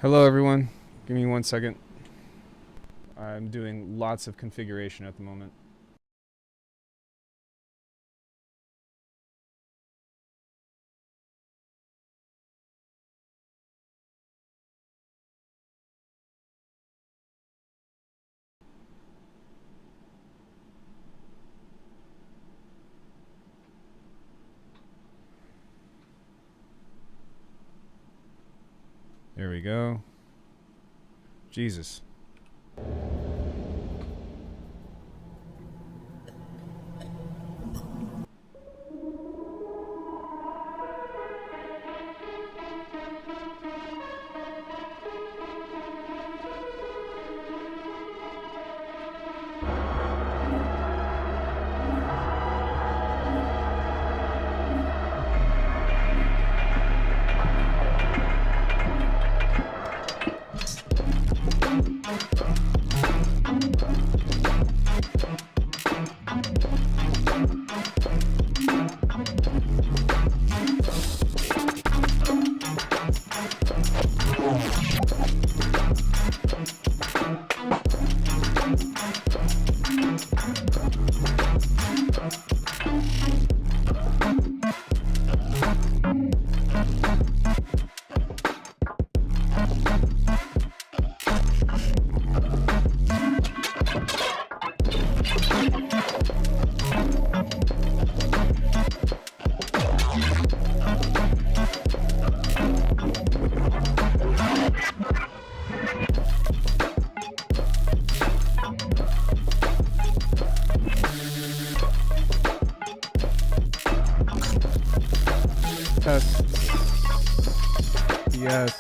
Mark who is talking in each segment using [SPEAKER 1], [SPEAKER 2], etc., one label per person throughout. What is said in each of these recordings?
[SPEAKER 1] Hello everyone, give me 1 second. I'm doing lots of configuration at the moment. There we go. Jesus. Test. Yes.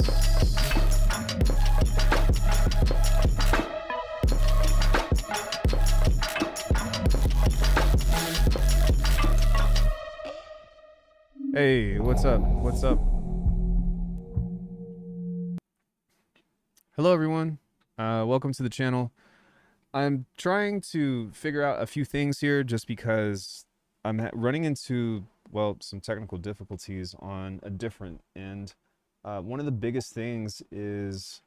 [SPEAKER 1] Hey, what's up? What's up? Hello everyone. Welcome to the channel. I'm trying to figure out a few things here just because I'm running into, well, some technical difficulties on a different end. One of the biggest things is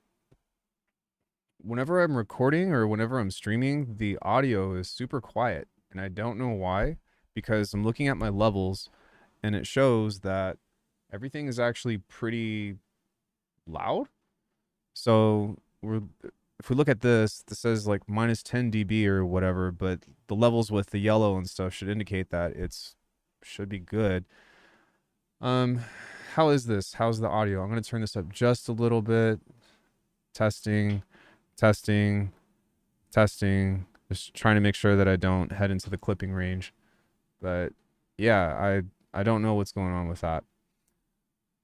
[SPEAKER 1] whenever I'm recording or whenever I'm streaming, the audio is super quiet, and I don't know why, because I'm looking at my levels and it shows that everything is actually pretty loud. So if we look at this says like minus 10 dB or whatever, but the levels with the yellow and stuff should indicate that should be good. How is this? How's the audio? I'm going to turn this up just a little bit. Testing, testing, testing. Just trying to make sure that I don't head into the clipping range. But yeah, I don't know what's going on with that.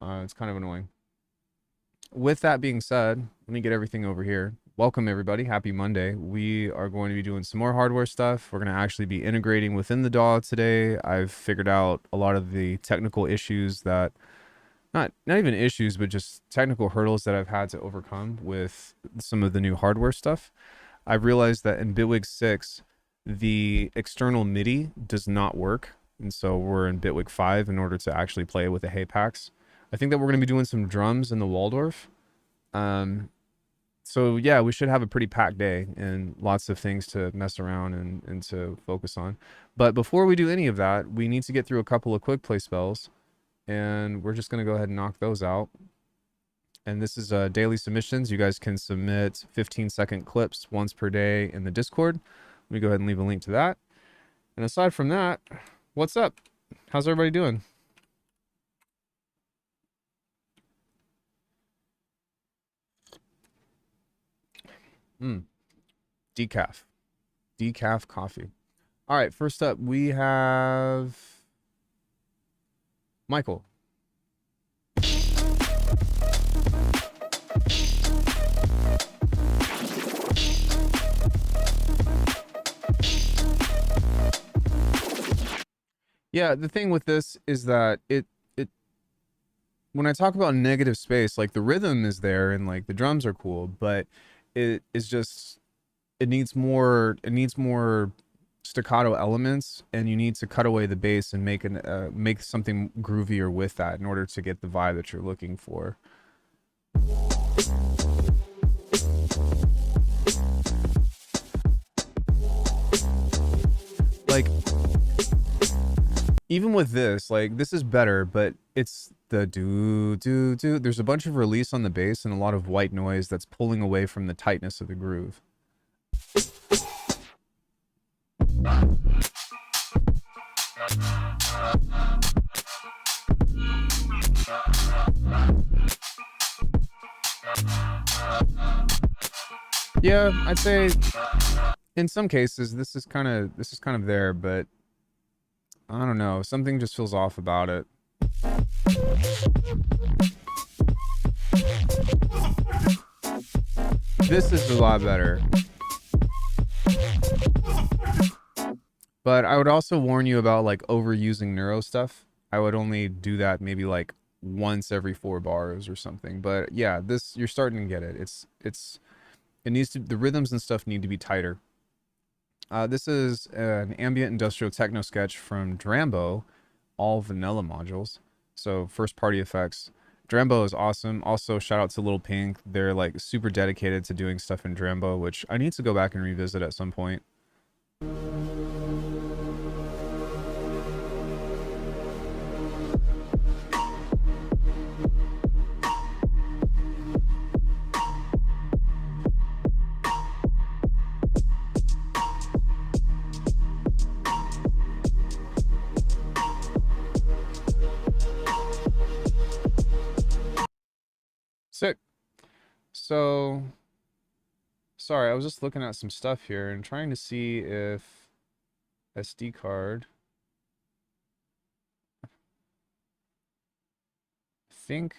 [SPEAKER 1] It's kind of annoying. With that being said, let me get everything over here. Welcome everybody, happy Monday. We are going to be doing some more hardware stuff. We're going to actually be integrating within the DAW today. I've figured out a lot of the technical issues that, not even issues, but just technical hurdles that I've had to overcome with some of the new hardware stuff. I've realized that in Bitwig 6, the external MIDI does not work. And so we're in Bitwig 5 in order to actually play with the Hapax. I think that we're going to be doing some drums in the Waldorf. So yeah, we should have a pretty packed day and lots of things to mess around and to focus on. But before we do any of that, we need to get through a couple of quick play spells, and we're just going to go ahead and knock those out. And this is daily submissions. You guys can submit 15-second clips once per day in the Discord. Let me go ahead and leave a link to that. And aside from that, what's up? How's everybody doing? Decaf coffee. All right, first up we have Michael. Yeah, the thing with this is that it when I talk about negative space, like the rhythm is there and like the drums are cool, but it is just, it needs more staccato elements, and you need to cut away the bass and make something groovier with that in order to get the vibe that you're looking for. Like, even with this, like, this is better, but it's the do. There's a bunch of release on the bass and a lot of white noise that's pulling away from the tightness of the groove. Yeah, I'd say in some cases this is kind of there, but I don't know, something just feels off about it. This is a lot better. But I would also warn you about like overusing neuro stuff. I would only do that maybe like once every 4 bars or something. But yeah, this, you're starting to get it. It needs to, the rhythms and stuff need to be tighter. This is an ambient industrial techno sketch from Drambo, all vanilla modules. So first party effects. Drambo is awesome. Also, shout out to Little Pink. They're like super dedicated to doing stuff in Drambo, which I need to go back and revisit at some point. Sick. So, sorry, I was just looking at some stuff here and trying to see if SD card. I think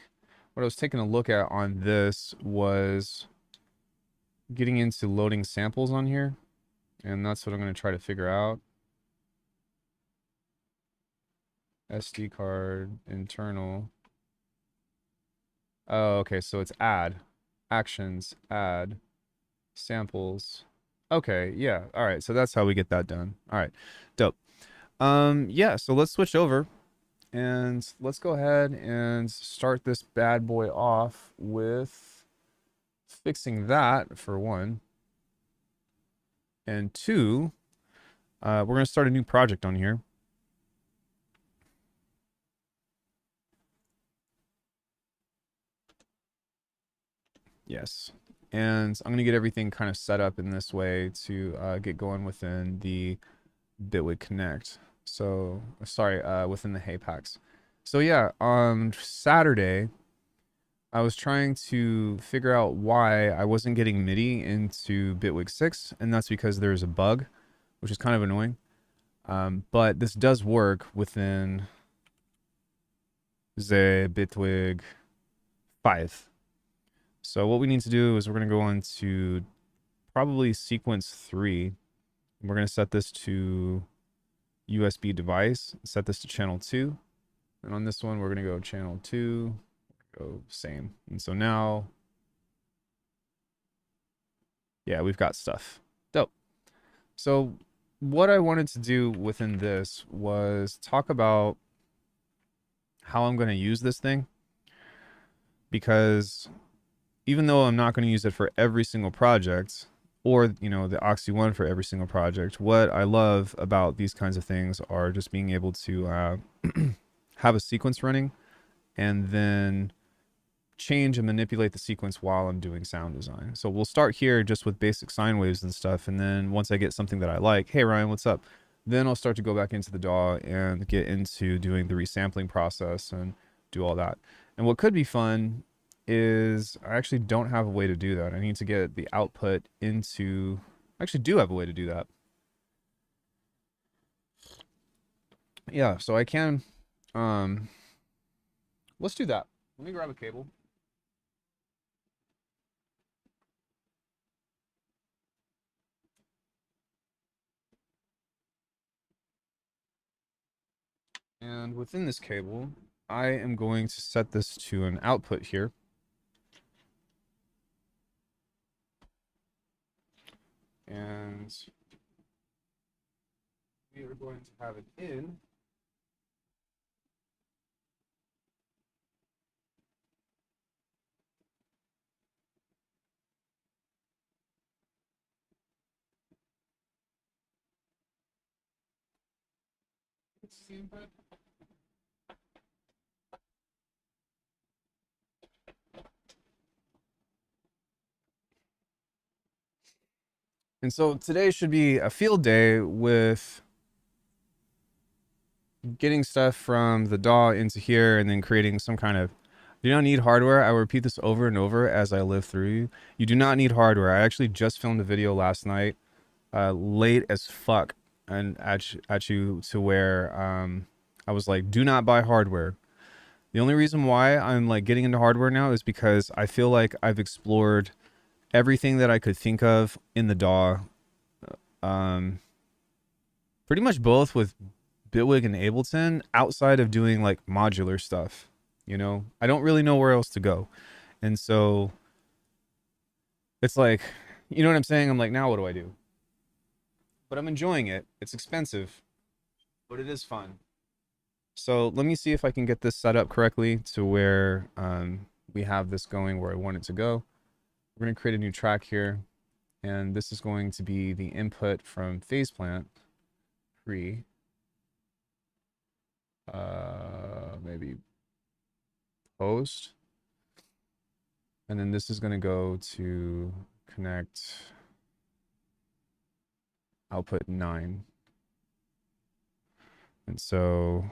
[SPEAKER 1] what I was taking a look at on this was getting into loading samples on here, and that's what I'm going to try to figure out. SD card, internal. Oh, okay, so it's add, actions, add, samples. Okay, yeah, all right, so that's how we get that done. All right, dope. Yeah, so let's switch over and let's go ahead and start this bad boy off with fixing that for one. And two, we're going to start a new project on here. Yes. And I'm going to get everything kind of set up in this way to get going within the Bitwig Connect. So, sorry, within the Hey Packs. So yeah, on Saturday, I was trying to figure out why I wasn't getting MIDI into Bitwig 6, and that's because there's a bug, which is kind of annoying. But this does work within the Bitwig 5. So what we need to do is we're going to go into probably sequence 3. We're going to set this to USB device, set this to channel 2. And on this one, we're going to go channel 2, go same. And so now, yeah, we've got stuff. Dope. So what I wanted to do within this was talk about how I'm going to use this thing, because even though I'm not going to use it for every single project, or, you know, the Oxy One for every single project, what I love about these kinds of things are just being able to have a sequence running and then change and manipulate the sequence while I'm doing sound design. So we'll start here just with basic sine waves and stuff, and then once I get something that I like, hey Ryan, what's up? Then I'll start to go back into the DAW and get into doing the resampling process and do all that. And what could be fun is I actually don't have a way to do that. I need to get the output into, I actually do have a way to do that. Yeah, so I can, let's do that. Let me grab a cable. And within this cable, I am going to set this to an output here. And we are going to have it in. And so today should be a field day with getting stuff from the DAW into here and then creating some kind of. You don't need hardware. I will repeat this over and over as I live through you. You do not need hardware. I actually just filmed a video last night, late as fuck, and at you to where I was like, do not buy hardware. The only reason why I'm like getting into hardware now is because I feel like I've explored everything that I could think of in the DAW. Pretty much both with Bitwig and Ableton outside of doing like modular stuff. You know, I don't really know where else to go. And so it's like, you know what I'm saying? I'm like, now what do I do? But I'm enjoying it. It's expensive, but it is fun. So let me see if I can get this set up correctly to where we have this going where I want it to go. We're going to create a new track here. And this is going to be the input from Phaseplant pre. Maybe post. And then this is going to go to connect output 9. And so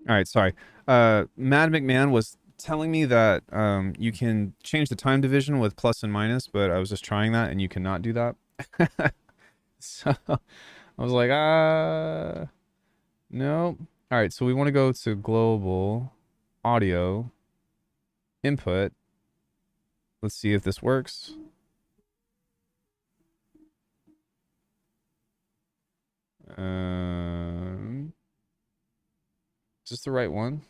[SPEAKER 1] all right, sorry. Mad McMahon was telling me that you can change the time division with plus and minus, but I was just trying that and you cannot do that. So I was like, no. All right, so we want to go to global audio input. Let's see if this works. Is this the right one?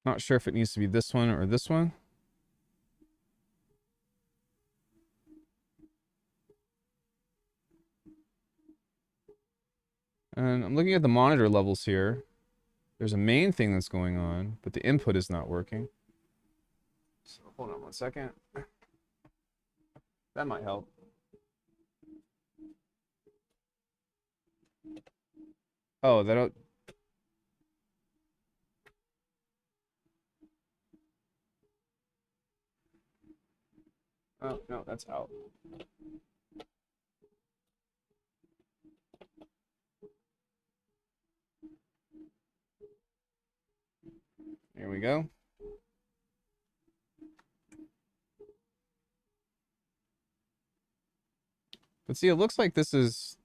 [SPEAKER 1] Not sure if it needs to be this one or this one. And I'm looking at the monitor levels here. There's a main thing that's going on, but the input is not working. So hold on one second. That might help. Oh, that'll. Oh, no, that's out. Here we go. But see, it looks like this is.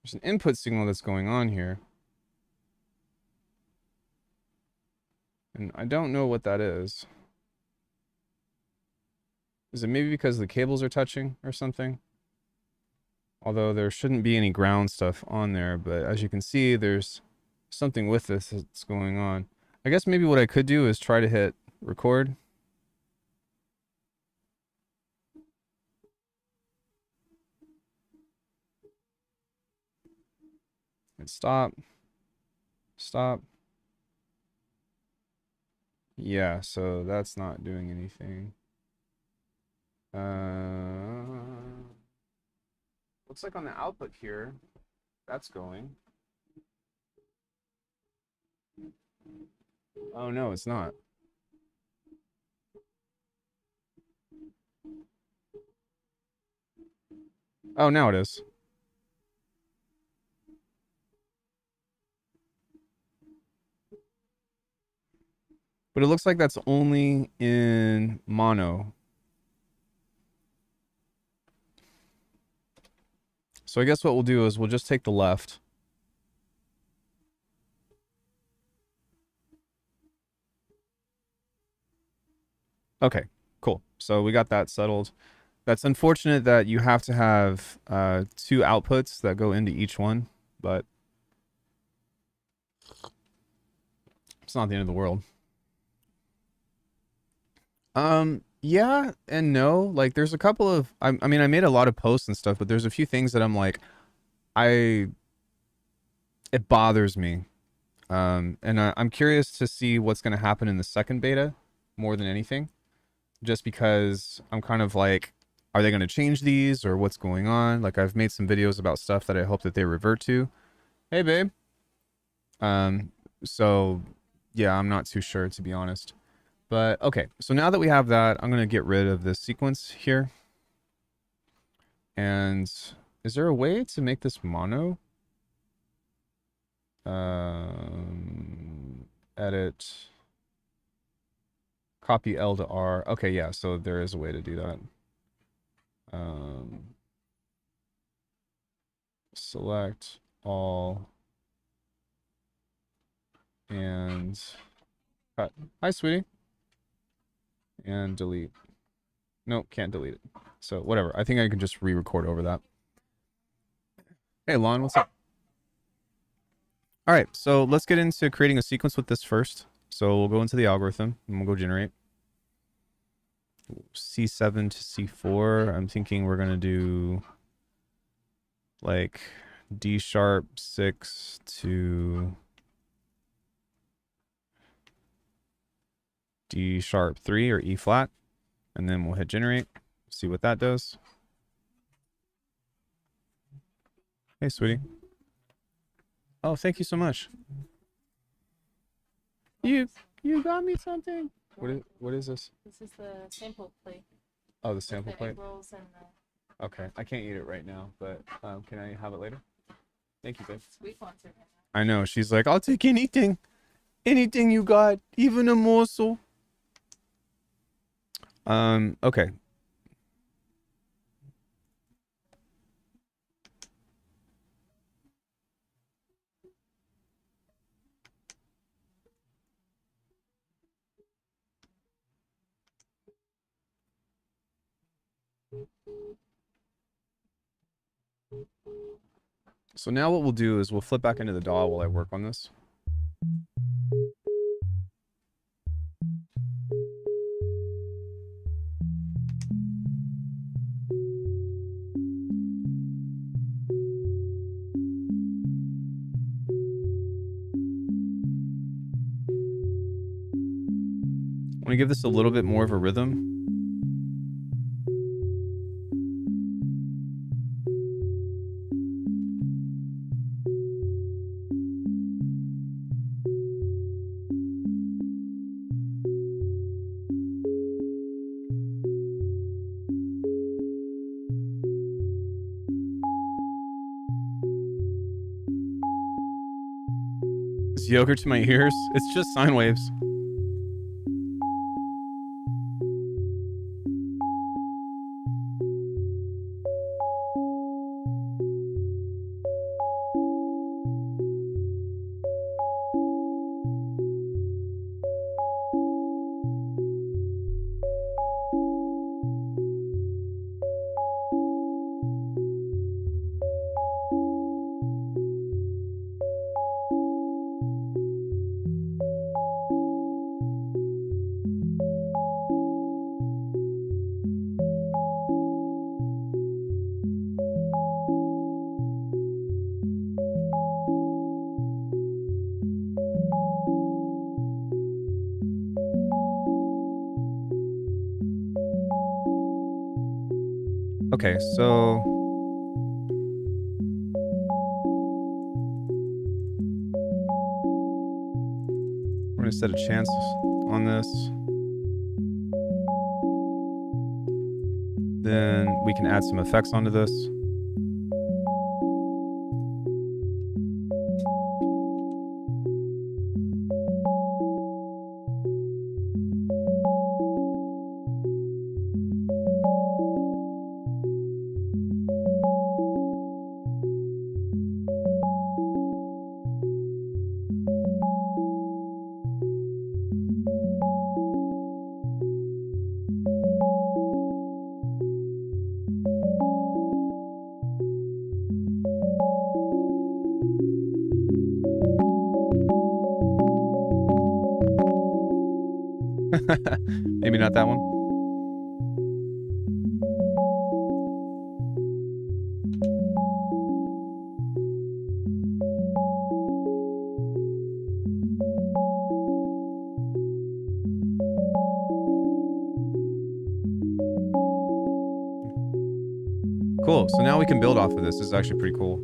[SPEAKER 1] There's an input signal that's going on here. And I don't know what that is. Is it maybe because the cables are touching or something? Although there shouldn't be any ground stuff on there, but as you can see, there's something with this that's going on. I guess maybe what I could do is try to hit record. And stop. Stop. Yeah, so that's not doing anything. Looks like on the output here, that's going. Oh no, it's not. Oh, now it is. But it looks like that's only in mono. So I guess what we'll do is we'll just take the left. Okay, cool. So we got that settled. That's unfortunate that you have to have 2 outputs that go into each one, but it's not the end of the world. Yeah and no. Like, there's a couple of I mean, I made a lot of posts and stuff, but there's a few things that I'm like, I it bothers me. And I'm curious to see what's going to happen in the second beta more than anything, just because I'm kind of like, are they going to change these or what's going on? Like, I've made some videos about stuff that I hope that they revert to. Hey, babe. So yeah, I'm not too sure, to be honest. But okay, so now that we have that, I'm going to get rid of this sequence here. And is there a way to make this mono? Edit, copy L to R. Okay, yeah, so there is a way to do that. Select all and cut. Hi, sweetie. And delete. Nope, can't delete it. So whatever. I think I can just re-record over that. Hey, Lon, what's up? All right, so let's get into creating a sequence with this first. So we'll go into the algorithm and we'll go generate. C7 to C4. I'm thinking we're going to do like D sharp 6 to D sharp 3 or E flat. And then we'll hit generate. See what that does. Hey, sweetie. Oh, thank you so much. You got me something. What is this?
[SPEAKER 2] This is the sample plate.
[SPEAKER 1] Oh, the sample plate.
[SPEAKER 2] Rolls and the
[SPEAKER 1] Okay, I can't eat it right now, but can I have it later? Thank you, babe.
[SPEAKER 2] sweet ones are here.
[SPEAKER 1] I know. She's like, I'll take anything, anything you got, even a morsel. Okay. So now what we'll do is we'll flip back into the DAW while I work on this. I want to give this a little bit more of a rhythm. It's yogurt to my ears. It's just sine waves. Okay, so we're gonna set a chance on this. Then we can add some effects onto this. Maybe not that one. Cool. So now we can build off of this. This is actually pretty cool.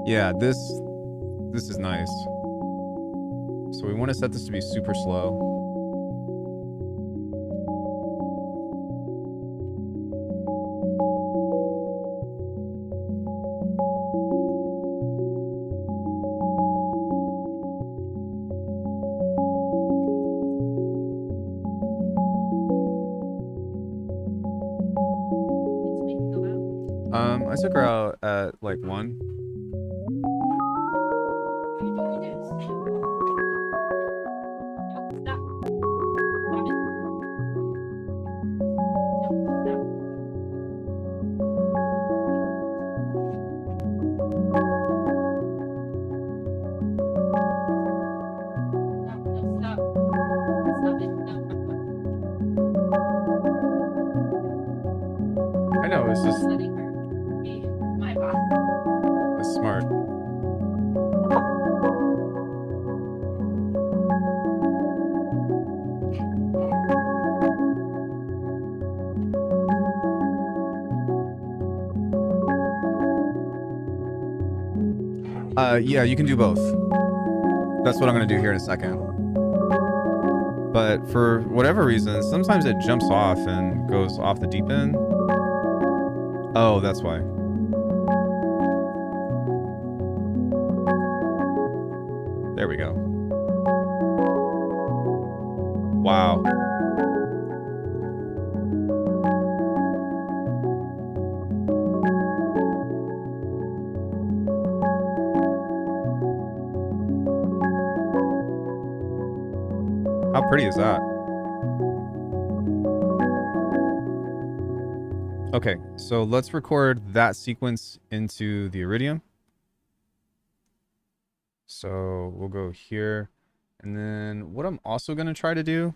[SPEAKER 1] Yeah, this is nice. So we want to set this to be super slow.
[SPEAKER 2] It's we can go out.
[SPEAKER 1] I took her out at like 1.
[SPEAKER 2] What are you doing this? No, stop. Stop it. No, stop. No, no, stop. Stop it. No.
[SPEAKER 1] I know, it's just
[SPEAKER 2] Letting her be my boss.
[SPEAKER 1] it's smart. Yeah, you can do both. That's what I'm gonna do here in a second. But for whatever reason, sometimes it jumps off and goes off the deep end. Oh, that's why. There we go. Wow. How pretty is that? Okay, so let's record that sequence into the Iridium. So we'll go here. And then what I'm also going to try to do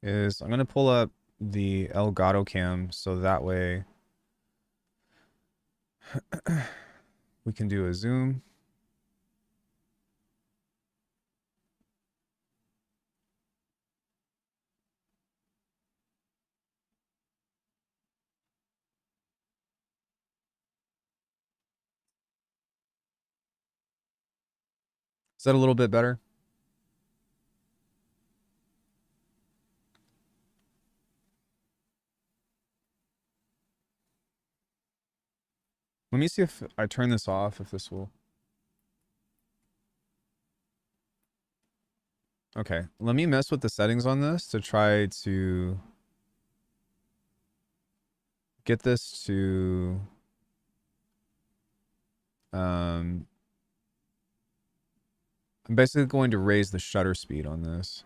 [SPEAKER 1] is I'm going to pull up the Elgato cam so that way we can do a zoom. Is that a little bit better? Let me see if I turn this off, if this will. Okay, let me mess with the settings on this to try to get this to I'm basically going to raise the shutter speed on this.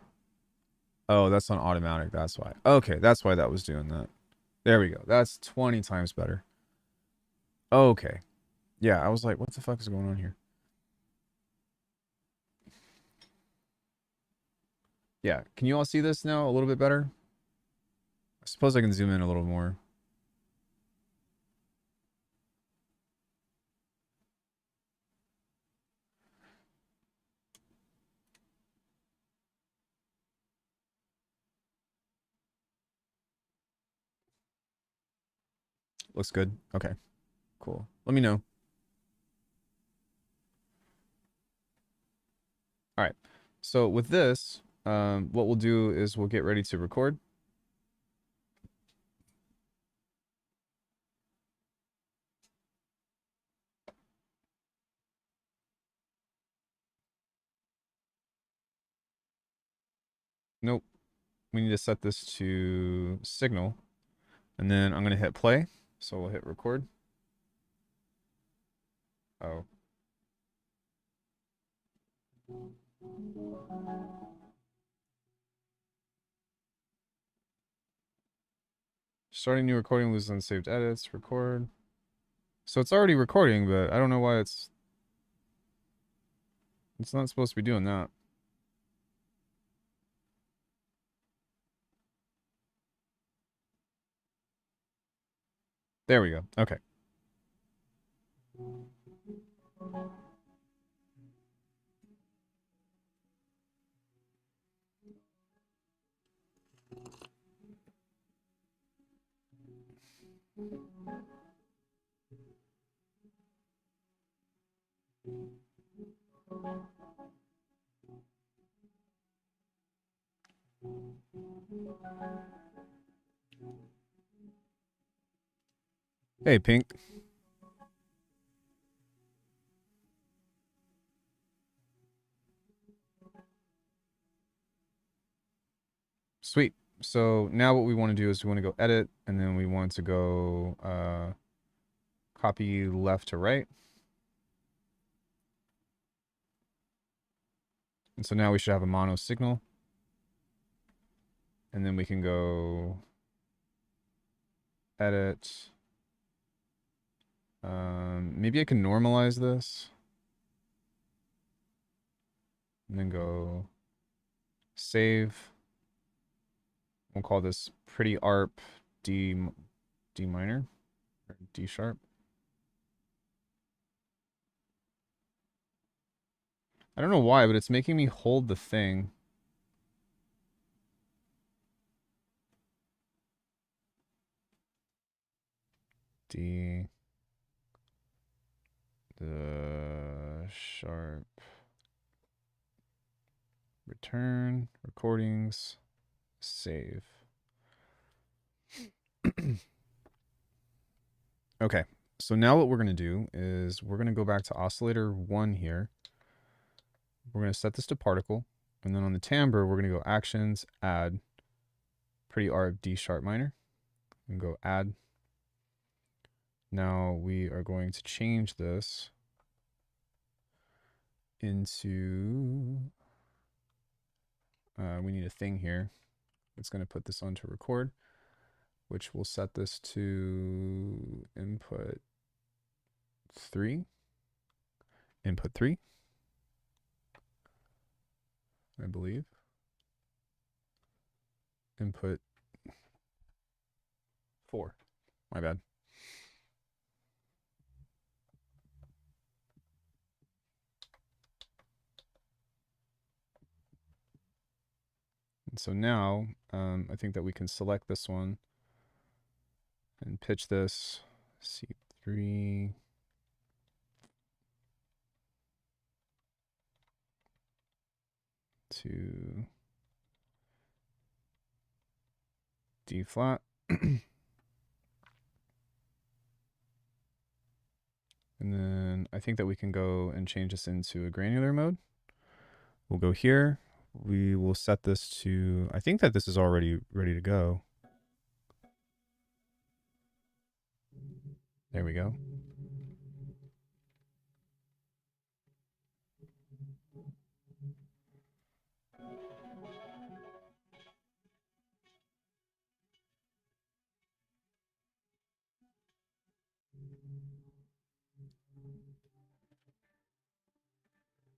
[SPEAKER 1] Oh, that's on automatic, that's why. Okay, that's why that was doing that. There we go. That's 20 times better. Okay. Yeah, I was like, what the fuck is going on here? Yeah, can you all see this now a little bit better? I suppose I can zoom in a little more. Looks good. Okay, cool. Let me know. All right. So with this, what we'll do is we'll get ready to record. Nope. we need to set this to signal, and then I'm gonna hit play. So we'll hit record. Oh. Starting new recording, loses unsaved edits, record. So it's already recording, but I don't know why it's not supposed to be doing that. There we go. Okay. Hey, Pink. Sweet. So now what we want to do is we want to go edit, and then we want to go copy left to right. And so now we should have a mono signal. And then we can go edit. Maybe I can normalize this. And then go save. We'll call this pretty ARP D minor or D sharp. I don't know why, but it's making me hold the thing. D the sharp return recordings save. Okay, so now what we're going to do is we're going to go back to oscillator 1 here. We're going to set this to particle, and then on the timbre we're going to go actions, add pretty ARP D sharp minor, and go add. Now we are going to change this into we need a thing here. It's going to put this on to record, which will set this to input 3. Input 3, I believe. Input 4. My bad. And so now I think that we can select this one and pitch this C3 to D flat. And then I think that we can go and change this into a granular mode. We'll go here. We will set this to, I think that this is already ready to go. There we go.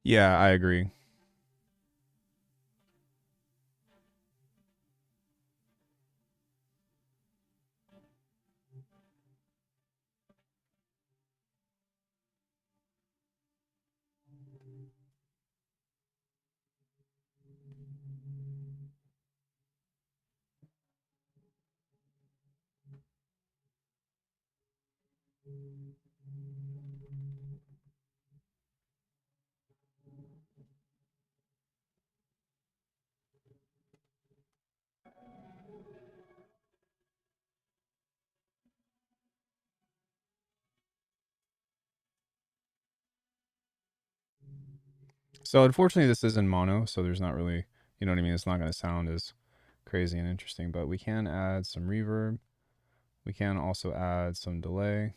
[SPEAKER 1] Yeah, I agree. So unfortunately this is in mono, so there's not really, you know what I mean? It's not going to sound as crazy and interesting, but we can add some reverb. We can also add some delay.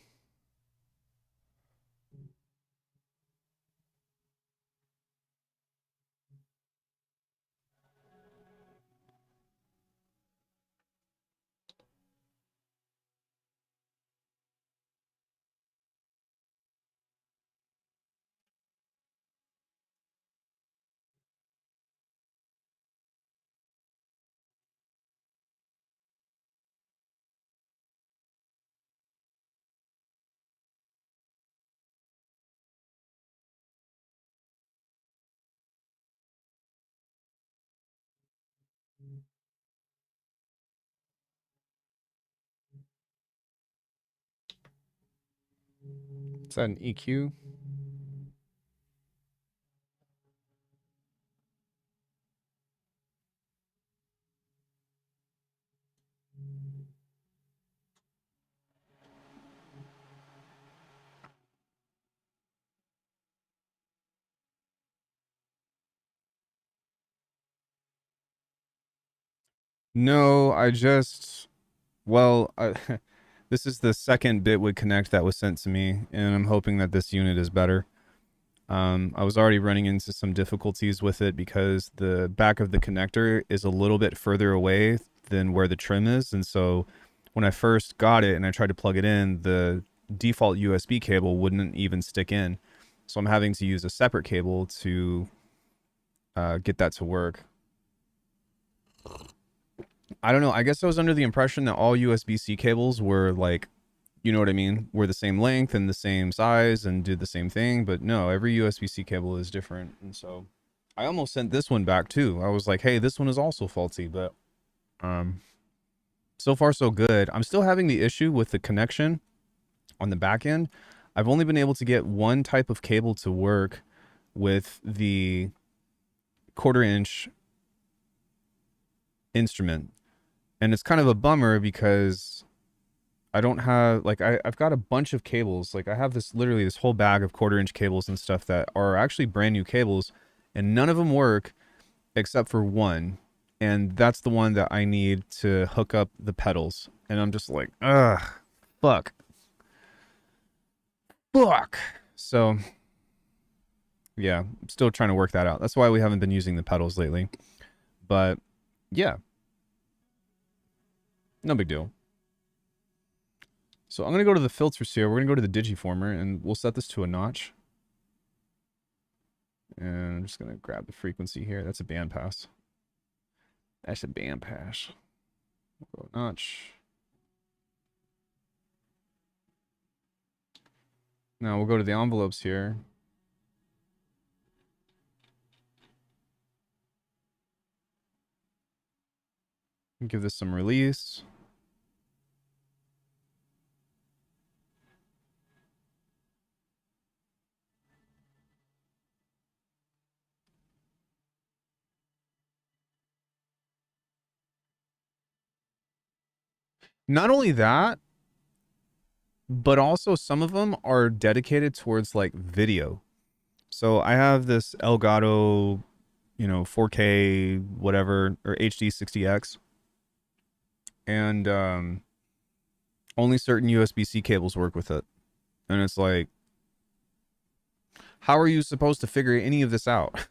[SPEAKER 1] Is that an EQ? No, I just, well, this is the second Bitwood Connect that was sent to me, and I'm hoping that this unit is better. I was already running into some difficulties with it because the back of the connector is a little bit further away than where the trim is. And so when I first got it and I tried to plug it in, the default USB cable wouldn't even stick in. So I'm having to use a separate cable to get that to work. I don't know. I guess I was under the impression that all USB-C cables were like, you know what I mean? Were the same length and the same size and did the same thing. But no, every USB-C cable is different. And so I almost sent this one back too. I was like, hey, this one is also faulty. But so far so good. I'm still having the issue with the connection on the back end. I've only been able to get one type of cable to work with the 1/4-inch instrument. And it's kind of a bummer because I don't have, like, I've got a bunch of cables. Like, I have this, literally this whole bag of 1/4-inch cables and stuff that are actually brand new cables, and none of them work except for one. And that's the one that I need to hook up the pedals. And I'm just like, ugh, fuck. Fuck. So, yeah, I'm still trying to work that out. That's why we haven't been using the pedals lately. But, yeah, no big deal. So I'm going to go to the filters here. We're going to go to the digiformer, and we'll set this to a notch. And I'm just going to grab the frequency here. That's a bandpass. That's a bandpass. We'll go notch. Now we'll go to the envelopes here. Give this some release. Not only that, but also some of them are dedicated towards like video. So I have this Elgato, 4K whatever, or HD 60X, and only certain USB-C cables work with it. And it's like, how are you supposed to figure any of this out?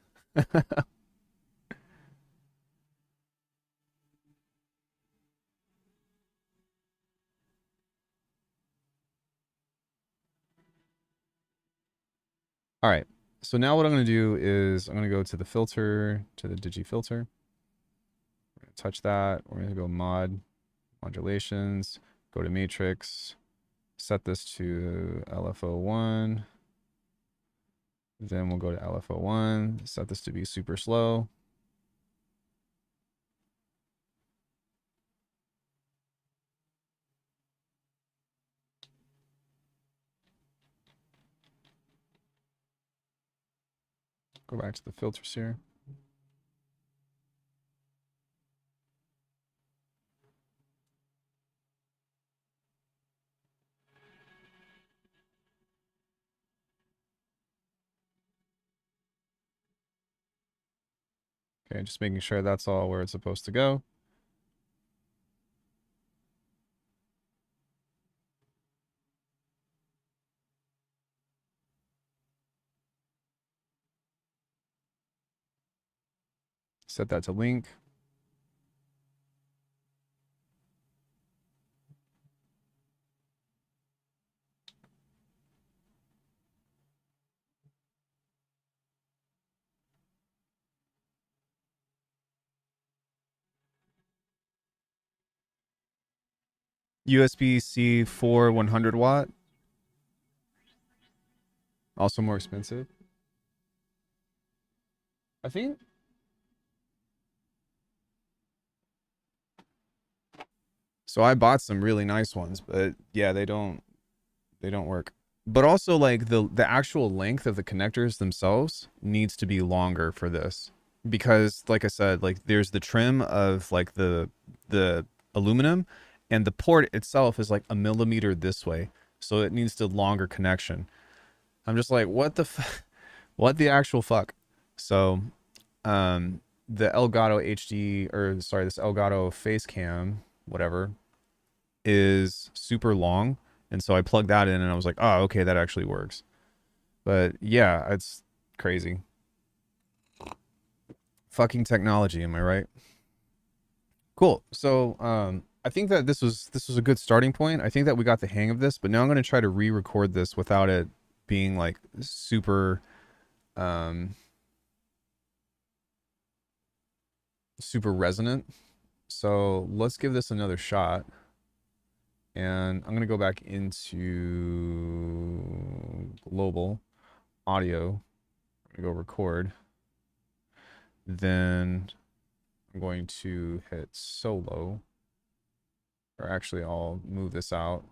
[SPEAKER 1] All right. So now what I'm going to do is I'm going to go to the filter, to the digi filter. We're going to touch that. We're going to go modulations, go to matrix, set this to LFO1. Then we'll go to LFO1, set this to be super slow. Go back to the filters here. Okay, just making sure that's all where it's supposed to go. Set that to link. USB-C 4 100 watt. Also more expensive. I think. So I bought some really nice ones, but yeah, they don't work. But also like the actual length of the connectors themselves needs to be longer for this. Because like I said, like there's the trim of like the aluminum and the port itself is like a millimeter this way. So it needs the longer connection. I'm just like, what the what the actual fuck? So the Elgato HD, or sorry, this Elgato face cam, whatever, is super long. And so I plugged that in and I was like, oh, okay, that actually works. But yeah, it's crazy. Fucking technology, am I right? Cool. So I think that this was a good starting point. I think that we got the hang of this, but now I'm gonna try to re-record this without it being like super super resonant. So let's give this another shot. And I'm going to go back into global audio. I'm going to go record. Then I'm going to hit solo. Or actually, I'll move this out.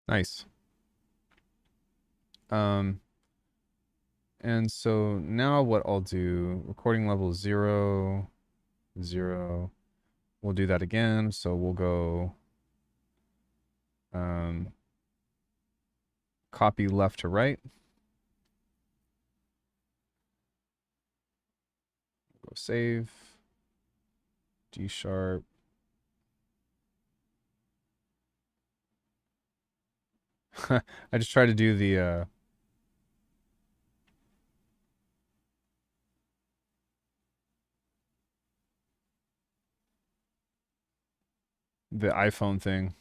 [SPEAKER 1] Nice. And so now what I'll do, recording level 0, 0. We'll do that again. So we'll go copy left to right. Go save. D sharp. I just tried to do the iPhone thing.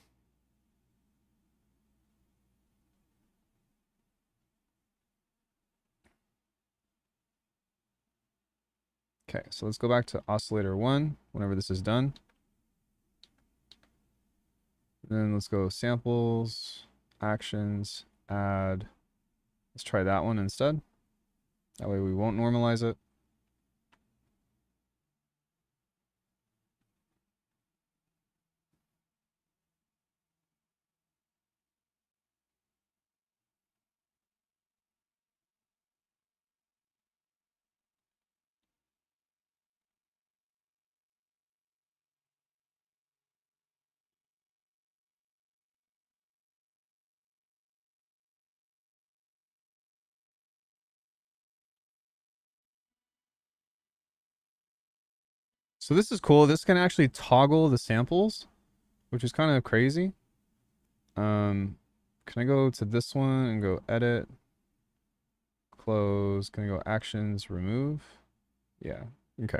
[SPEAKER 1] Okay, so let's go back to oscillator 1 whenever this is done. Then let's go samples, actions, add. Let's try that one instead. That way we won't normalize it. So this is cool. This can actually toggle the samples, which is kind of crazy. Can I go to this one and go edit, close? Can I go actions, remove? Yeah, okay.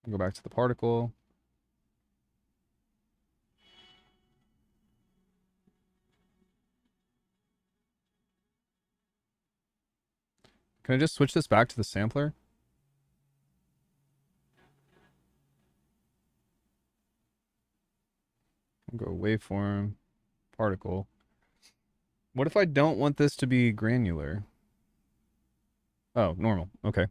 [SPEAKER 1] Go back to the particle. Can I just switch this back to the sampler? I'll go waveform, particle. What if I don't want this to be granular? Oh, normal. Okay.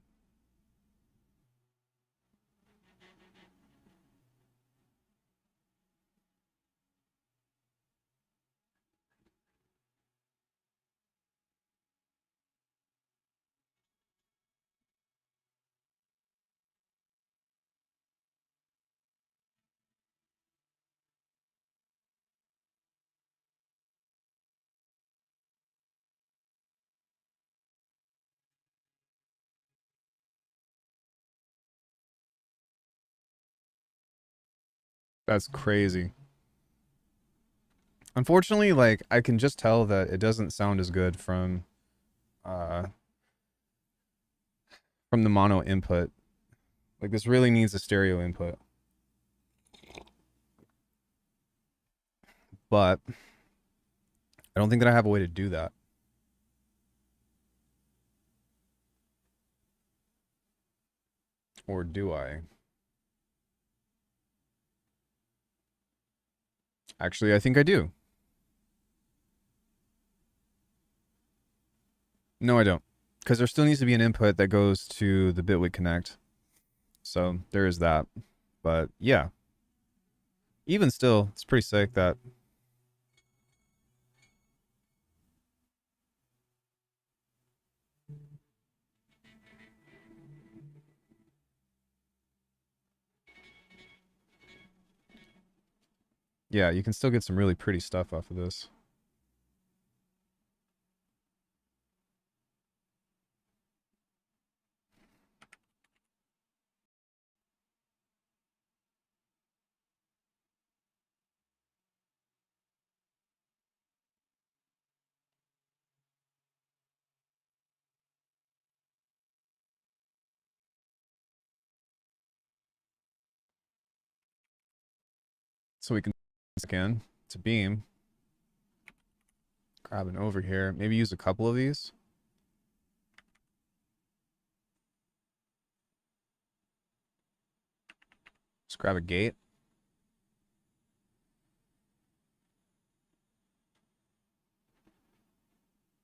[SPEAKER 1] That's crazy. Unfortunately, like I can just tell that it doesn't sound as good uh from the mono input. Like this really needs a stereo input. But I don't think that I have a way to do that. Or do I? Actually, I think I do. No, I don't. Because there still needs to be an input that goes to the bitwig connect. So there is that. But yeah. Even still, it's pretty sick that. Yeah, you can still get some really pretty stuff off of this. So we can scan to beam. Grab an over here. Maybe use a couple of these. Just grab a gate.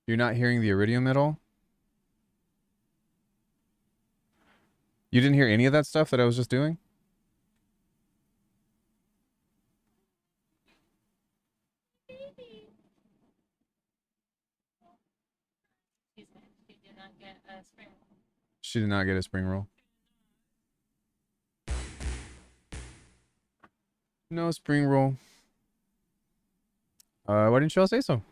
[SPEAKER 1] You're not hearing the iridium at all? You didn't hear any of that stuff that I was just doing?
[SPEAKER 2] Excuse me. She did not get a spring.
[SPEAKER 1] She did not get a spring roll. No spring roll. Why didn't y'all say so?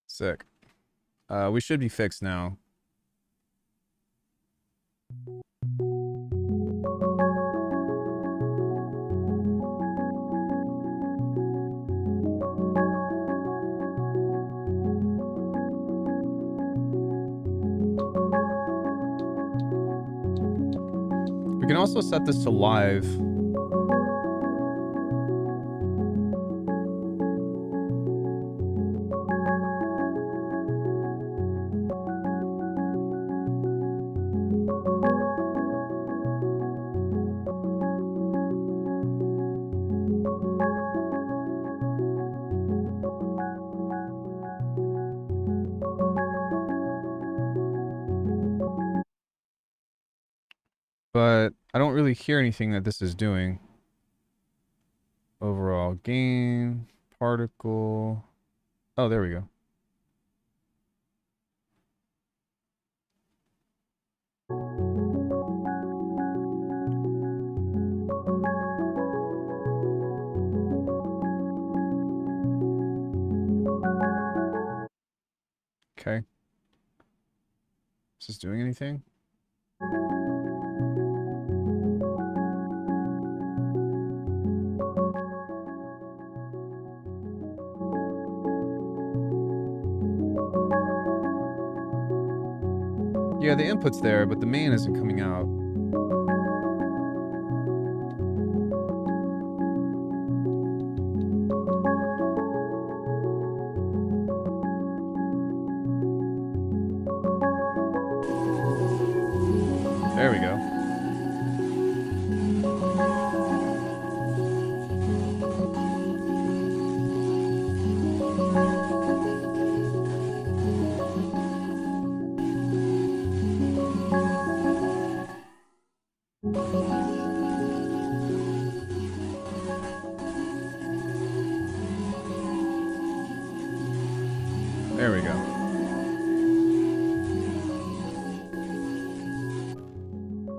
[SPEAKER 1] Sick. We should be fixed now. We can also set this to live. But I don't really hear anything that this is doing. Overall gain, particle. Oh, there we go. Okay. Is this doing anything? Yeah, the input's there, but the main isn't coming out. There we go. There we go.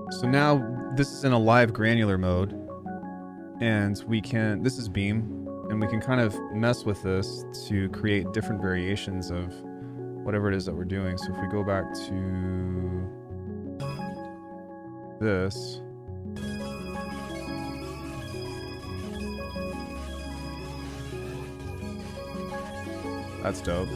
[SPEAKER 1] So now this is in a live granular mode, and we can, this is beam, and we can kind of mess with this to create different variations of whatever it is that we're doing. So if we go back to this, that's dope.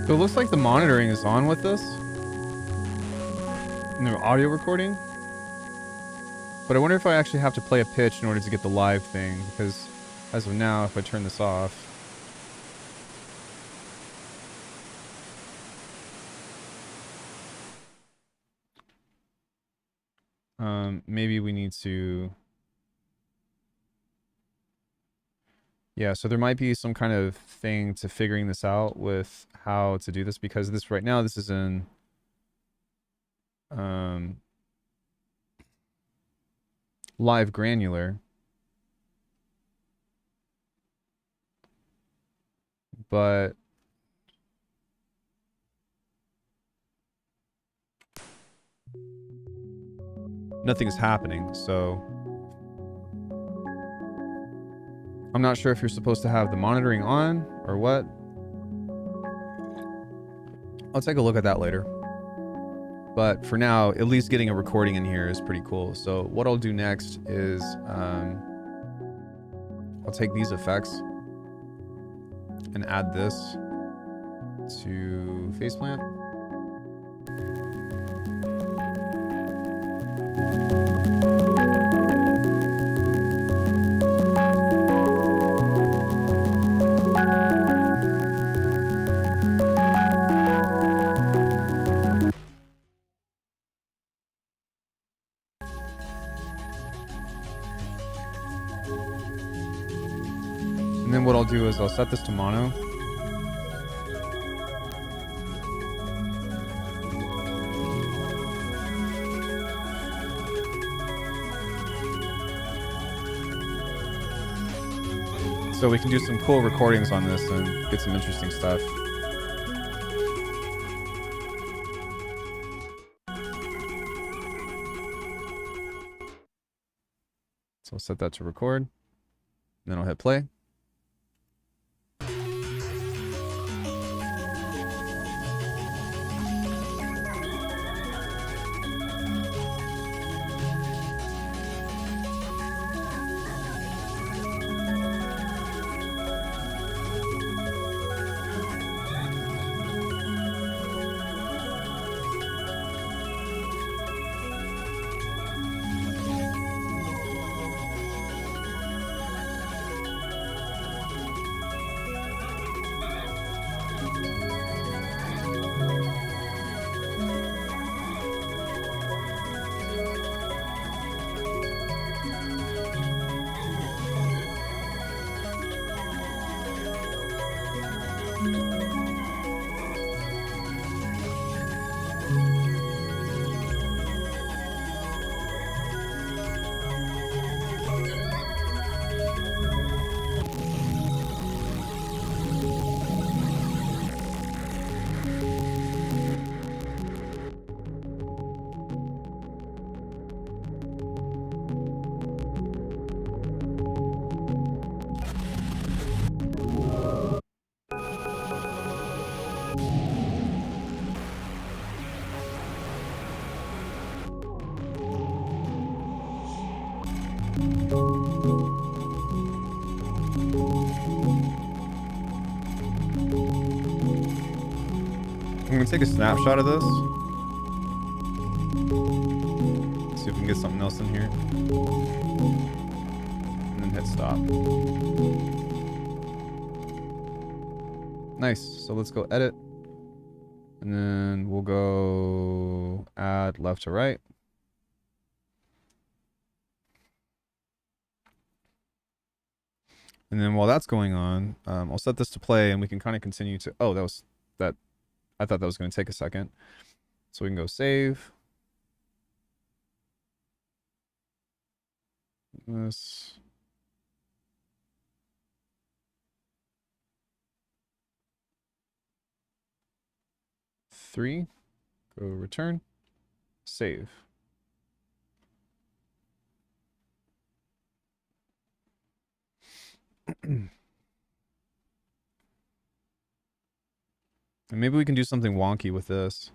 [SPEAKER 1] So it looks like the monitoring is on with this. And the audio recording. But I wonder if I actually have to play a pitch in order to get the live thing, because as of now, if I turn this off, maybe we need to, yeah, so there might be some kind of thing to figuring this out with how to do this, because this right now, this is in live granular, but nothing is happening, so I'm not sure if you're supposed to have the monitoring on or what. I'll take a look at that later. But for now, at least getting a recording in here is pretty cool. So what I'll do next is I'll take these effects and add this to faceplant. And then what I'll do is I'll set this to mono. So we can do some cool recordings on this and get some interesting stuff. So I'll set that to record. Then I'll hit play. I'm gonna take a snapshot of this. See if we can get something else in here. And then hit stop. Nice. So let's go edit. And then we'll go add left to right. And then while that's going on, I'll set this to play and we can kind of continue to, oh, I thought that was going to take a second. So we can go save. This. Three, go return, save. And maybe we can do something wonky with this.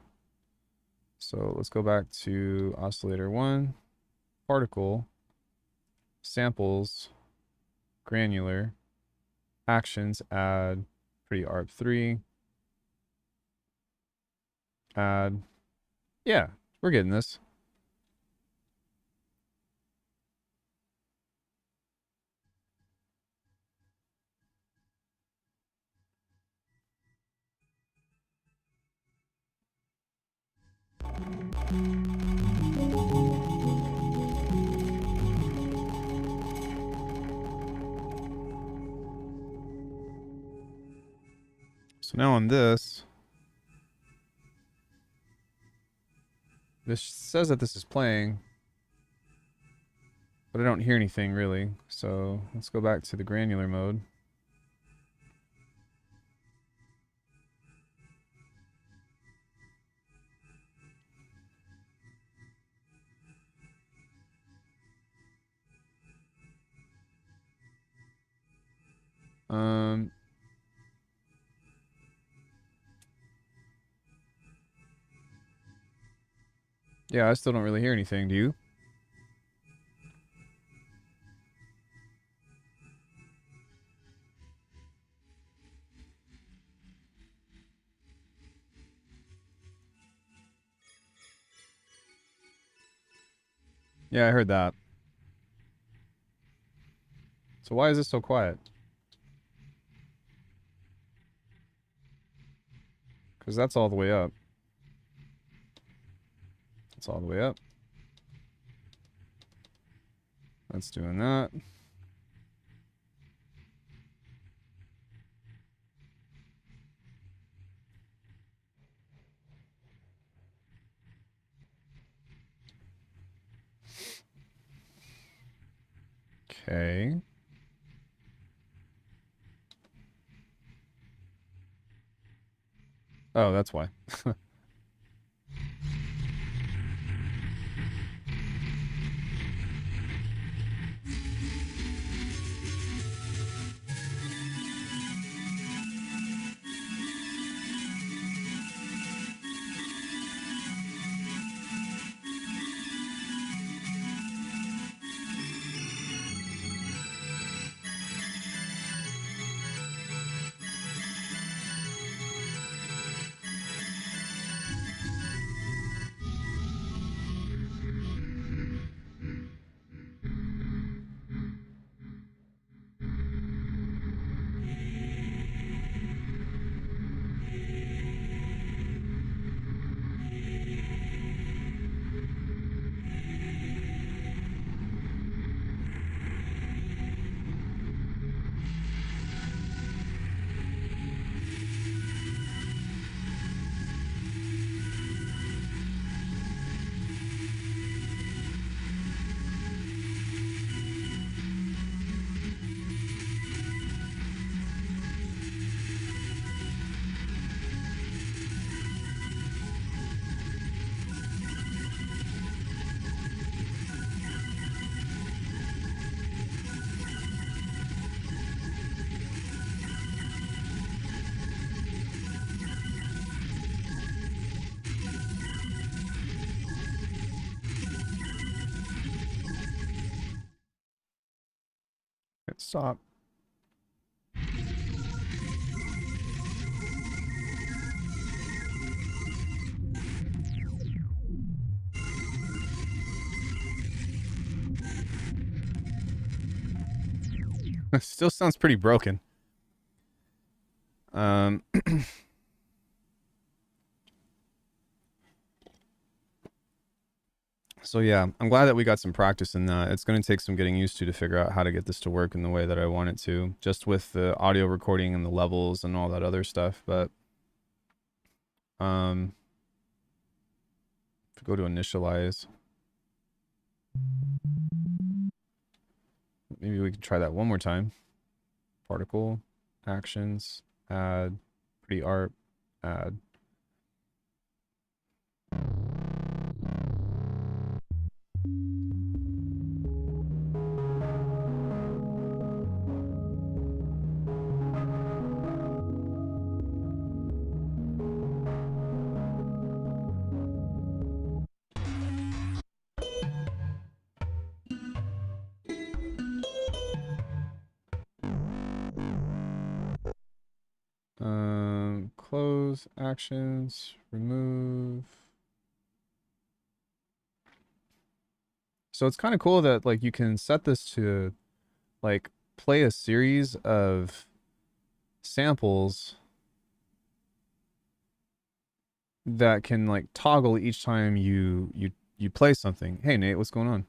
[SPEAKER 1] So let's go back to oscillator 1, particle, samples, granular, actions, add, pretty ARP 3, add. Yeah, we're getting this. So now on this says that this is playing, but I don't hear anything really. So let's go back to the granular mode. Yeah, I still don't really hear anything. Do you? Yeah, I heard that. So why is this so quiet? Because that's all the way up. That's all the way up. That's doing that. Okay. Oh, that's why. Stop. Still sounds pretty broken. So yeah, I'm glad that we got some practice in that. It's going to take some getting used to figure out how to get this to work in the way that I want it to, just with the audio recording and the levels and all that other stuff. But if we go to initialize, maybe we could try that one more time. Particle, actions, add, pretty art, add. Close, actions, remove. So it's kind of cool that like you can set this to like play a series of samples that can like toggle each time you play something. Hey Nate, what's going on?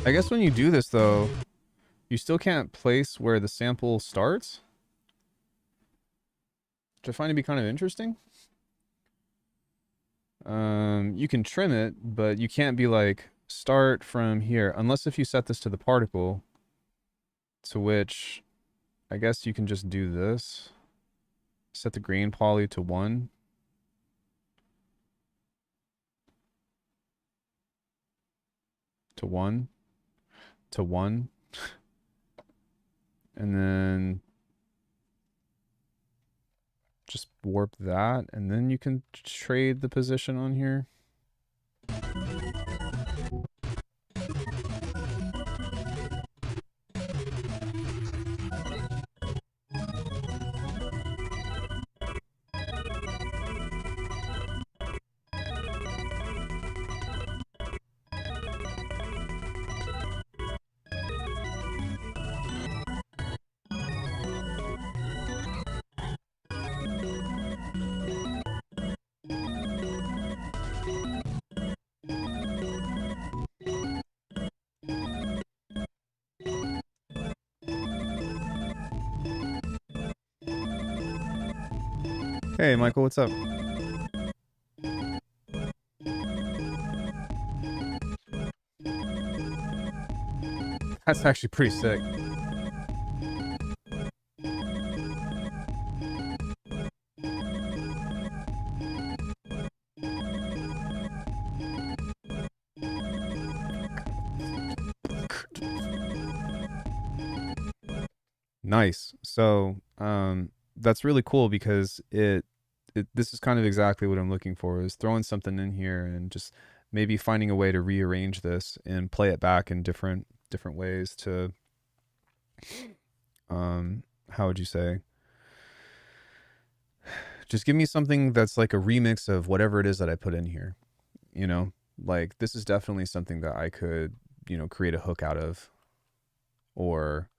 [SPEAKER 1] I guess when you do this though, you still can't place where the sample starts, which I find to be kind of interesting. You can trim it, but you can't be like start from here unless if you set this to the particle, to which I guess you can just do this. Set the grain poly to 1. To 1. To 1. And then just warp that, and then you can trade the position on here. Hey, Michael, what's up? That's actually pretty sick. Nice. So, that's really cool because this is kind of exactly what I'm looking for, is throwing something in here and just maybe finding a way to rearrange this and play it back in different ways to how would you say? Just give me something that's like a remix of whatever it is that I put in here. You know, like this is definitely something that I could, you know, create a hook out of. Or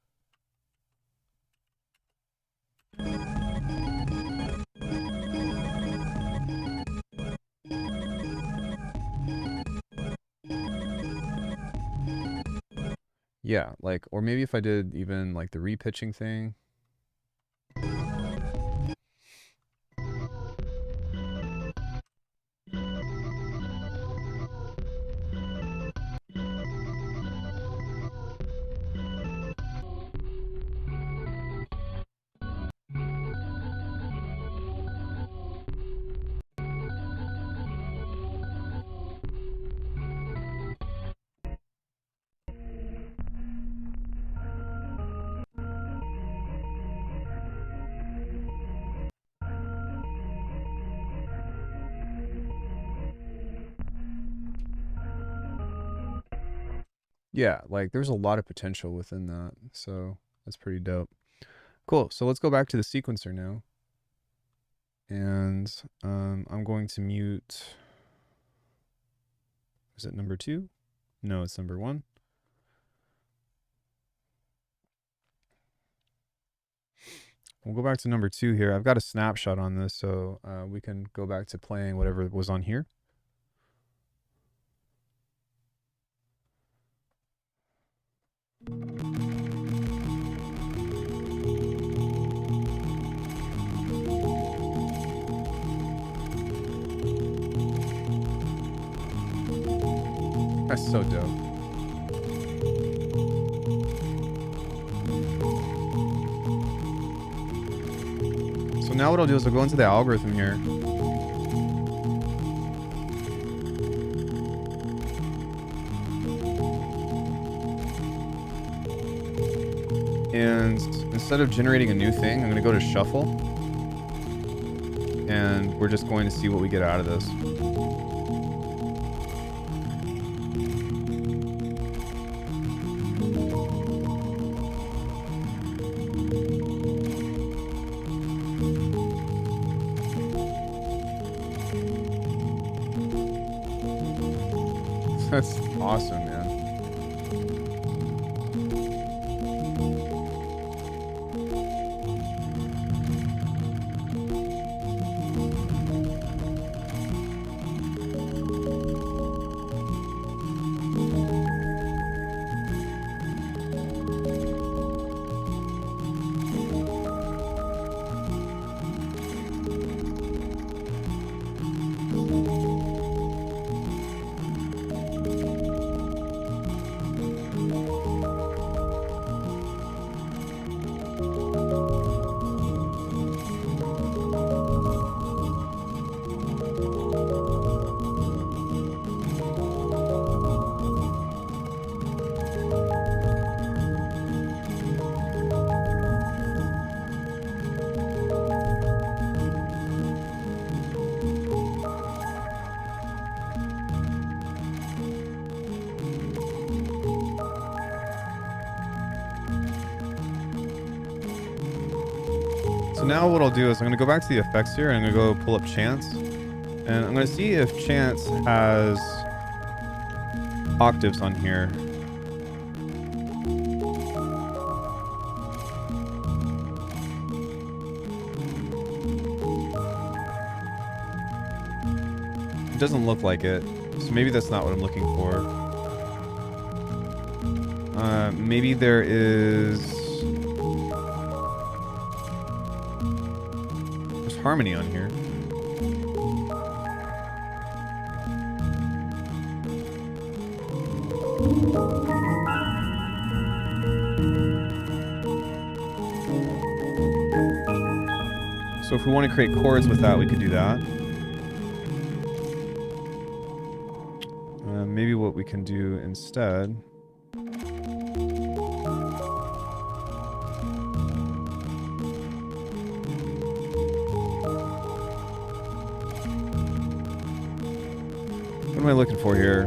[SPEAKER 1] yeah, like, or maybe if I did even like the repitching thing. Yeah, like there's a lot of potential within that. So that's pretty dope. Cool. So let's go back to the sequencer now. And I'm going to mute. Is it number 2? No, it's number 1. We'll go back to number 2 here. I've got a snapshot on this, so we can go back to playing whatever was on here. That's so dope. So now what I'll do is I'll go into the algorithm here. And instead of generating a new thing, I'm going to go to shuffle. And we're just going to see what we get out of this. That's awesome, man. So now what I'll do is I'm going to go back to the effects here and I'm going to go pull up Chance. And I'm going to see if Chance has octaves on here. It doesn't look like it. So maybe that's not what I'm looking for. Maybe there is... There's harmony on here. So if we want to create chords with that, we could do that. Maybe what we can do instead... What am I looking for here?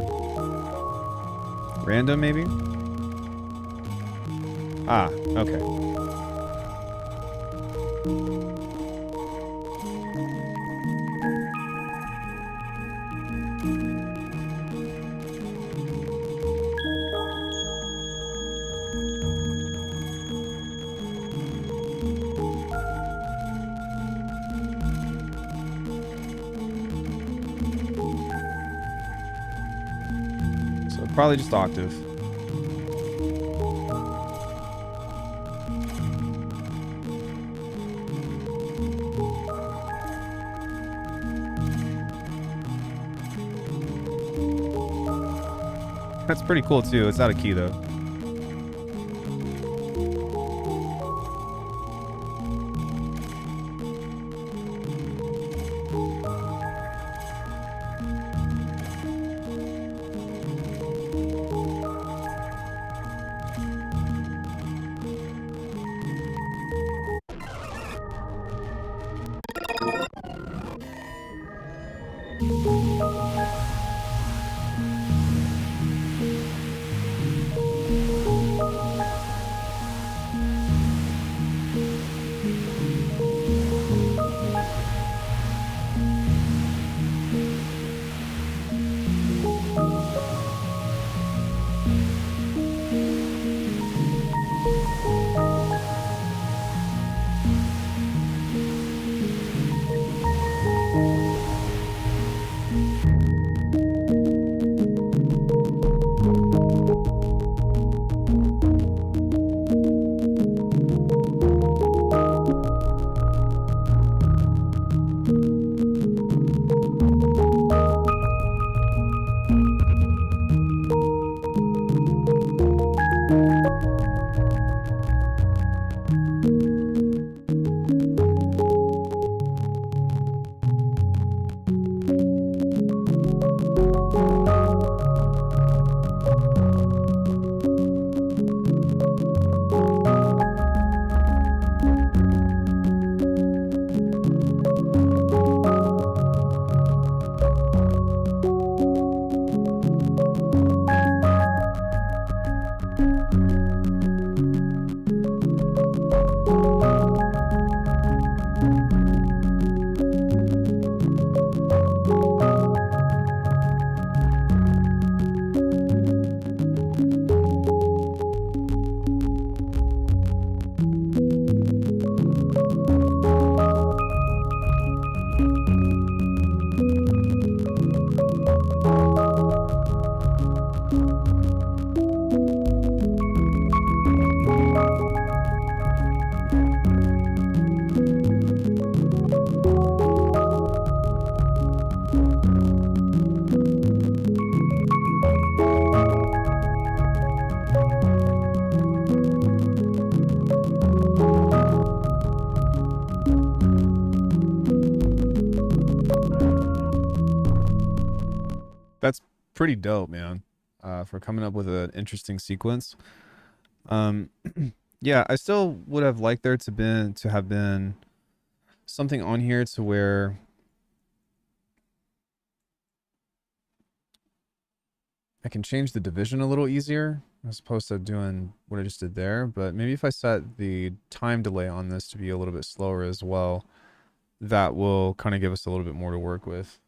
[SPEAKER 1] Random, maybe? Ah, okay. So probably just octave. That's pretty cool too. It's out of key though. That's pretty dope, man. For coming up with an interesting sequence. Yeah, I still would have liked there to have been something on here to where I can change the division a little easier as opposed to doing what I just did there. But maybe if I set the time delay on this to be a little bit slower as well, that will kind of give us a little bit more to work with.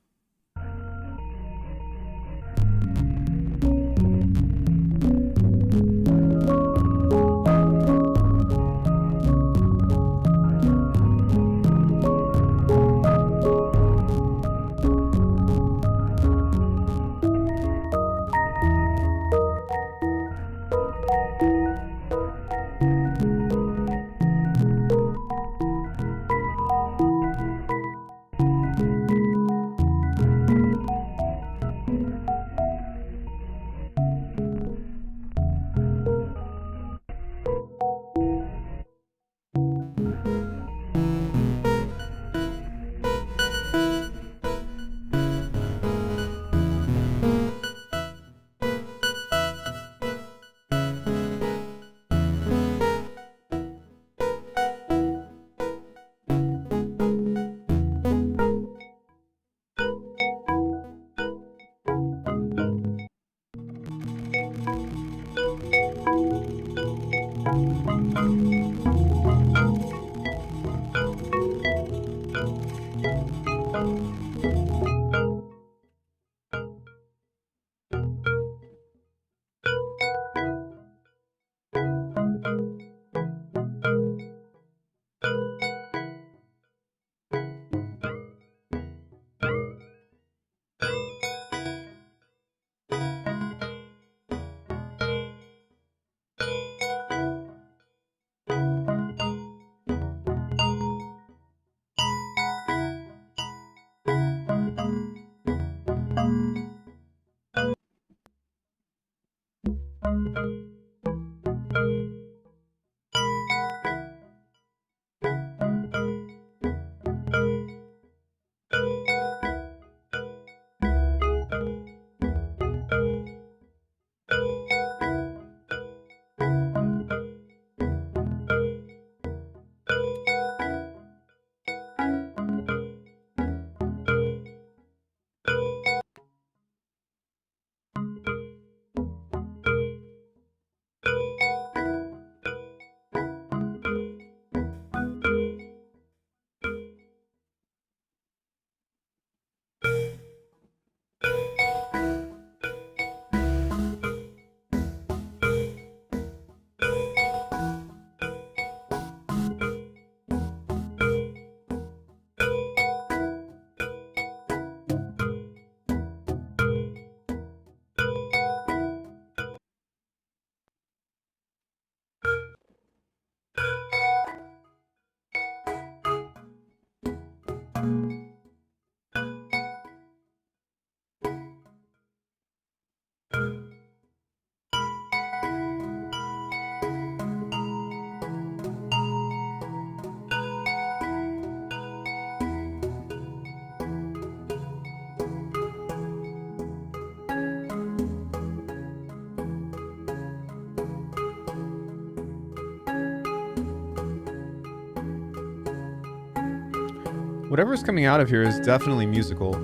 [SPEAKER 1] Whatever's coming out of here is definitely musical.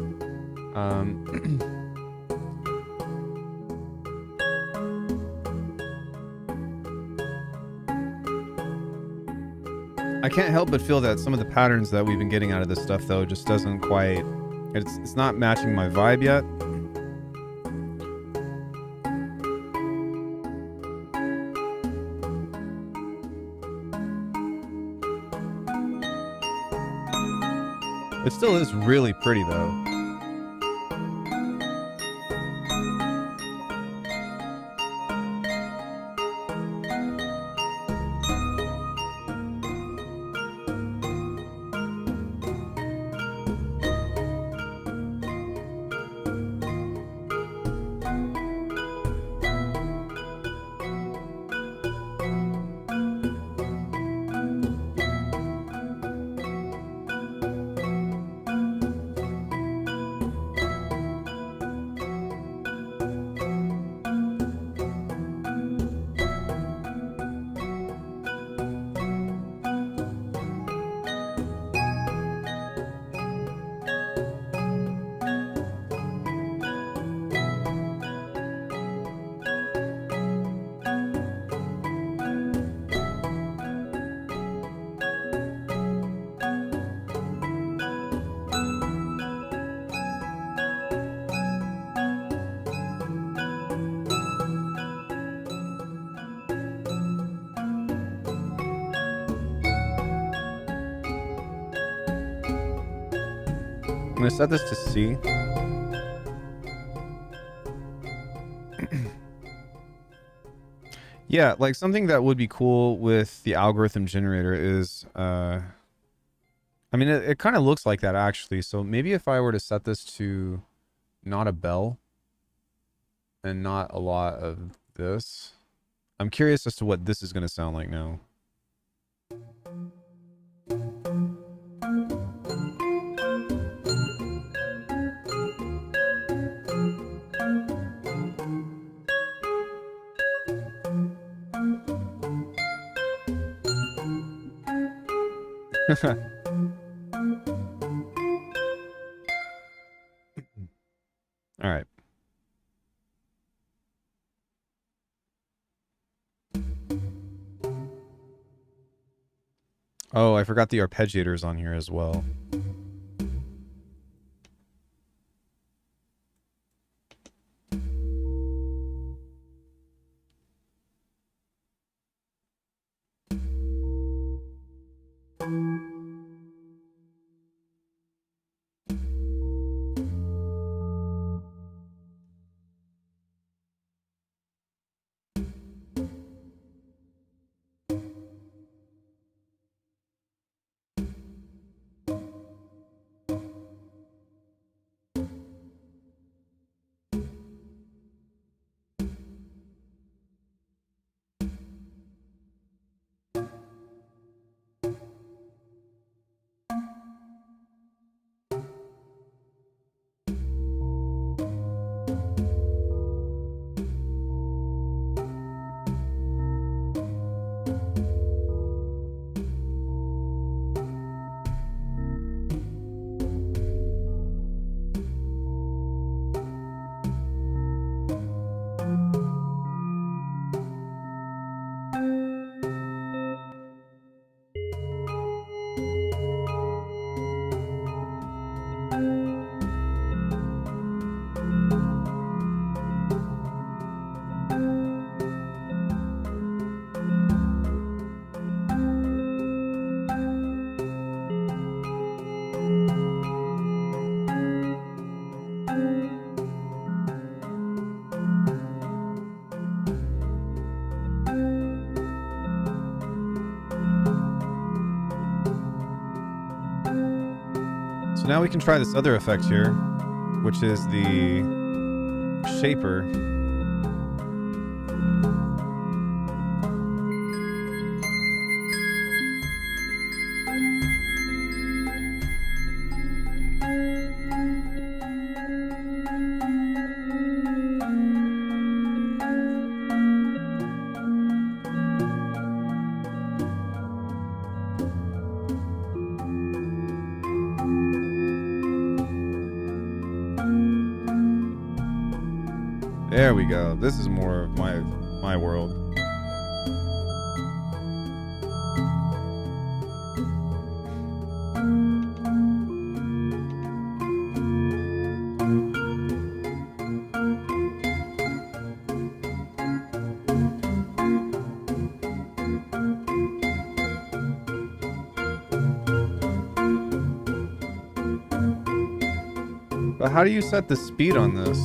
[SPEAKER 1] I can't help but feel that some of the patterns that we've been getting out of this stuff, though, just doesn't quite... It's not matching my vibe yet. It still is really pretty, though. I'm gonna set this to C. Yeah, like something that would be cool with the algorithm generator is, I mean, it kind of looks like that actually. So maybe if I were to set this to not a bell and not a lot of this, I'm curious as to what this is going to sound like now. All right. Oh, I forgot the arpeggiators on here as well. So now we can try this other effect here, which is the shaper. There we go. This is more of my world. But how do you set the speed on this?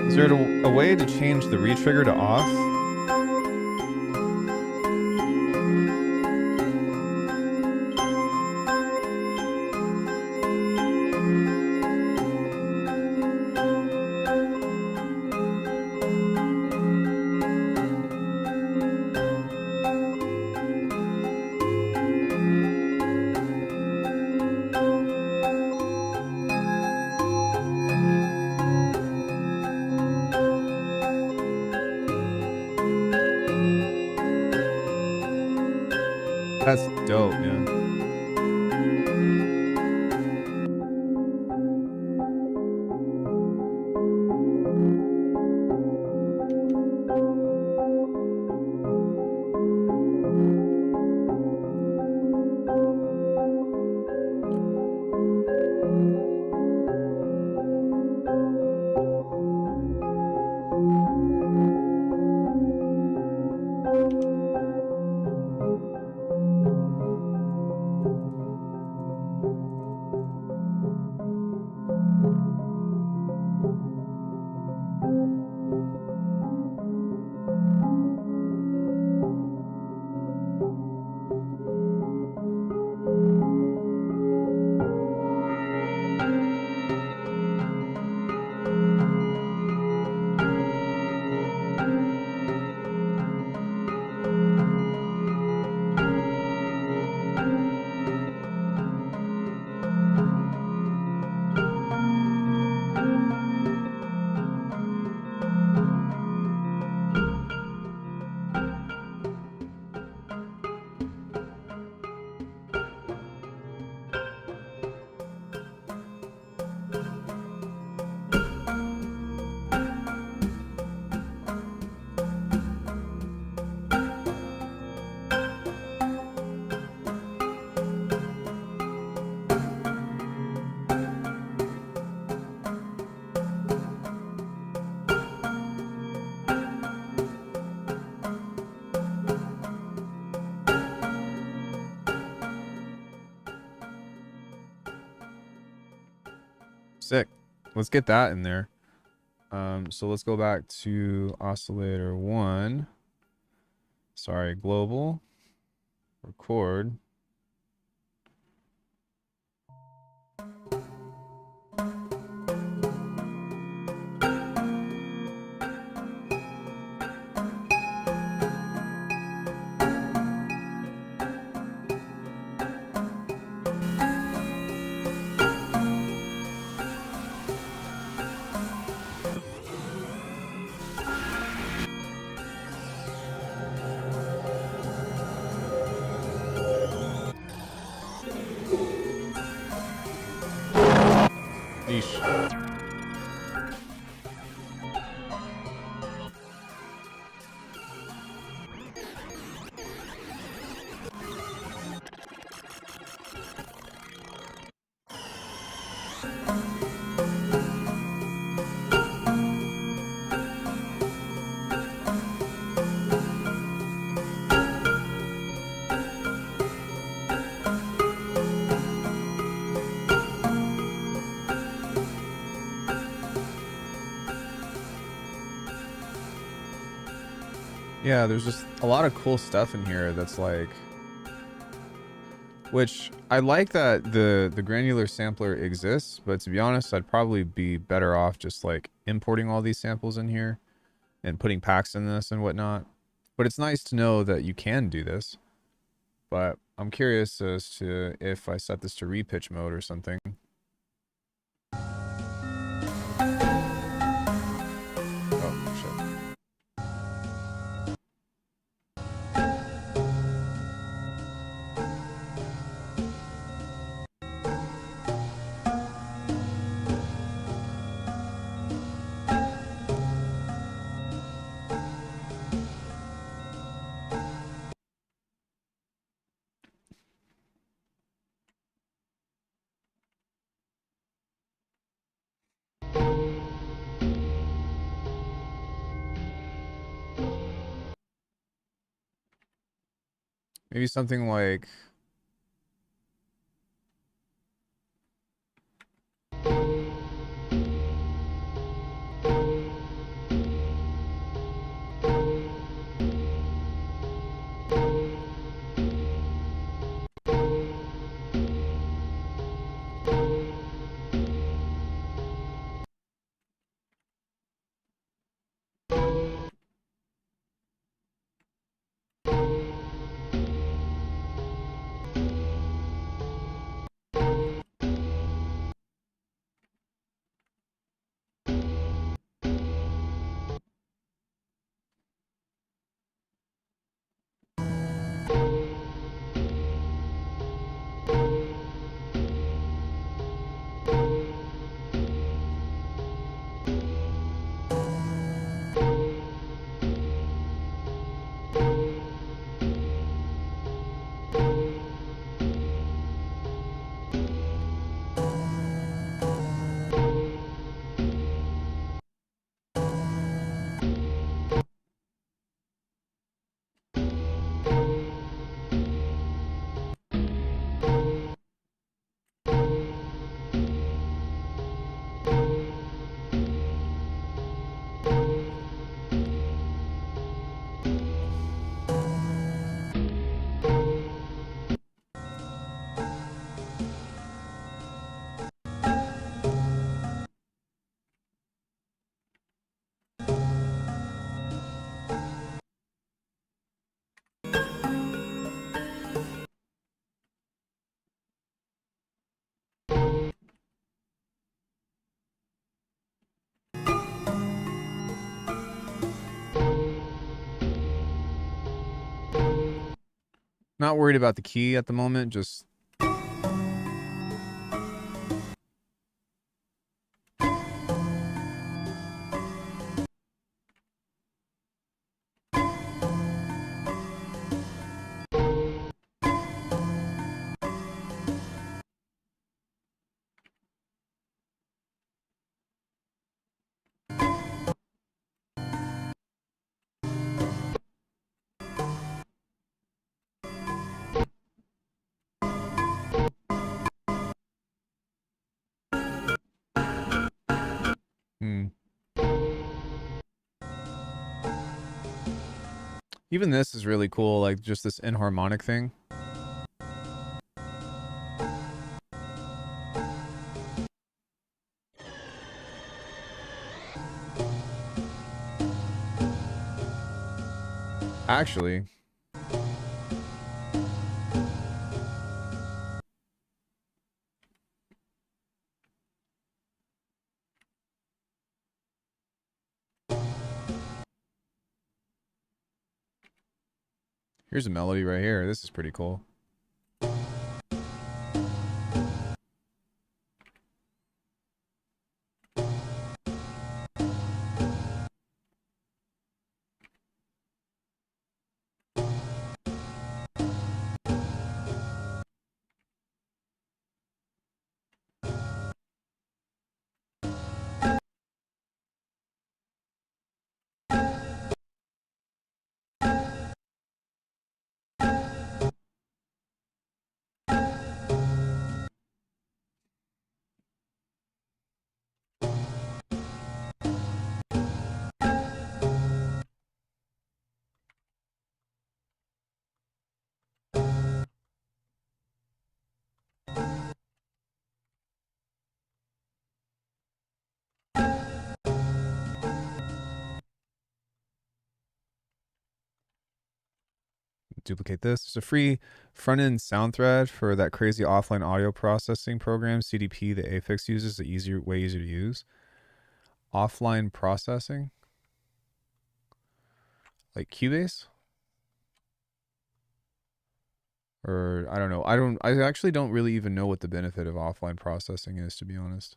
[SPEAKER 1] Is there a way to change the retrigger to off? That's dope, man. Sick. Let's get that in there. So let's go back to oscillator 1. Sorry, global. Record. Yeesh. Yeah, there's just a lot of cool stuff in here that's like, which I like that the granular sampler exists, but to be honest, I'd probably be better off just like importing all these samples in here and putting packs in this and whatnot. But it's nice to know that you can do this. But I'm curious as to if I set this to repitch mode or something. Oh, shit. Maybe something like... Not worried about the key at the moment, just... Hmm. Even this is really cool, like just this inharmonic thing. Actually, here's a melody right here. This is pretty cool. Duplicate this. There's a free front-end sound thread for that crazy offline audio processing program, CDP, that Afix uses, the way easier to use. Offline processing? Like Cubase? Or I don't know. I actually don't really even know what the benefit of offline processing is, to be honest.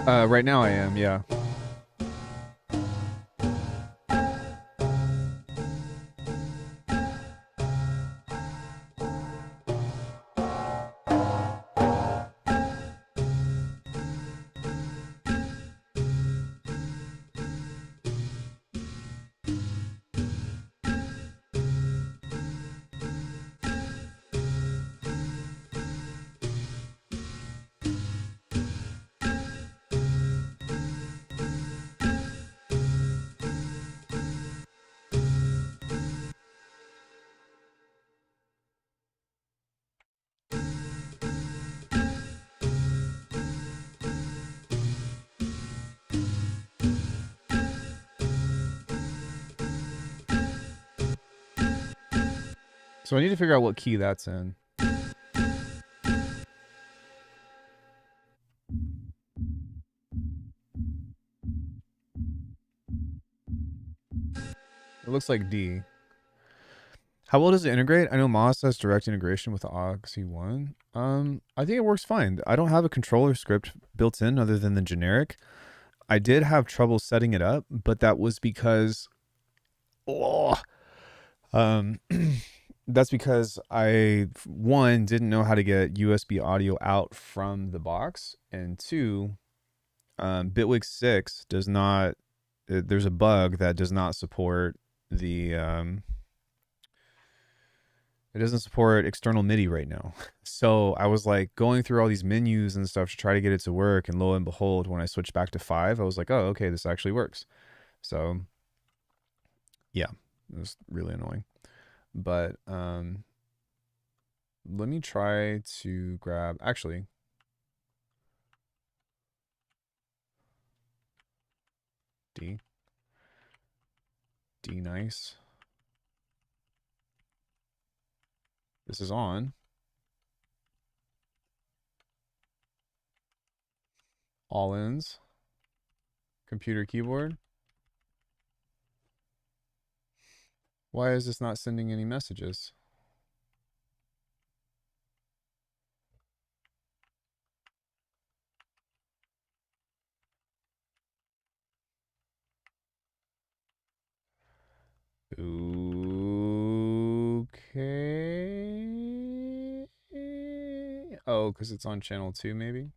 [SPEAKER 1] Right now I am, yeah. So I need to figure out what key that's in. It looks like D. How well does it integrate? I know Moz has direct integration with the Oxy One. I think it works fine. I don't have a controller script built in other than the generic. I did have trouble setting it up, but that was because, that's because I, one, didn't know how to get USB audio out from the box, and two, Bitwig 6 does not. There's a bug that does not support the it doesn't support external MIDI right now. So I was like going through all these menus and stuff to try to get it to work. And lo and behold, when I switched back to 5, I was like, oh, okay, this actually works. So yeah, it was really annoying. But let me try to grab, actually, D. D nice. This is on. All ins. Computer keyboard. Why is this not sending any messages? Okay. Oh, because it's on channel 2, maybe?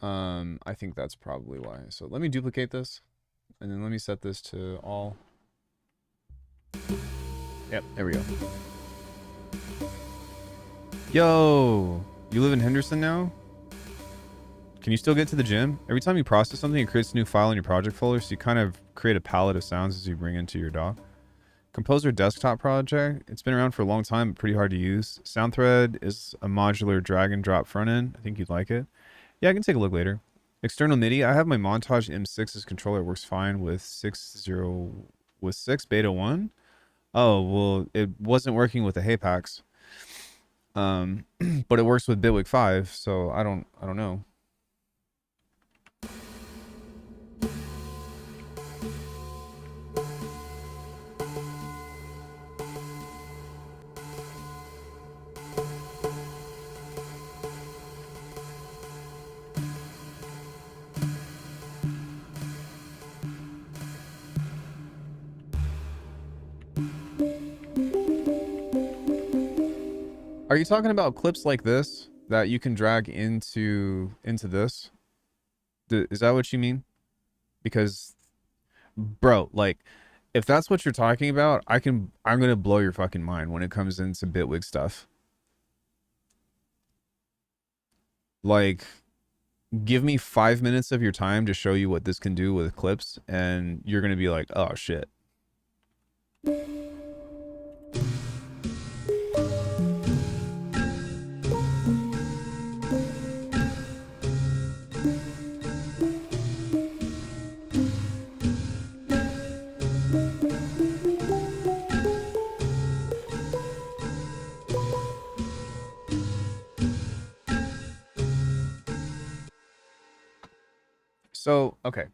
[SPEAKER 1] I think that's probably why. So let me duplicate this, and then let me set this to all. Yep, there we go. Yo, you live in Henderson now? Can you still get to the gym? Every time you process something, it creates a new file in your project folder, so you kind of create a palette of sounds as you bring into your DAW. Composer desktop project. It's been around for a long time, but pretty hard to use. SoundThread is a modular drag and drop front end. I think you'd like it. Yeah, I can take a look later. External MIDI. I have my Montage M6's controller. It works fine with 6 beta 1. Oh, well, it wasn't working with the Hapax. But it works with Bitwig 5, so I don't know. Are you talking about clips like this that you can drag into this? Is that what you mean? Because, bro, like, if that's what you're talking about, I'm gonna blow your fucking mind when it comes into Bitwig stuff. Like, give me 5 minutes of your time to show you what this can do with clips, and you're gonna be like, oh shit. So, okay.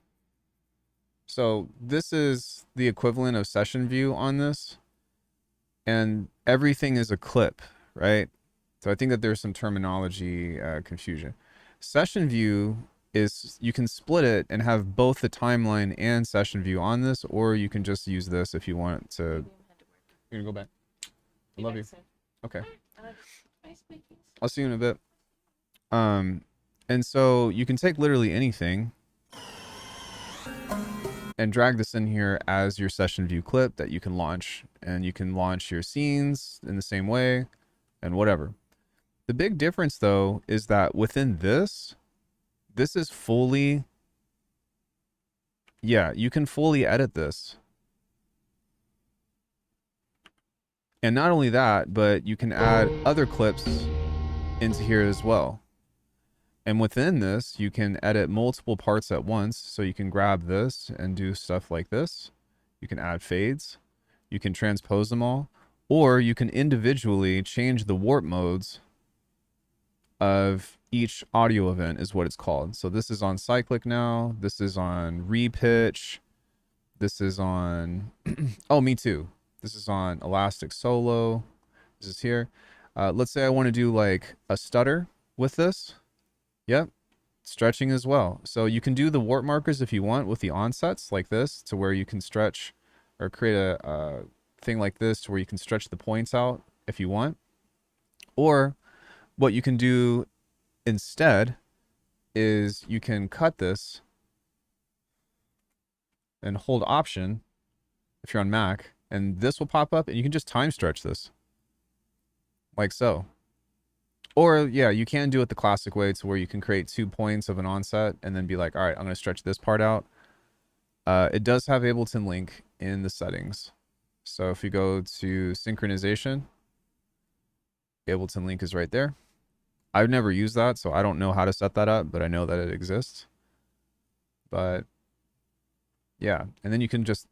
[SPEAKER 1] So this is the equivalent of session view on this, and everything is a clip, right? So I think that there's some terminology confusion. Session view is, you can split it and have both the timeline and session view on this, or you can just use this if you want to. You're gonna go back. I love you. Okay. I'll see you in a bit. And so you can take literally anything and drag this in here as your session view clip that you can launch, and you can launch your scenes in the same way and whatever. The big difference though is that within this is fully, yeah, you can fully edit this. And not only that, but you can add other clips into here as well. And within this, you can edit multiple parts at once. So you can grab this and do stuff like this. You can add fades. You can transpose them all. Or you can individually change the warp modes of each audio event is what it's called. So this is on cyclic now. This is on repitch. This is on, oh, me too. This is on elastic solo. This is here. Let's say I want to do like a stutter with this. Yep. Stretching as well. So you can do the warp markers if you want with the onsets like this, to where you can stretch or create a thing like this to where you can stretch the points out if you want. Or what you can do instead is you can cut this and hold Option if you're on Mac, and this will pop up and you can just time stretch this like so. Or yeah, you can do it the classic way to where you can create 2 points of an onset and then be like, all right, I'm going to stretch this part out. It does have Ableton Link in the settings. So if you go to synchronization, Ableton link is right there. I've never used that, so I don't know how to set that up, but I know that it exists. But yeah, and then you can just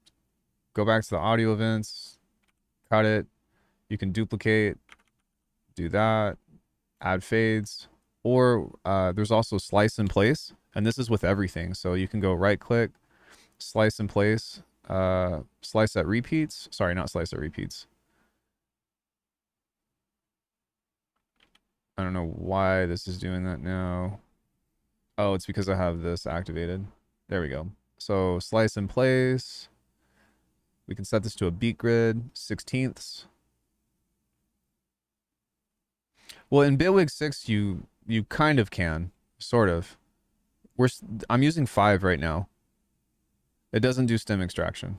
[SPEAKER 1] go back to the audio events, cut it. You can duplicate, do that, add fades, or there's also slice and place, and this is with everything. So you can go right click, slice and place, slice at repeats. Sorry, not slice at repeats. I don't know why this is doing that now. Oh, it's because I have this activated. There we go. So slice and place. We can set this to a beat grid, 16ths. Well, in Bitwig 6, you kind of can, sort of. I'm using 5 right now. It doesn't do stem extraction.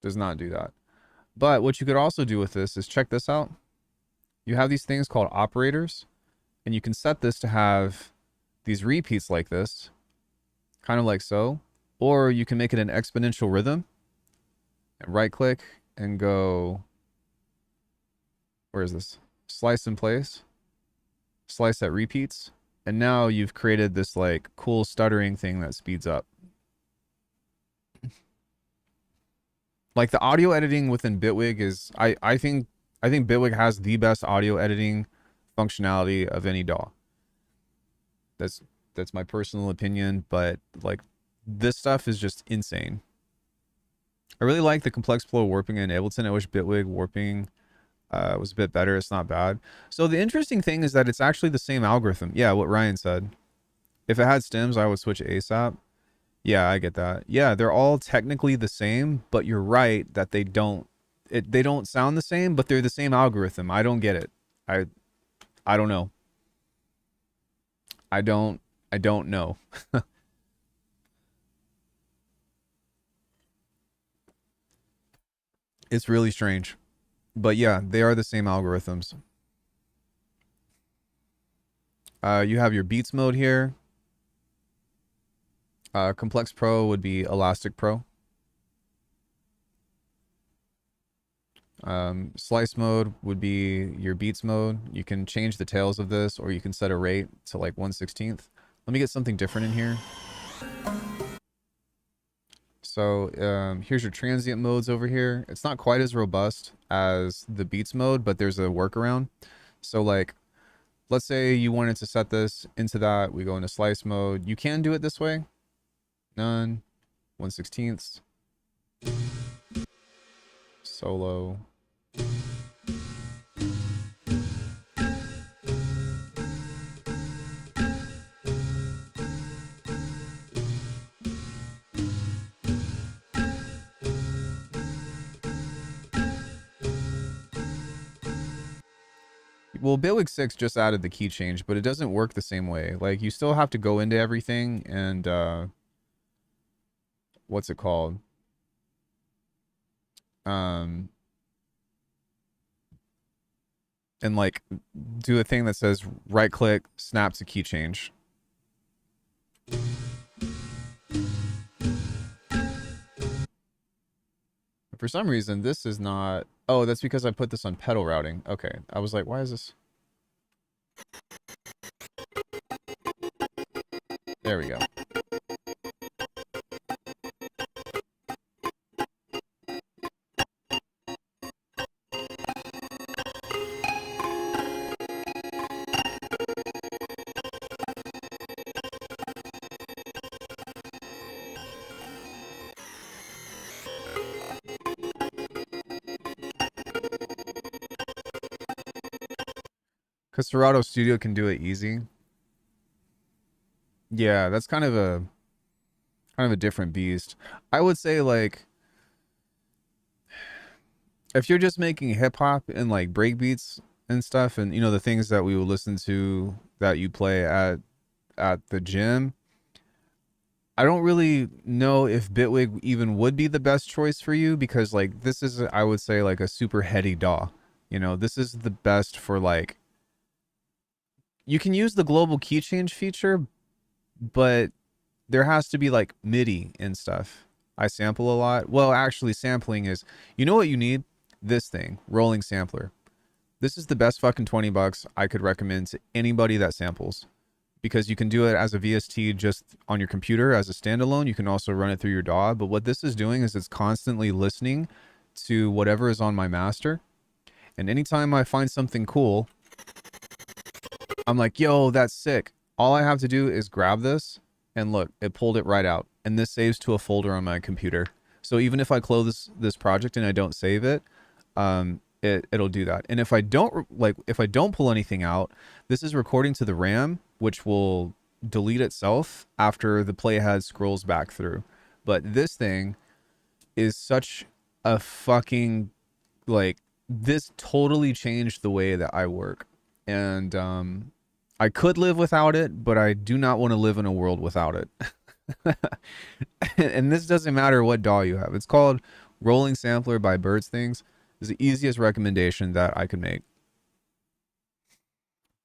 [SPEAKER 1] Does not do that. But what you could also do with this is check this out. You have these things called operators, and you can set this to have these repeats like this, kind of like so, or you can make it an exponential rhythm and right click and go, where is this? Slice and place, slice at repeats. And now you've created this like cool stuttering thing that speeds up. Like the audio editing within Bitwig is, I think Bitwig has the best audio editing functionality of any DAW. That's my personal opinion, but like this stuff is just insane. I really like the complex flow warping in Ableton. I wish Bitwig warping was a bit better. It's not bad. So the interesting thing is that it's actually the same algorithm. Yeah, what Ryan said. If it had stems, I would switch ASAP. Yeah, I get that. Yeah, they're all technically the same, but you're right that they don't sound the same, but they're the same algorithm. I don't get it. I don't know. I don't know. It's really strange. But yeah, they are the same algorithms. You have your beats mode here. Complex Pro would be Elastic Pro. Slice mode would be your beats mode. You can change the tails of this, or you can set a rate to like 1/16. Let me get something different in here. So here's your transient modes over here. It's not quite as robust as the beats mode, but there's a workaround. So like, let's say you wanted to set this into that. We go into slice mode. You can do it this way. None. 1/16. Solo. Well, Bitwig 6 just added the key change, but it doesn't work the same way. Like, you still have to go into everything and, what's it called? And like, do a thing that says right click, snap to key change. For some reason, this is not... Oh, that's because I put this on pedal routing. Okay, I was like, why is this... There we go. Because Serato Studio can do it easy. Yeah, that's kind of a different beast. I would say like if you're just making hip hop and like break beats and stuff, and you know the things that we would listen to that you play at the gym, I don't really know if Bitwig even would be the best choice for you, because like this is, I would say, like a super heady DAW. You know, this is the best for like, you can use the global key change feature, but there has to be like MIDI and stuff. I sample a lot. Well, actually sampling is, you know what you need? this thing, rolling sampler. This is the best fucking $20 I could recommend to anybody that samples, because you can do it as a VST just on your computer as a standalone. You can also run it through your DAW. But what this is doing is it's constantly listening to whatever is on my master. And anytime I find something cool, I'm like, yo, that's sick. All I have to do is grab this and look, it pulled it right out. And this saves to a folder on my computer. So even if I close this project and I don't save it, it'll do that. And if I don't pull anything out, this is recording to the RAM, which will delete itself after the playhead scrolls back through. But this thing is such a fucking, like, this totally changed the way that I work. And I could live without it, but I do not want to live in a world without it. And this doesn't matter what DAW you have. It's called Rolling Sampler by Birds Things. It's the easiest recommendation that I could make.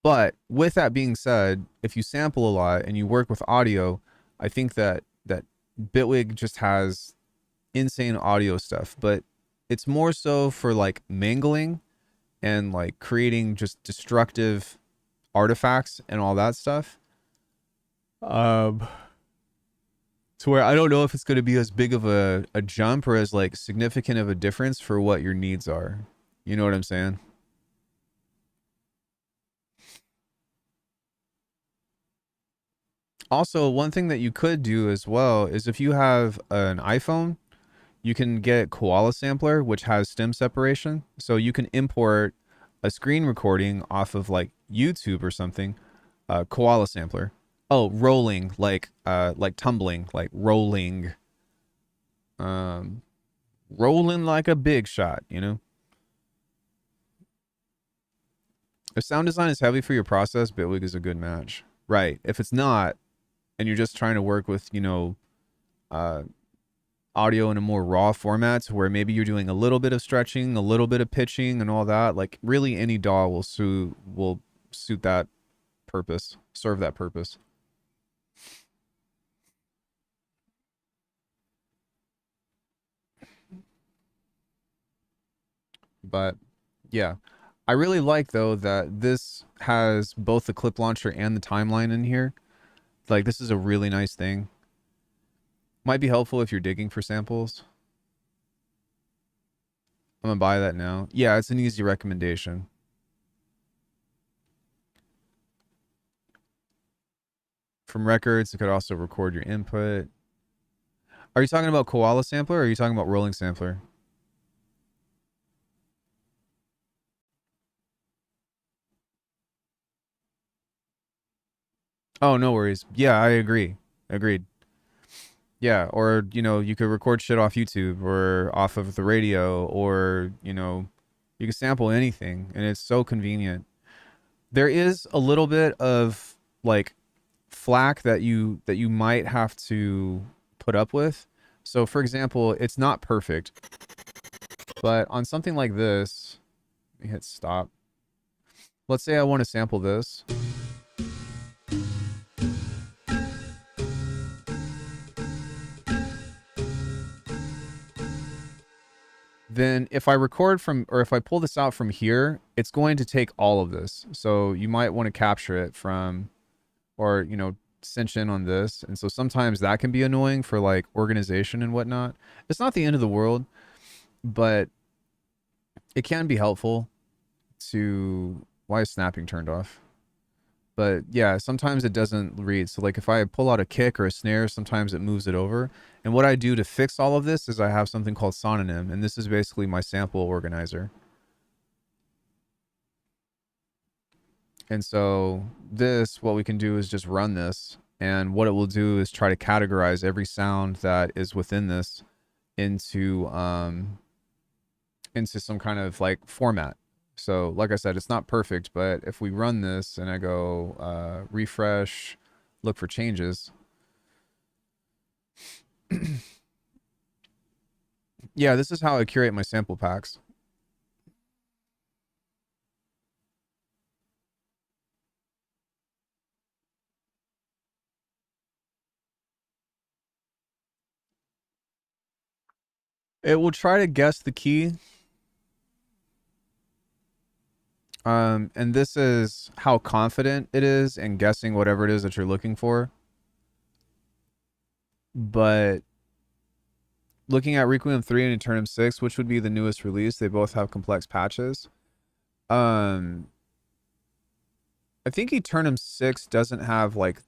[SPEAKER 1] But with that being said, if you sample a lot and you work with audio, I think that Bitwig just has insane audio stuff, but it's more so for like mangling and like creating just destructive artifacts and all that stuff. To where I don't know if it's going to be as big of a jump or as like significant of a difference for what your needs are. You know what I'm saying? Also, one thing that you could do as well is if you have an iPhone, you can get Koala Sampler, which has stem separation. So you can import a screen recording off of like YouTube or something, Koala Sampler. Oh, rolling, like tumbling, like rolling. Rolling like a big shot, you know? If sound design is heavy for your process, Bitwig is a good match. Right. If it's not, and you're just trying to work with, you know, audio in a more raw format where maybe you're doing a little bit of stretching, a little bit of pitching and all that, like really any DAW will suit that purpose, serve that purpose. But yeah, I really like though that this has both the clip launcher and the timeline in here. Like this is a really nice thing. Might be helpful if you're digging for samples. I'm gonna buy that now. Yeah, it's an easy recommendation. From records, it could also record your input. Are you talking about Koala Sampler or are you talking about Rolling Sampler? Oh, no worries. Yeah, I agree. Agreed. Yeah, or, you know, you could record shit off YouTube or off of the radio or, you know, you can sample anything and it's so convenient. There is a little bit of like flack that you might have to put up with. So for example, it's not perfect, but on something like this, let me hit stop. Let's say I want to sample this. Then if I record from, or if I pull this out from here, it's going to take all of this. So you might want to capture it from, or, you know, cinch in on this. And so sometimes that can be annoying for like organization and whatnot. It's not the end of the world, but it can be helpful to, why is snapping turned off? But yeah, sometimes it doesn't read. So like if I pull out a kick or a snare, sometimes it moves it over. And what I do to fix all of this is I have something called Sononym, and this is basically my sample organizer. And so this, what we can do is just run this, and what it will do is try to categorize every sound that is within this into some kind of like format. So like I said, it's not perfect, but if we run this and I go refresh, look for changes. Yeah, this is how I curate my sample packs. It will try to guess the key. And this is how confident it is in guessing whatever it is that you're looking for. But looking at Requiem 3 and Eternum 6, which would be the newest release, they both have complex patches. I think Eternum 6 doesn't have like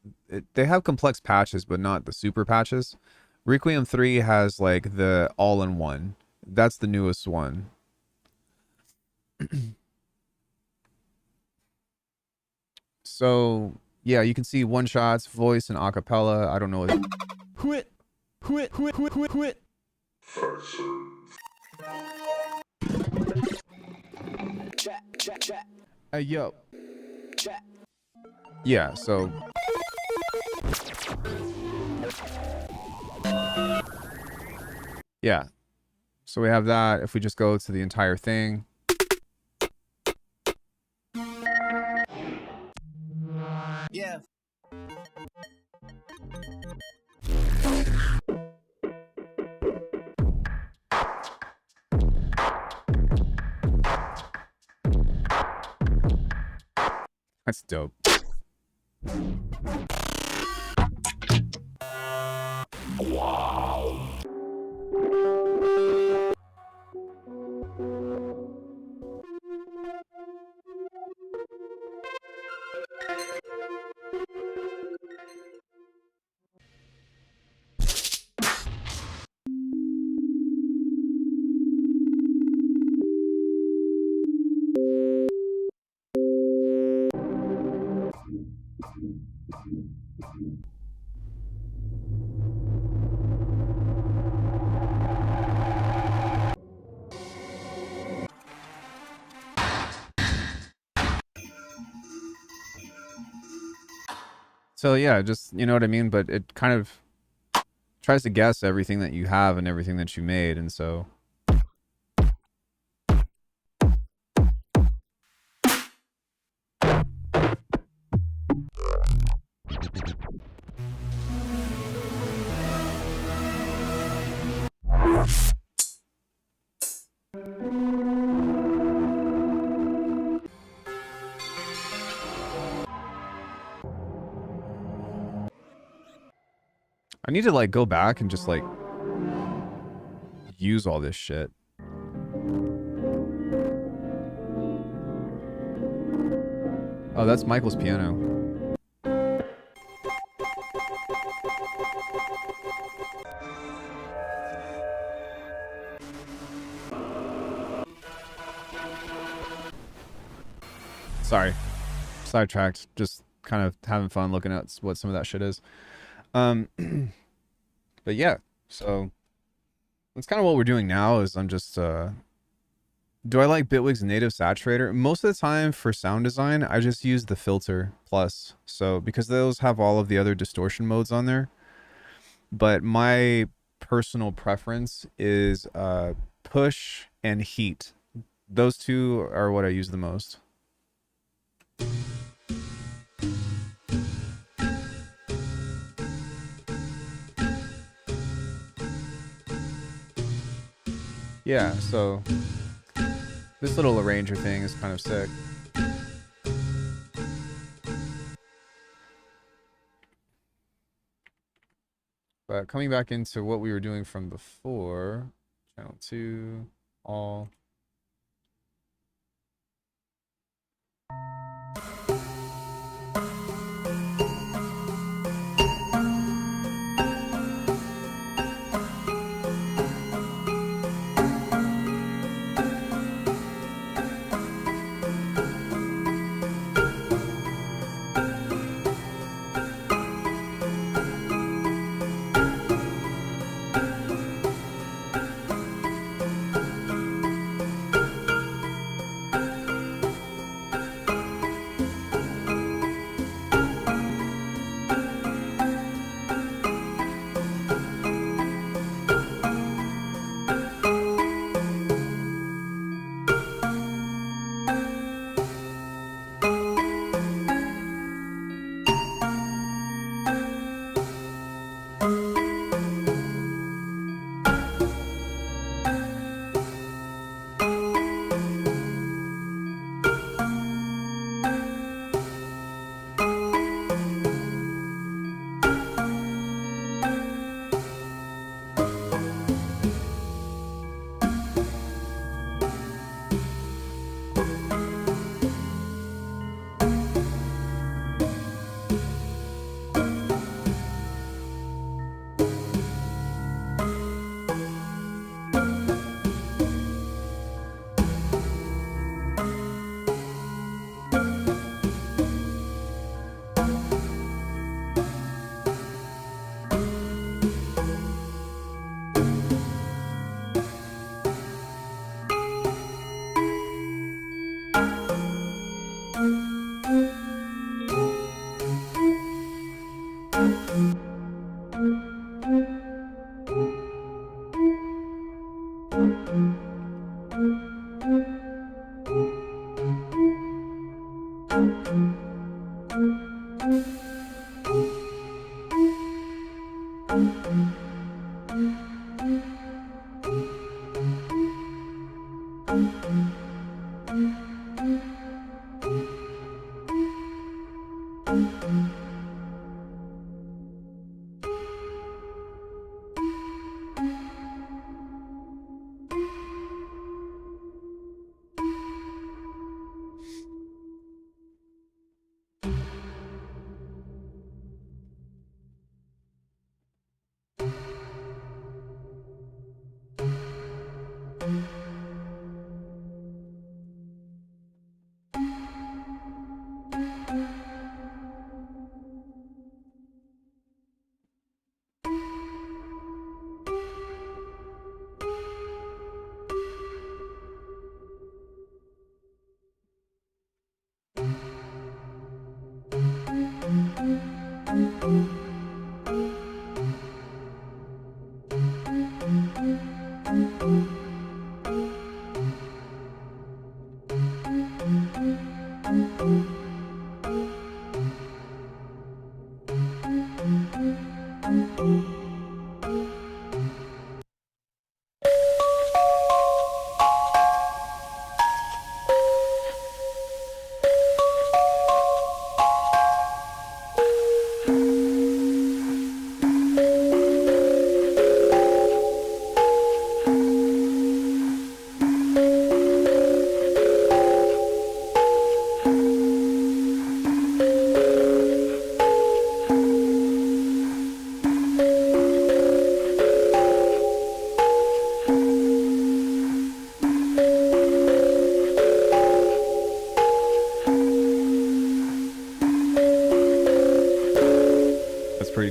[SPEAKER 1] they have complex patches, but not the super patches. Requiem 3 has like the all-in-one. That's the newest one. So yeah, you can see one shots, voice, and acapella. I don't know what. Quit. Hey yo. Yeah. So. Yeah. So we have that. If we just go to the entire thing.
[SPEAKER 3] Yeah.
[SPEAKER 1] That's dope. Wow. So yeah, just you know what I mean, but it kind of tries to guess everything that you have and everything that you made, and so I need to like go back and just like use all this shit. Oh, that's Michael's piano. Sorry. Sidetracked. Just kind of having fun looking at what some of that shit is. But yeah, so that's kind of what we're doing now is I'm just do I like Bitwig's native saturator? Most of the time for sound design, I just use the filter plus. So because those have all of the other distortion modes on there. But my personal preference is push and heat. Those two are what I use the most. Yeah, so this little arranger thing is kind of sick. But coming back into what we were doing from before, channel 2, all.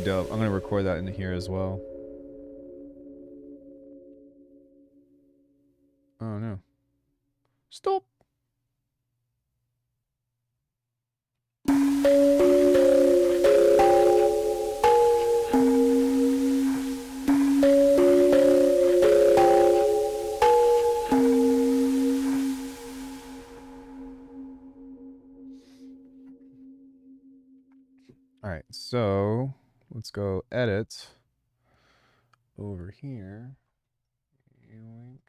[SPEAKER 1] dope. I'm gonna record that into here as well. Oh no. Stop. All right, so let's go edit over here. Link.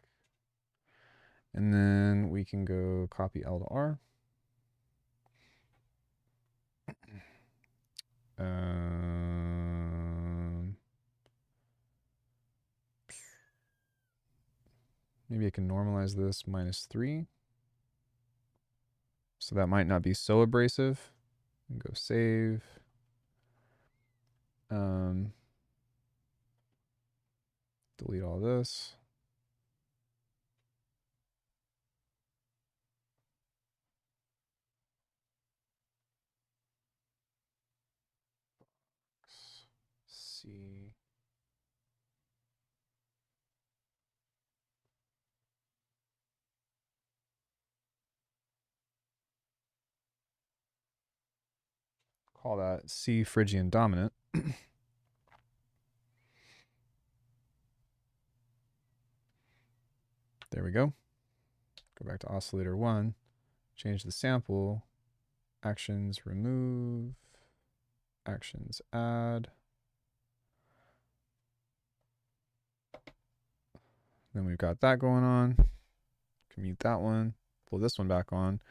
[SPEAKER 1] And then we can go copy L to R. Maybe I can normalize this -3. So that might not be so abrasive. And go save. Delete all this. C. Call that C Phrygian dominant. There we go. Go back to oscillator 1. Change the sample. Actions remove. Actions add. Then we've got that going on. Commute that one. Pull this one back on.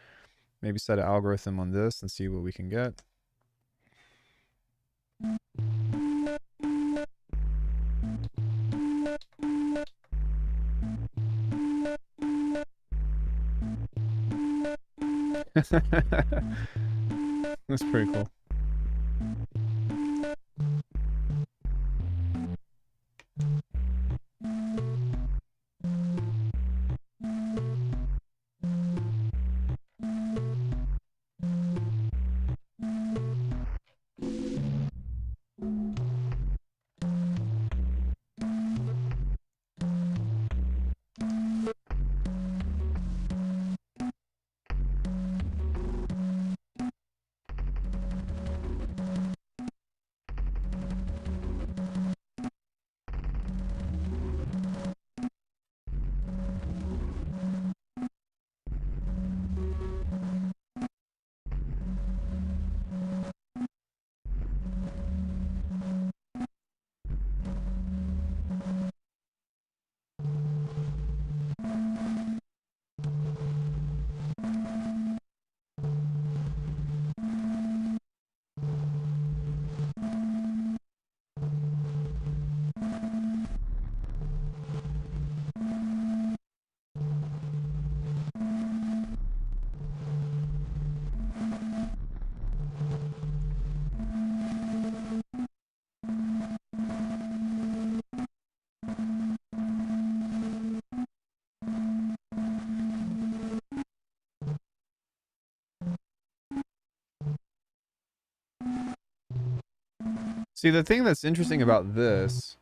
[SPEAKER 1] Maybe set an algorithm on this and see what we can get. That's pretty cool. See, the thing that's interesting about this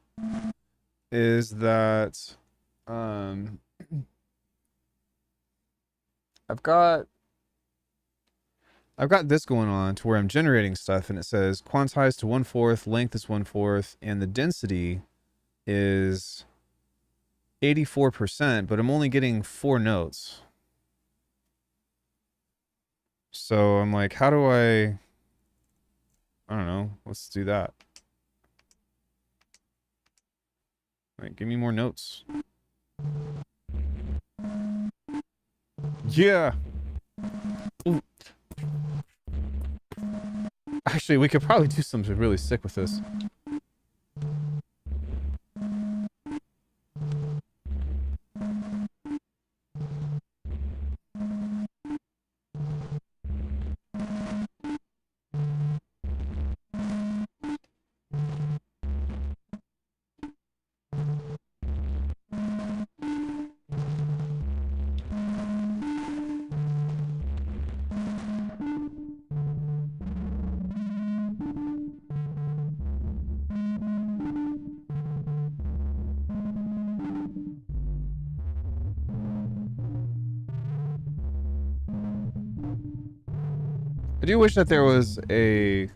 [SPEAKER 1] is that I've got this going on to where I'm generating stuff and it says quantized to 1/4, length is 1/4, and the density is 84%, but I'm only getting 4 notes. So I'm like, how do I don't know. Let's do that. Like, give me more notes. Yeah. Ooh. Actually, we could probably do something really sick with this. I do wish that there was a...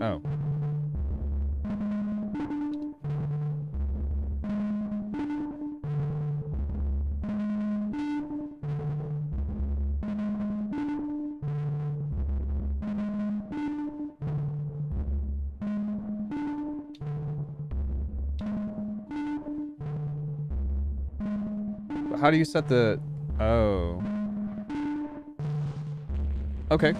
[SPEAKER 1] Oh. How do you set the... Oh. Okay.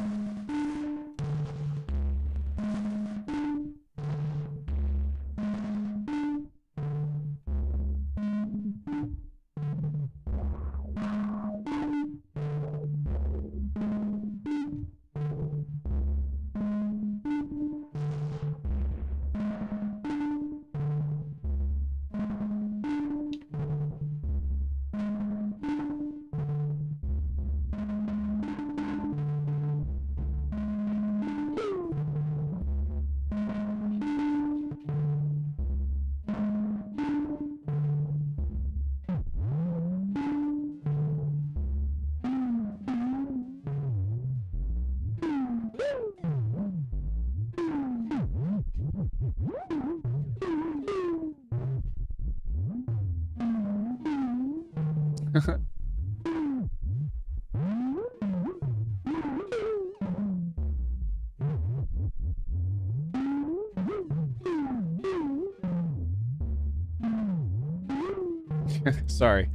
[SPEAKER 1] Sorry.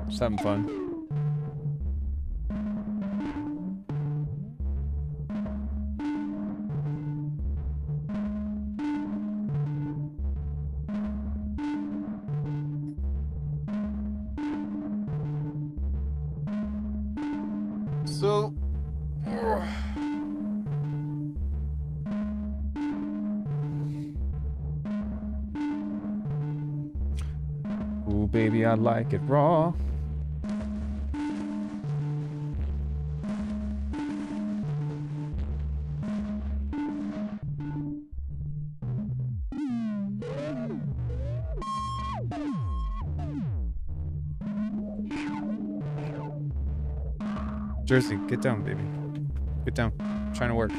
[SPEAKER 1] Just having fun. So... Ooh, baby, I like it raw. Jersey, get down, baby. Get down. I'm trying to work.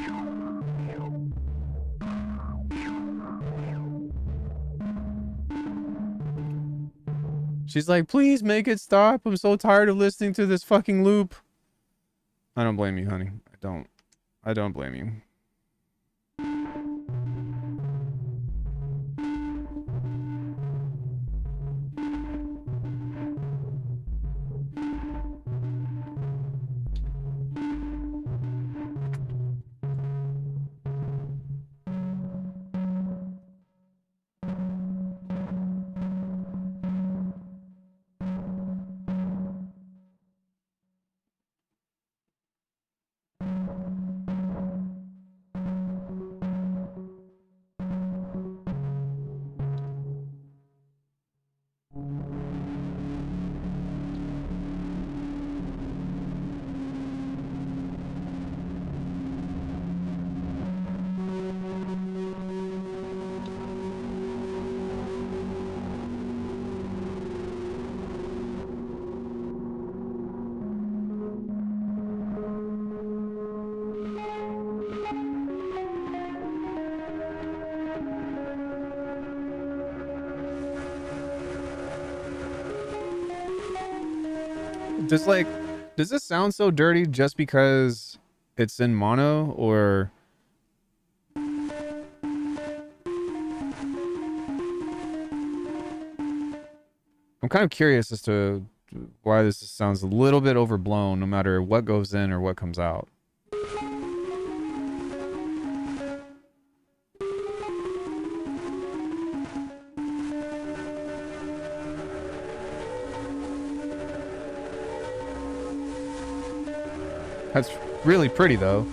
[SPEAKER 1] She's like, please make it stop. I'm so tired of listening to this fucking loop. I don't blame you, honey. I don't blame you. Does this sound so dirty just because it's in mono, or I'm kind of curious as to why this sounds a little bit overblown no matter what goes in or what comes out. That's really pretty, though.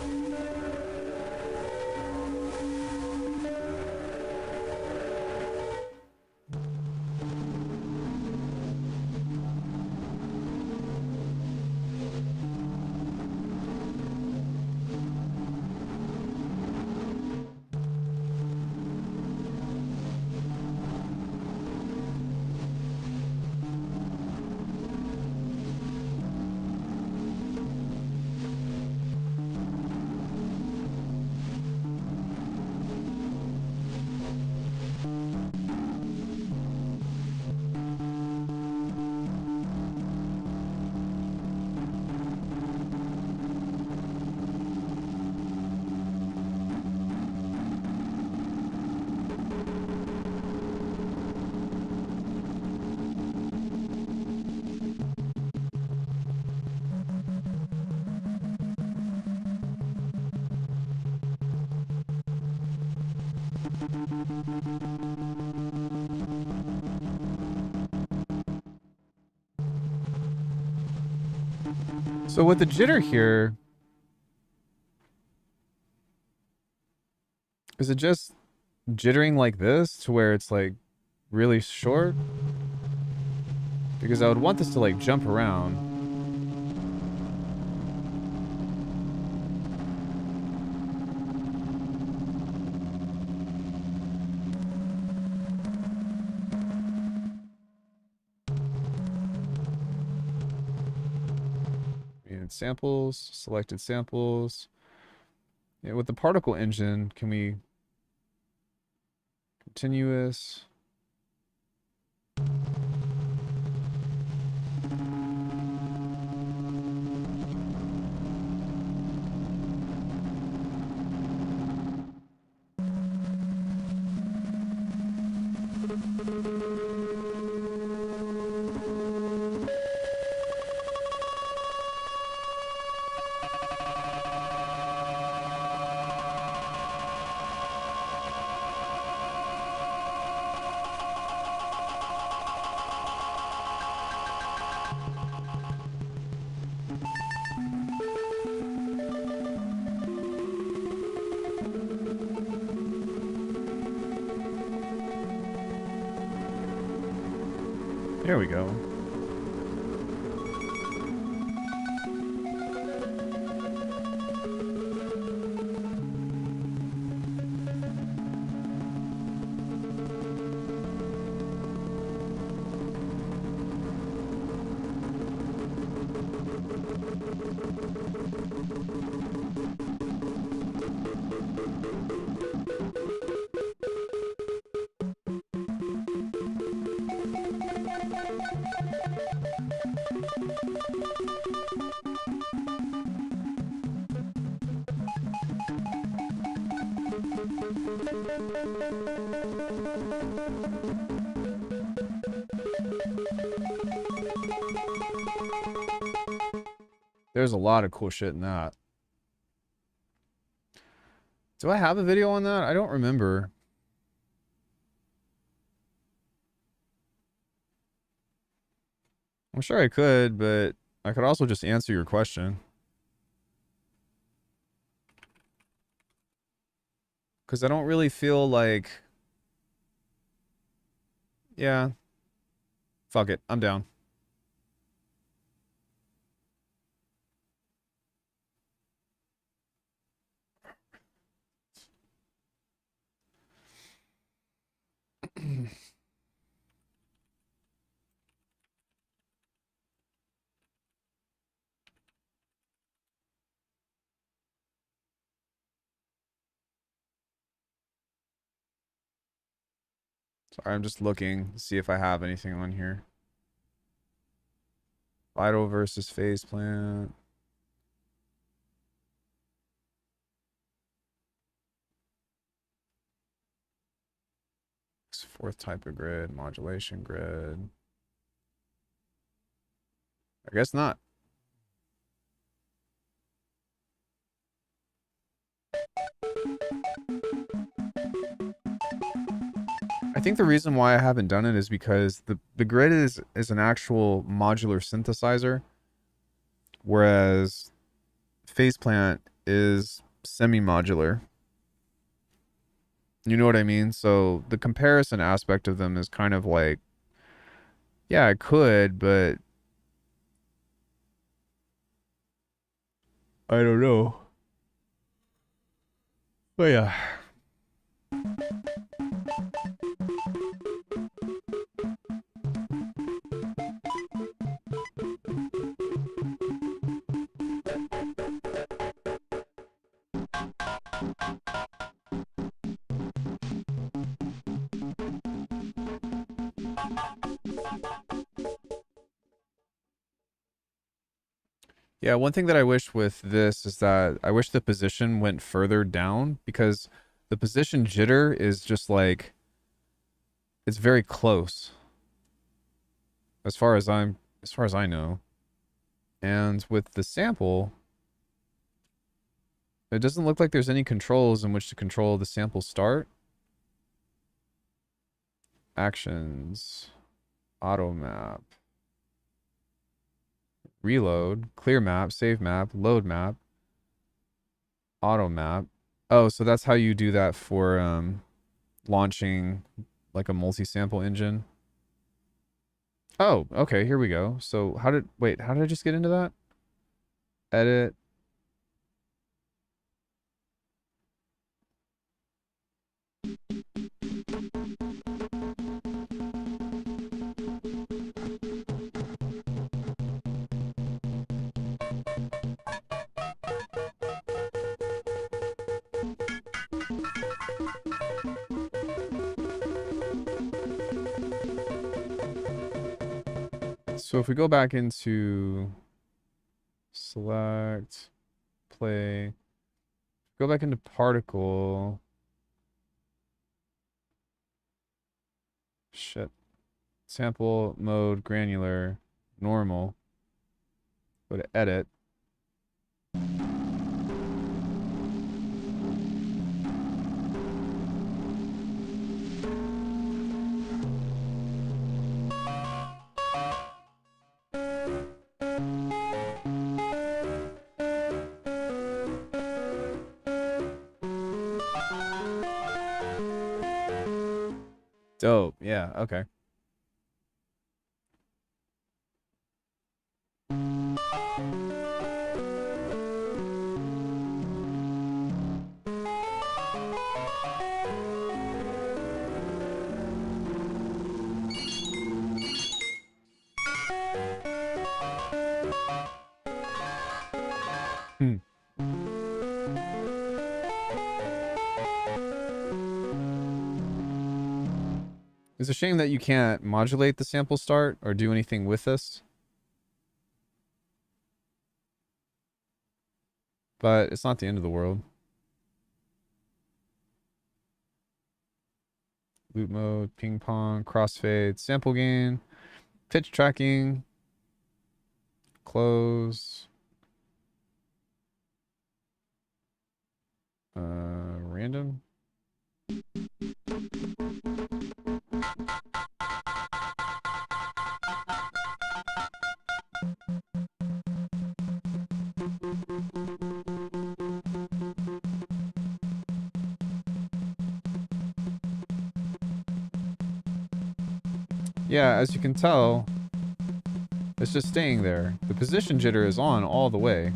[SPEAKER 1] So with the jitter here, is it just jittering like this to where it's like really short? Because I would want this to like jump around. And samples, selected samples. Yeah, with the particle engine, can we continuous? There we go. There's a lot of cool shit in that. Do I have a video on that? I don't remember. I'm sure I could, but I could also just answer your question. Because I don't really feel like... Yeah. Fuck it. I'm down. Sorry, I'm just looking to see if I have anything on here. Vital versus phase plant. Fourth type of grid, modulation grid. I guess not. I think the reason why I haven't done it is because the grid is an actual modular synthesizer, whereas phase plant is semi-modular. You know what I mean? So the comparison aspect of them is kind of like, yeah, I could, but I don't know. But yeah. Yeah, one thing that I wish with this is that I wish the position went further down, because the position jitter is just like, it's very close as far as I know. And with the sample, it doesn't look like there's any controls in which to control the sample start. Actions. Auto map. Reload. Clear map. Save map. Load map. Auto map. Oh, so that's how you do that for launching like a multi-sample engine. Oh, okay, here we go. So how did I just get into that? Edit. So if we go back into select, play, go back into particle. Shit. Sample mode, granular, normal. Go to edit. Dope. Yeah, okay. Hmm. It's a shame that you can't modulate the sample start or do anything with this. But it's not the end of the world. Loop mode, ping pong, crossfade, sample gain, pitch tracking, close, random. Yeah, as you can tell, it's just staying there. The position jitter is on all the way.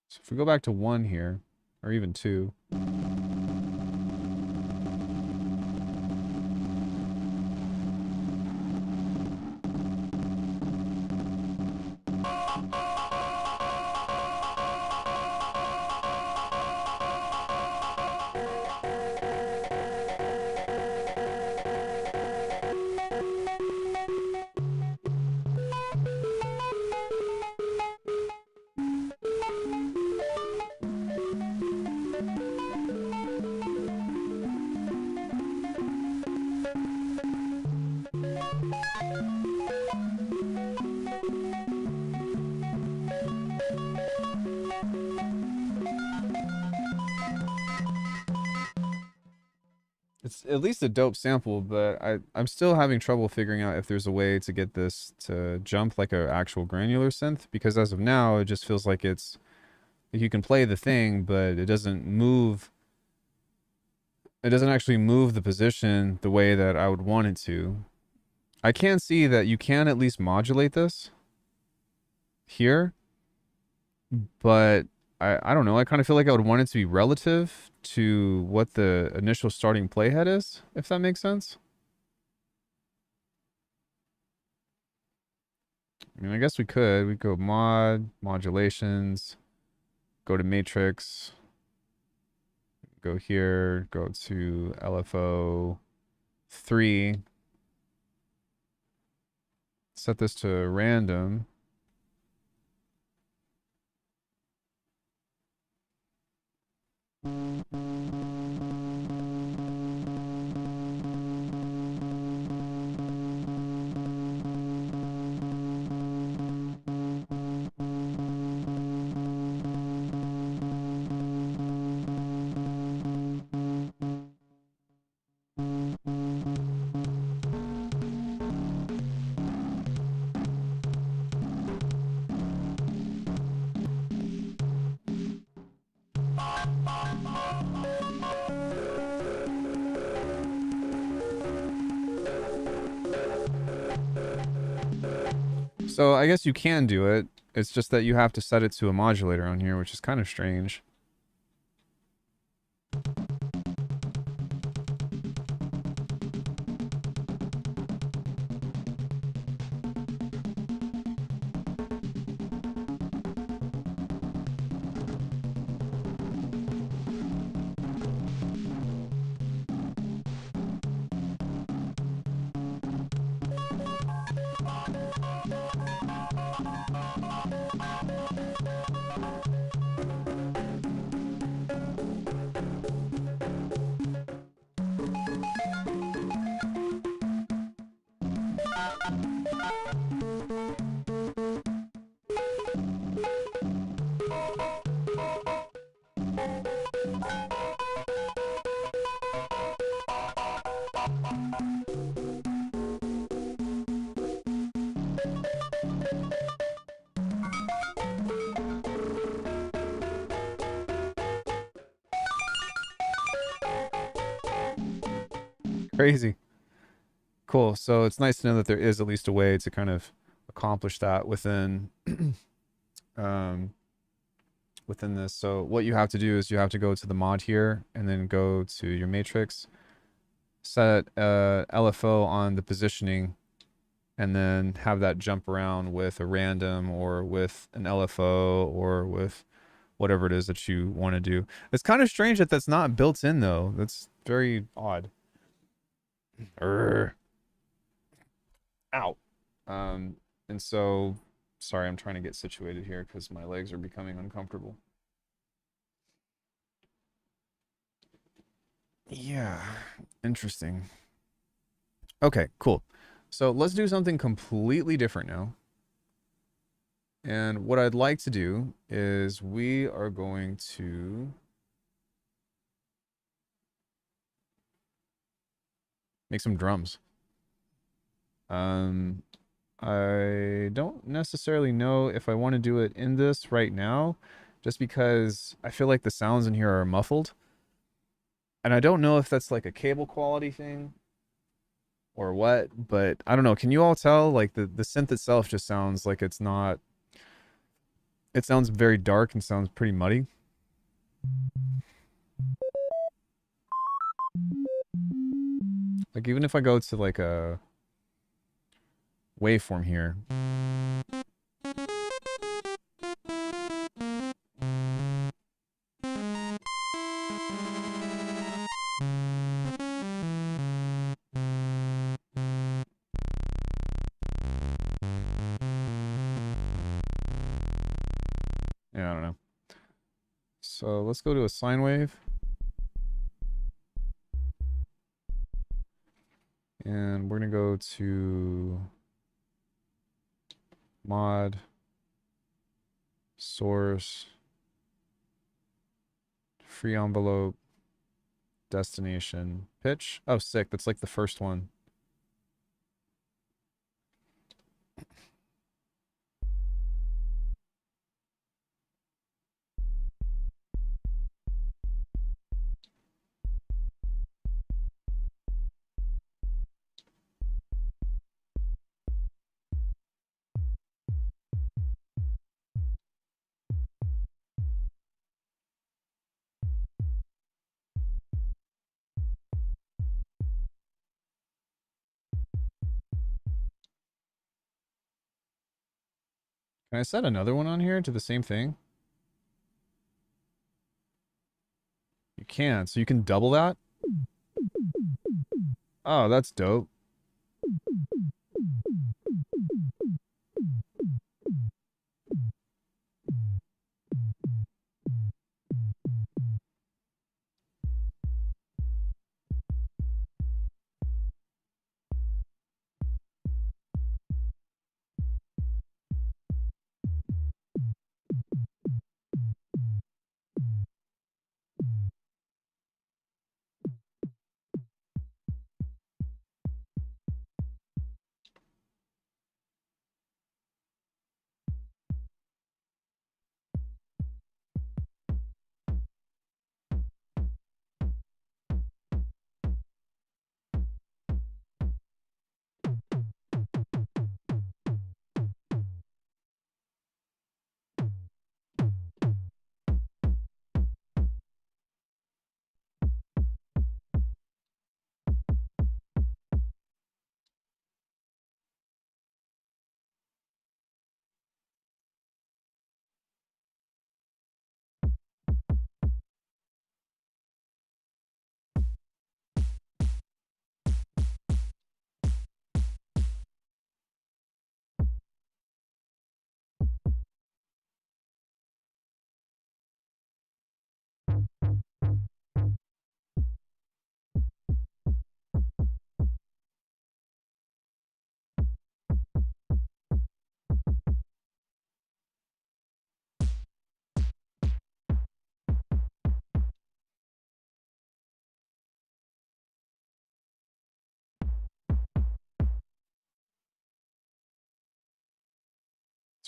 [SPEAKER 1] So if we go back to 1 here, or even 2. It's at least a dope sample, but I'm still having trouble figuring out if there's a way to get this to jump like an actual granular synth, because as of now, it just feels like it's like you can play the thing, but it doesn't move. It doesn't actually move the position the way that I would want it to. I can see that you can at least modulate this here, but I don't know. I kind of feel like I would want it to be relative to what the initial starting playhead is, if that makes sense. I mean, I guess we could. We go mod, modulations, go to matrix, go here, go to LFO 3, set this to random. So I guess you can do it. It's just that you have to set it to a modulator on here, which is kind of strange. Crazy. Cool. So it's nice to know that there is at least a way to kind of accomplish that within within this. So what you have to do is you have to go to the mod here and then go to your matrix, set LFO on the positioning, and then have that jump around with a random or with an LFO or with whatever it is that you want to do. It's kind of strange that that's not built in though. That's very odd. Urgh. Ow. And so, sorry, I'm trying to get situated here because my legs are becoming uncomfortable. Yeah, interesting. Okay, cool. So let's do something completely different now. And what I'd like to do is we are going to make some drums. I don't necessarily know if I want to do it in this right now, just because I feel like the sounds in here are muffled. And I don't know if that's like a cable quality thing or what, but I don't know. Can you all tell? Like the synth itself just sounds like it's not. It sounds very dark and sounds pretty muddy. Like even if I go to like a waveform here. Yeah, I don't know. So let's go to a sine wave. And we're going to go to mod, source, free envelope, destination, pitch. Oh, sick. That's like the first one. Can I set another one on here to the same thing? You can. So you can double that? Oh, that's dope.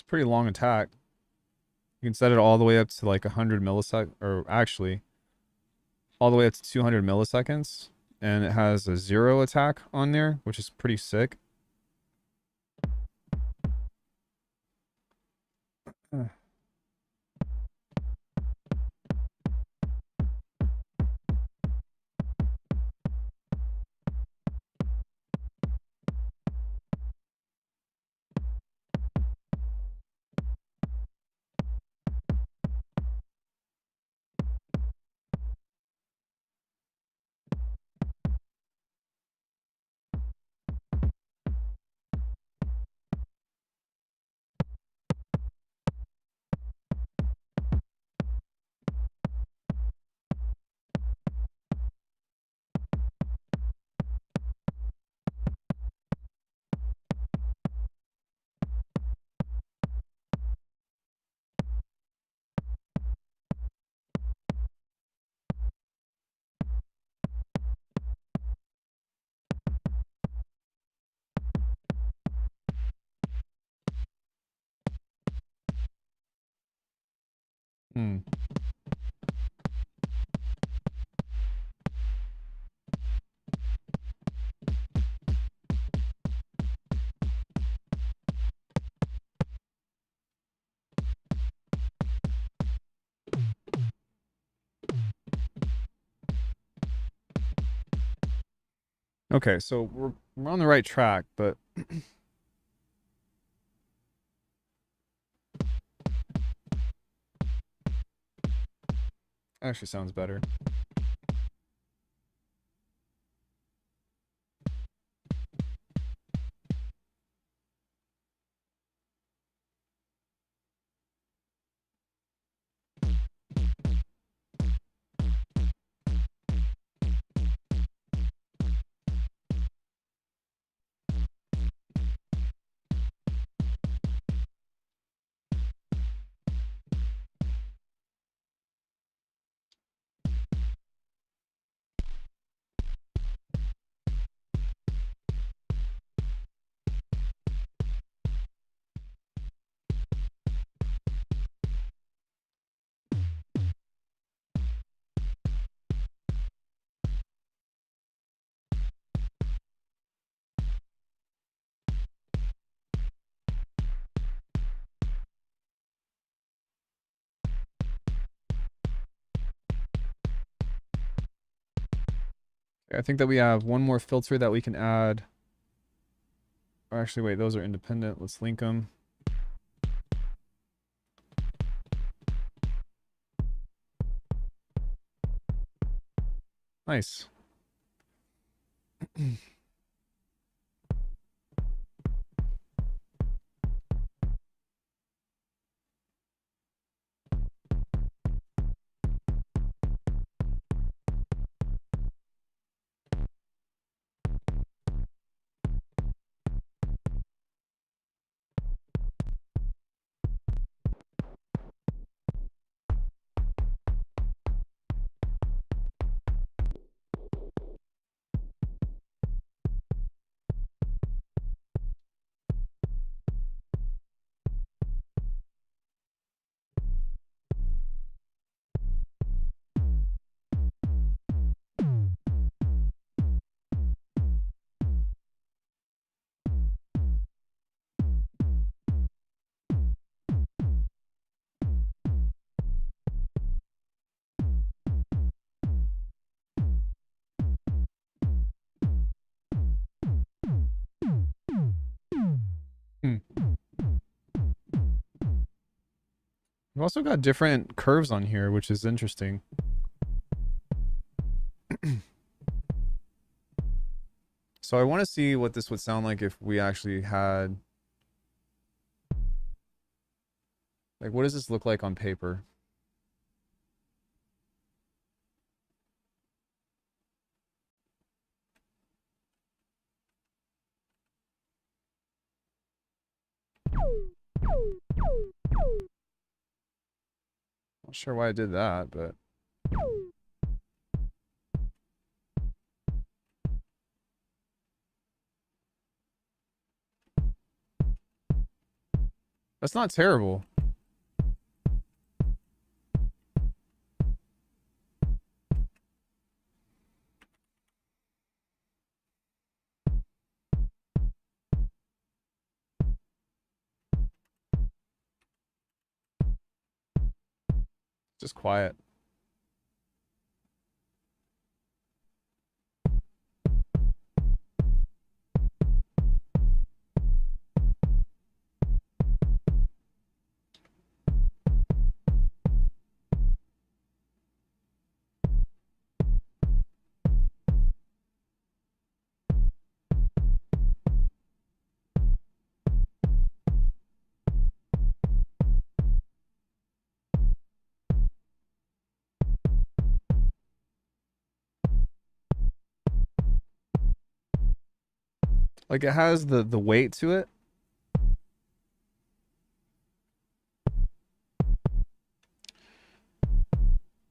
[SPEAKER 1] pretty long attack. You can set it all the way up to like 100 milliseconds, or actually all the way up to 200 milliseconds. And it has a 0 attack on there, which is pretty sick. Hmm. Okay, so we're on the right track, but actually sounds better. I think that we have one more filter that we can add. Or actually, wait, those are independent. Let's link them. Nice. Hmm. We've also got different curves on here, which is interesting. So I want to see what this would sound like if we actually had... Like, what does this look like on paper? Not sure why I did that, but... That's not terrible. Just quiet. Like it has the weight to it.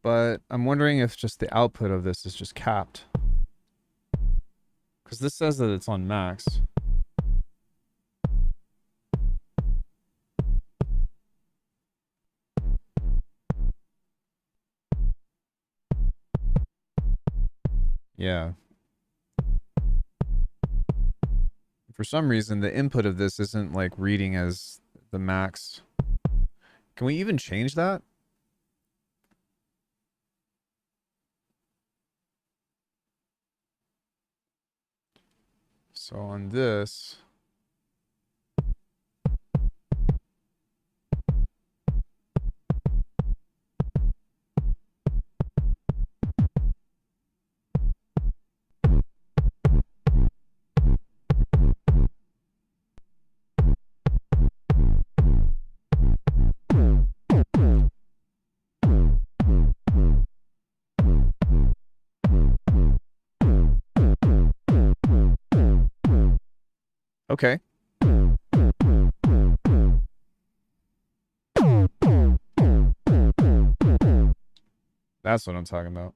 [SPEAKER 1] But I'm wondering if just the output of this is just capped. Because this says that it's on max. Yeah. For some reason, the input of this isn't like reading as the max. Can we even change that? So on this, okay. That's what I'm talking about.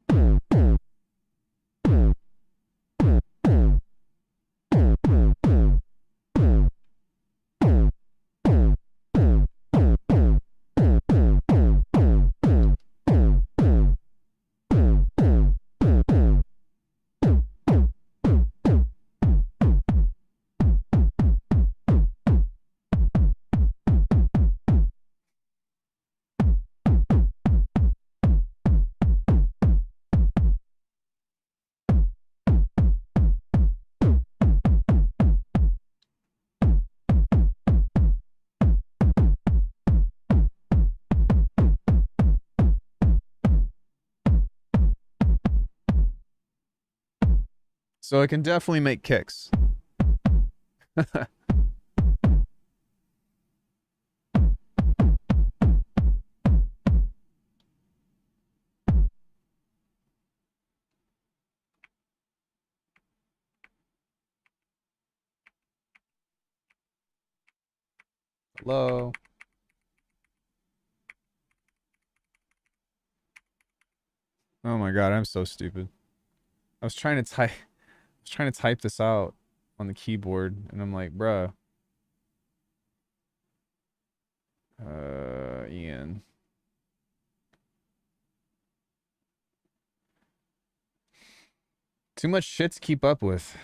[SPEAKER 1] So I can definitely make kicks. Hello. Oh my god, I'm so stupid. I was trying to type this out on the keyboard, and I'm like, bruh. Ian. Too much shit to keep up with.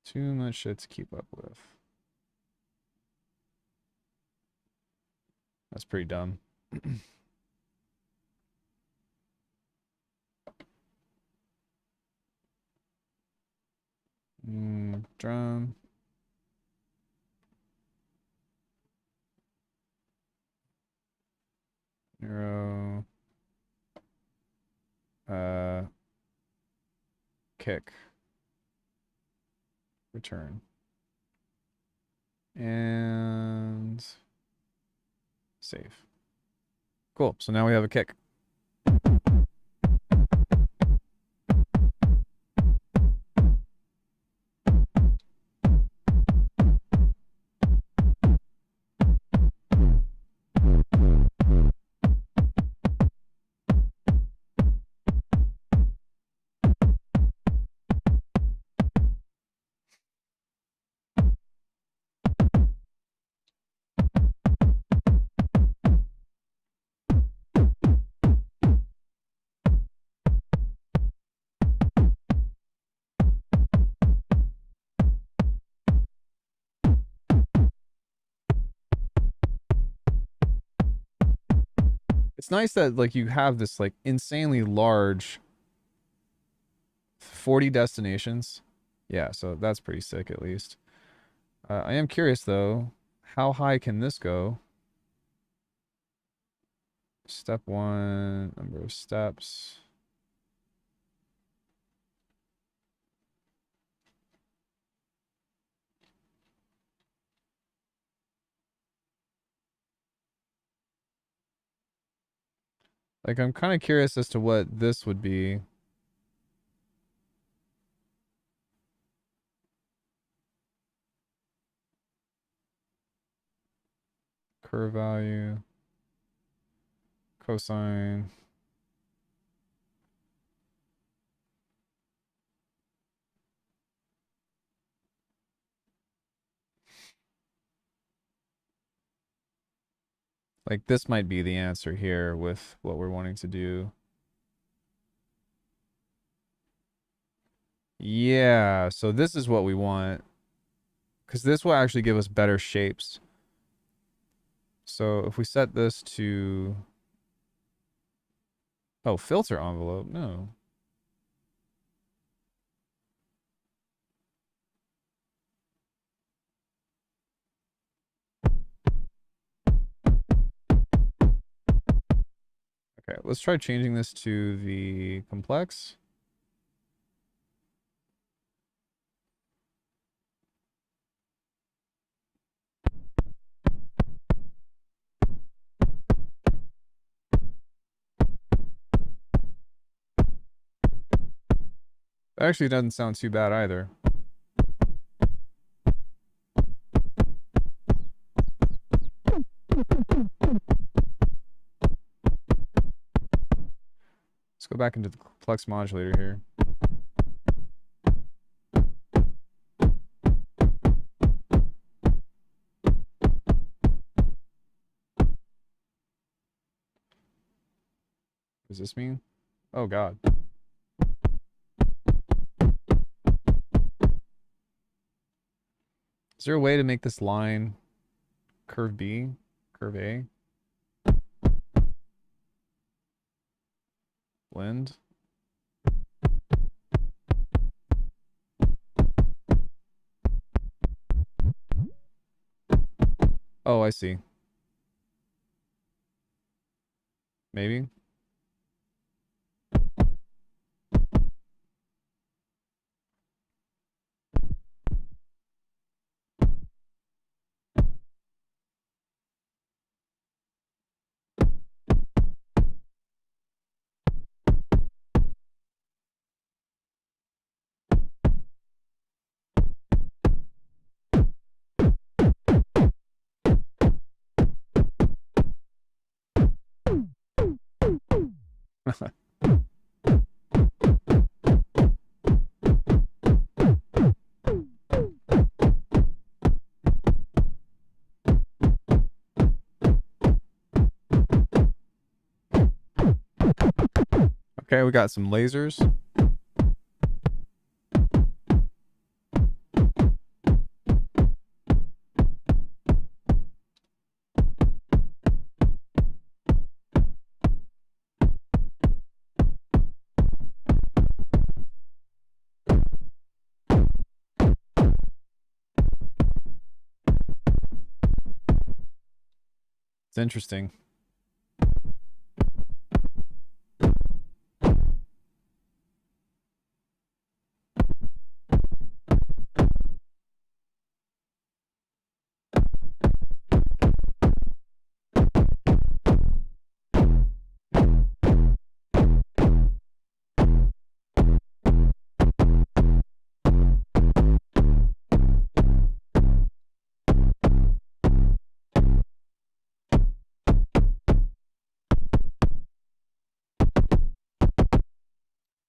[SPEAKER 1] Too much shit to keep up with. That's pretty dumb. Drum. Neuro. Kick. Return. And save. Cool. So now we have a kick. It's nice that like you have this like insanely large 40 destinations. Yeah, so that's pretty sick at least. I am curious though, how high can this go? Step 1, number of steps. Like I'm kind of curious as to what this would be. Curve value, cosine. Like this might be the answer here with what we're wanting to do. Yeah, so this is what we want. Because this will actually give us better shapes. So if we set this to... Oh, filter envelope. No. Okay, let's try changing this to the complex. That actually doesn't sound too bad either. Let's go back into the complex modulator here. What does this mean? Oh god. Is there a way to make this line curve B, curve A? Blend? Oh, I see. Maybe? Okay, we got some lasers. It's interesting.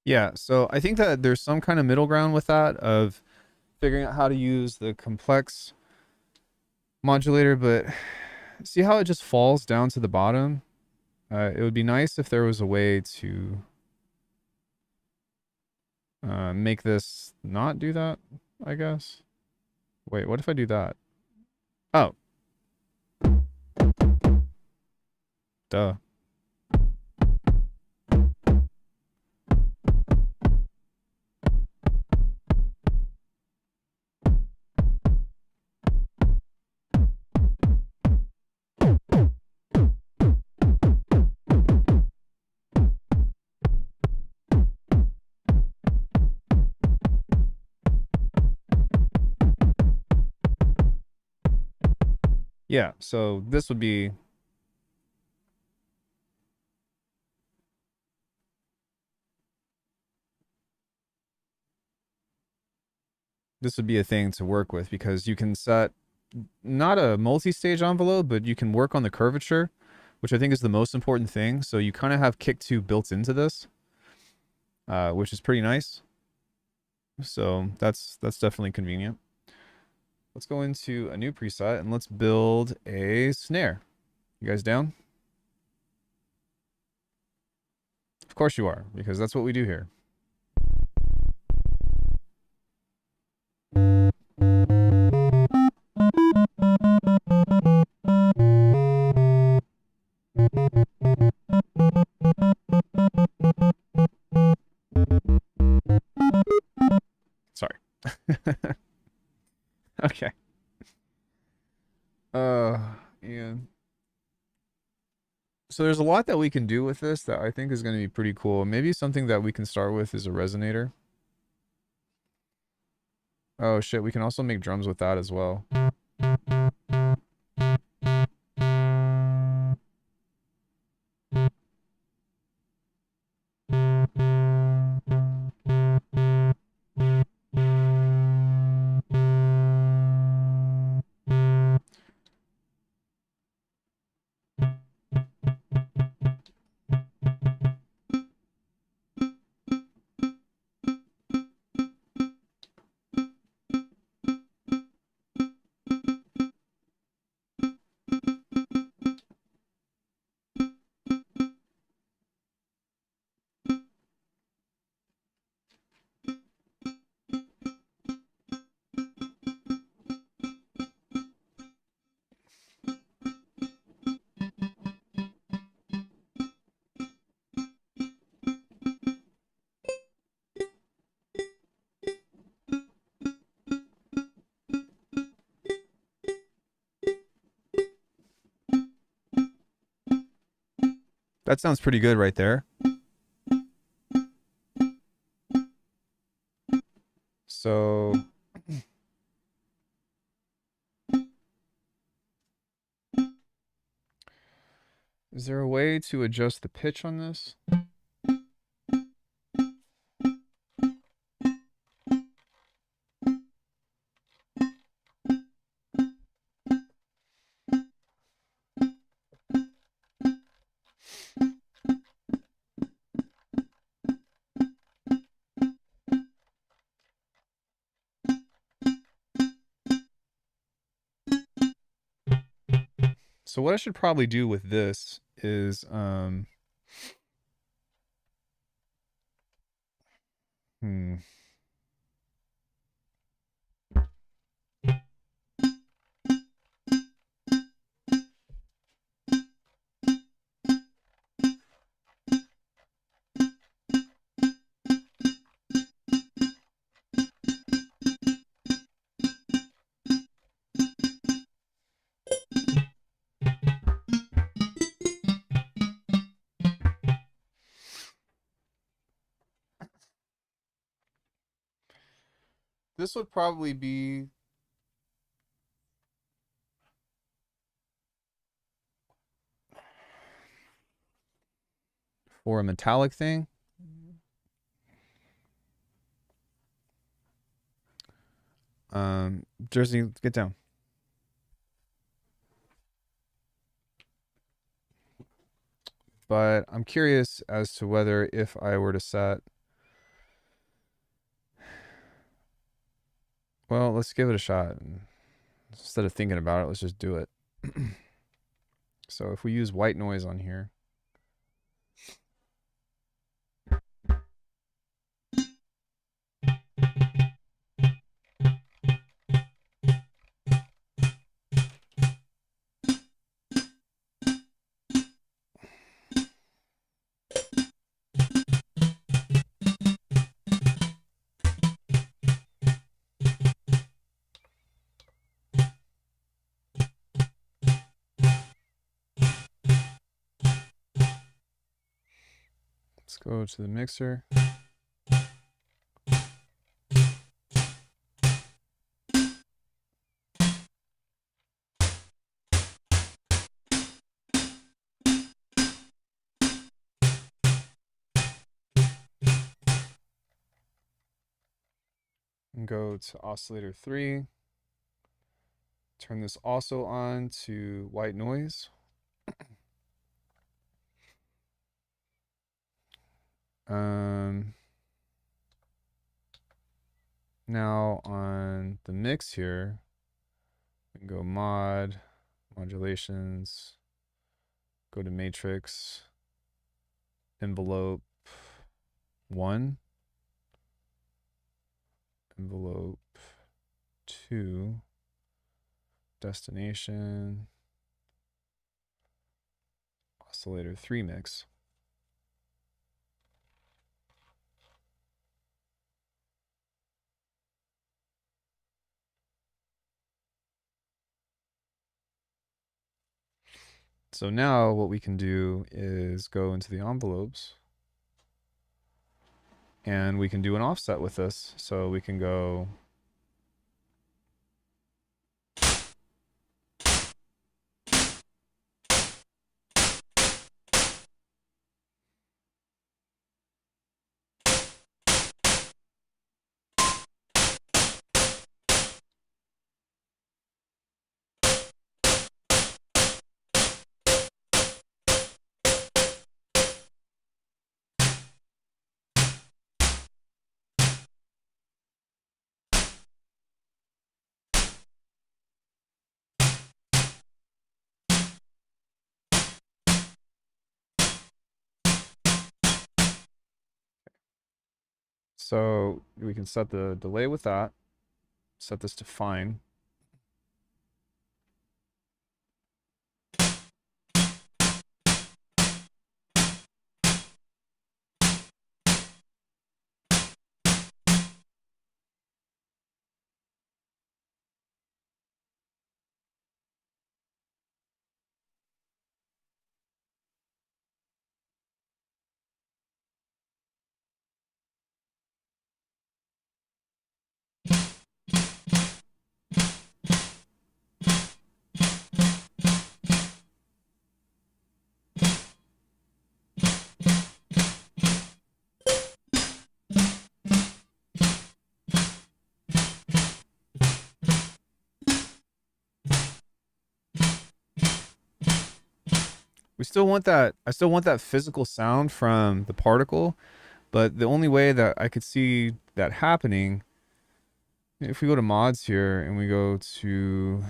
[SPEAKER 1] Yeah, so I think that there's some kind of middle ground with that of figuring out how to use the complex modulator, but see how it just falls down to the bottom? It would be nice if there was a way to make this not do that, I guess. Wait, what if I do that? Oh. Duh. Yeah, so this would be a thing to work with because you can set not a multi-stage envelope, but you can work on the curvature, which I think is the most important thing. So you kind of have kick 2 built into this, which is pretty nice. So that's definitely convenient. Let's go into a new preset and let's build a snare. You guys down? Of course you are, because that's what we do here. Sorry. Okay. And so there's a lot that we can do with this that I think is going to be pretty cool. Maybe something that we can start with is a resonator. Oh shit, we can also make drums with that as well. That sounds pretty good right there. So is there a way to adjust the pitch on this? So what I should probably do with this is this would probably be for a metallic thing. Jersey, get down. But I'm curious as to whether if I were to set, well, let's give it a shot. Instead of thinking about it, let's just do it. So if we use white noise on here, let's go to the mixer. And go to oscillator 3. Turn this also on to white noise. Now on the mix here, we can go modulations, go to matrix, envelope 1, envelope 2, destination, oscillator 3 mix. So now what we can do is go into the envelopes and we can do an offset with this. So we can go so we can set the delay with that, set this to fine. We still want that, I still want that physical sound from the particle, but the only way that I could see that happening, if we go to mods here and we go to,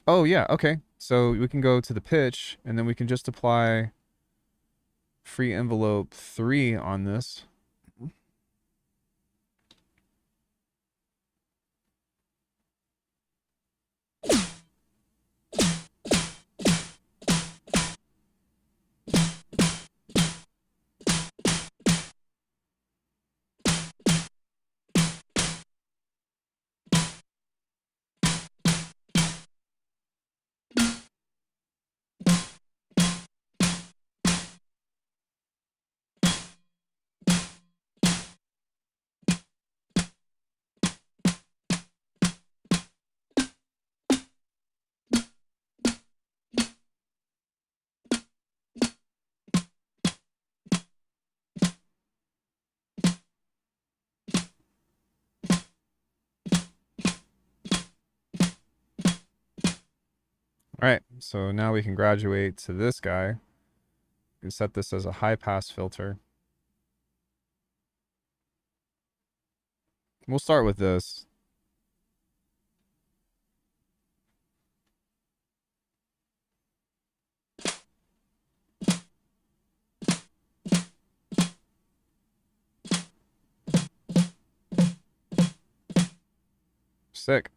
[SPEAKER 1] oh yeah, okay. So we can go to the pitch and then we can just apply free envelope 3 on this. All right, so now we can graduate to this guy. We can set this as a high pass filter. We'll start with this. Sick.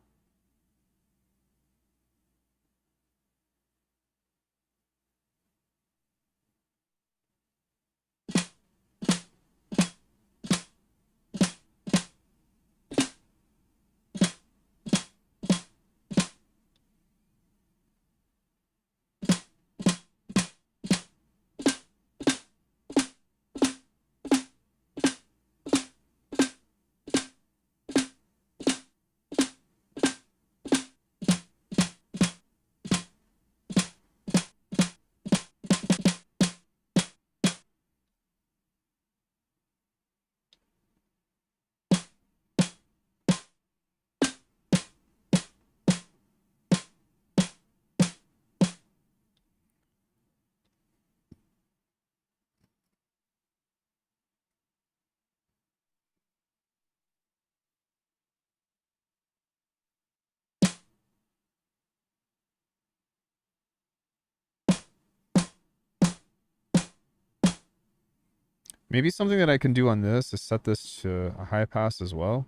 [SPEAKER 1] Maybe something that I can do on this is set this to a high pass as well.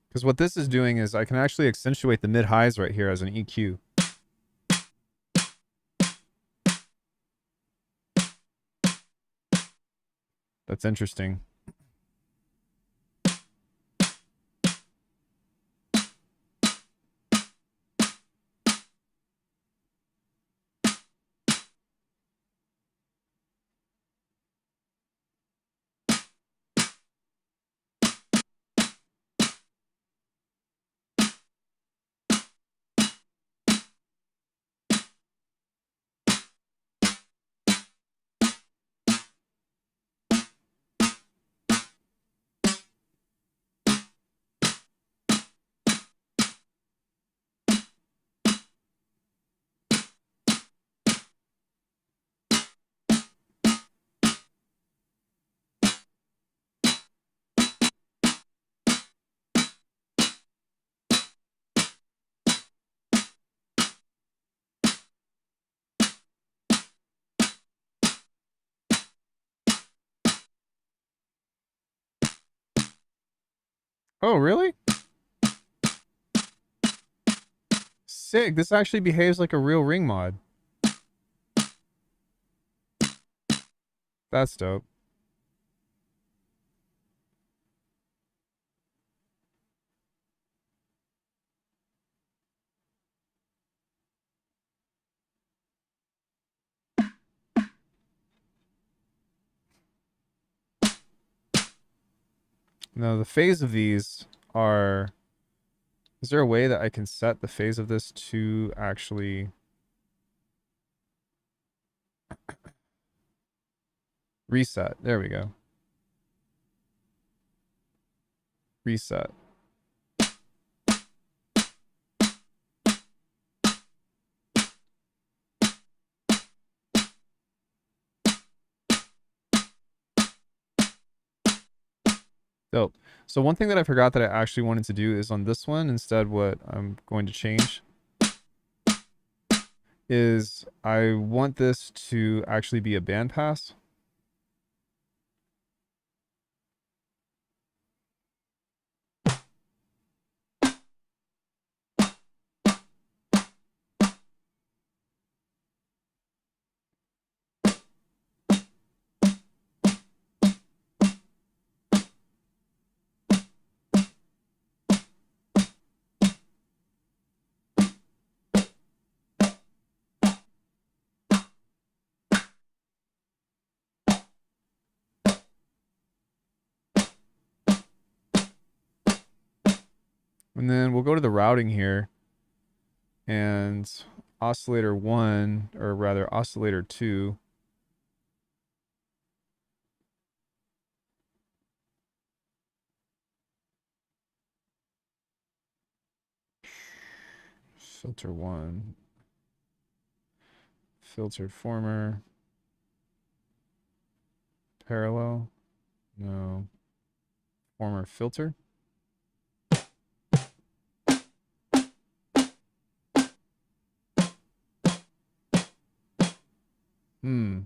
[SPEAKER 1] Because what this is doing is I can actually accentuate the mid-highs right here as an EQ. That's interesting. Oh, really? Sick. This actually behaves like a real ring mod. That's dope. Now, the phase of these are... Is there a way that I can set the phase of this to actually... reset? There we go. Reset. Dope. So one thing that I forgot that I actually wanted to do is on this one, instead what I'm going to change is I want this to actually be a bandpass. And then we'll go to the routing here. And oscillator 1, or rather oscillator 2. Filter 1. Filtered former. Parallel. No. Former filter. Hmm.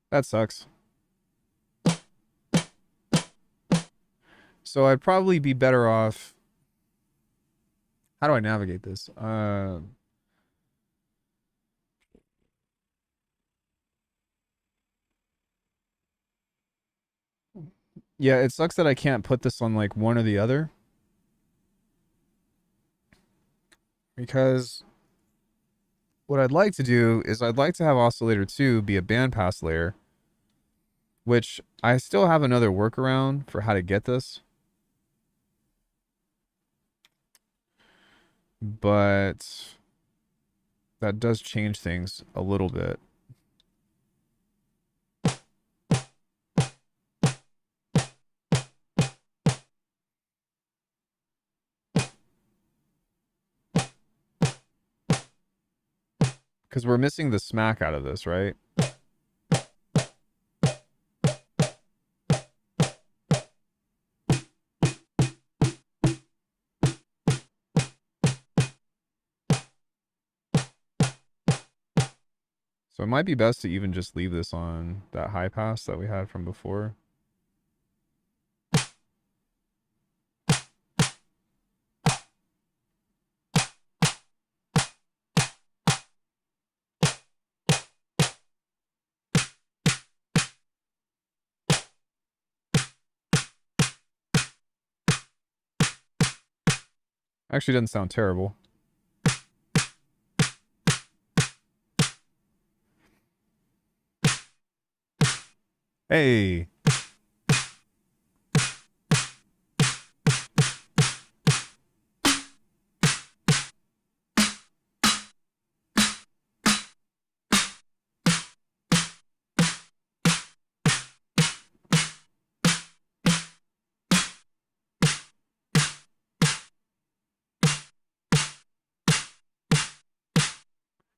[SPEAKER 1] That sucks. So I'd probably be better off... How do I navigate this? Yeah, it sucks that I can't put this on like one or the other. Because what I'd like to do is I'd like to have oscillator 2 be a bandpass layer, which I still have another workaround for how to get this. But that does change things a little bit. Because we're missing the smack out of this, right? So it might be best to even just leave this on that high pass that we had from before. Actually doesn't sound terrible. Hey.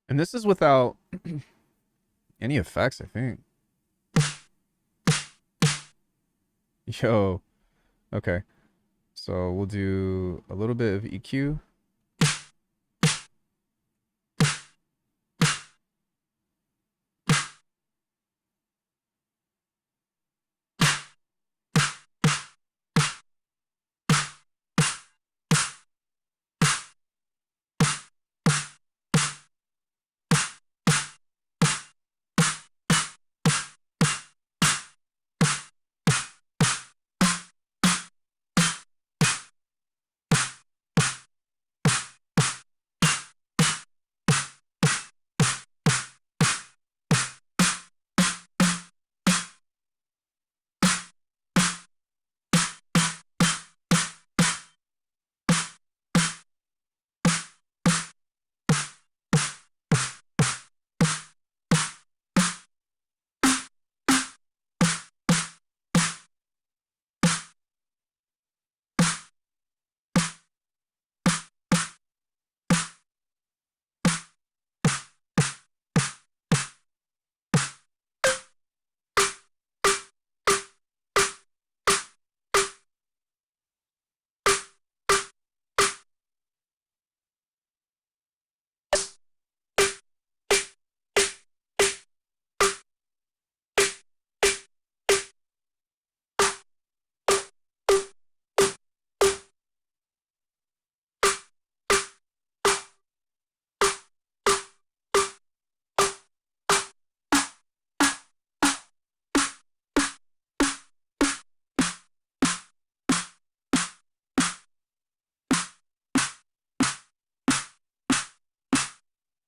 [SPEAKER 1] And this is without any effects, I think. Yo. Okay. So we'll do a little bit of EQ.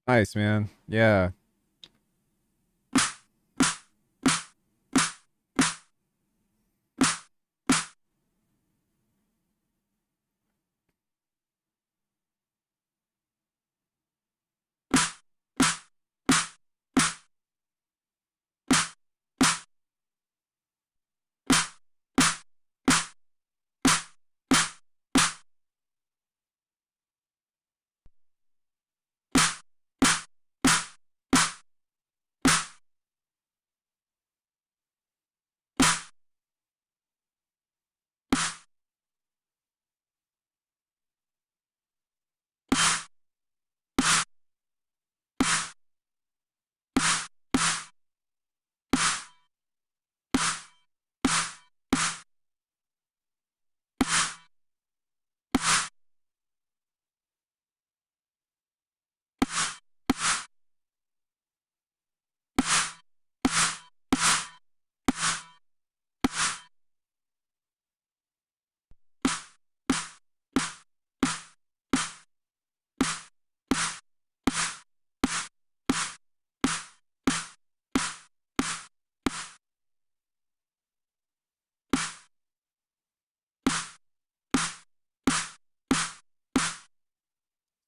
[SPEAKER 1] Nice, man. Yeah.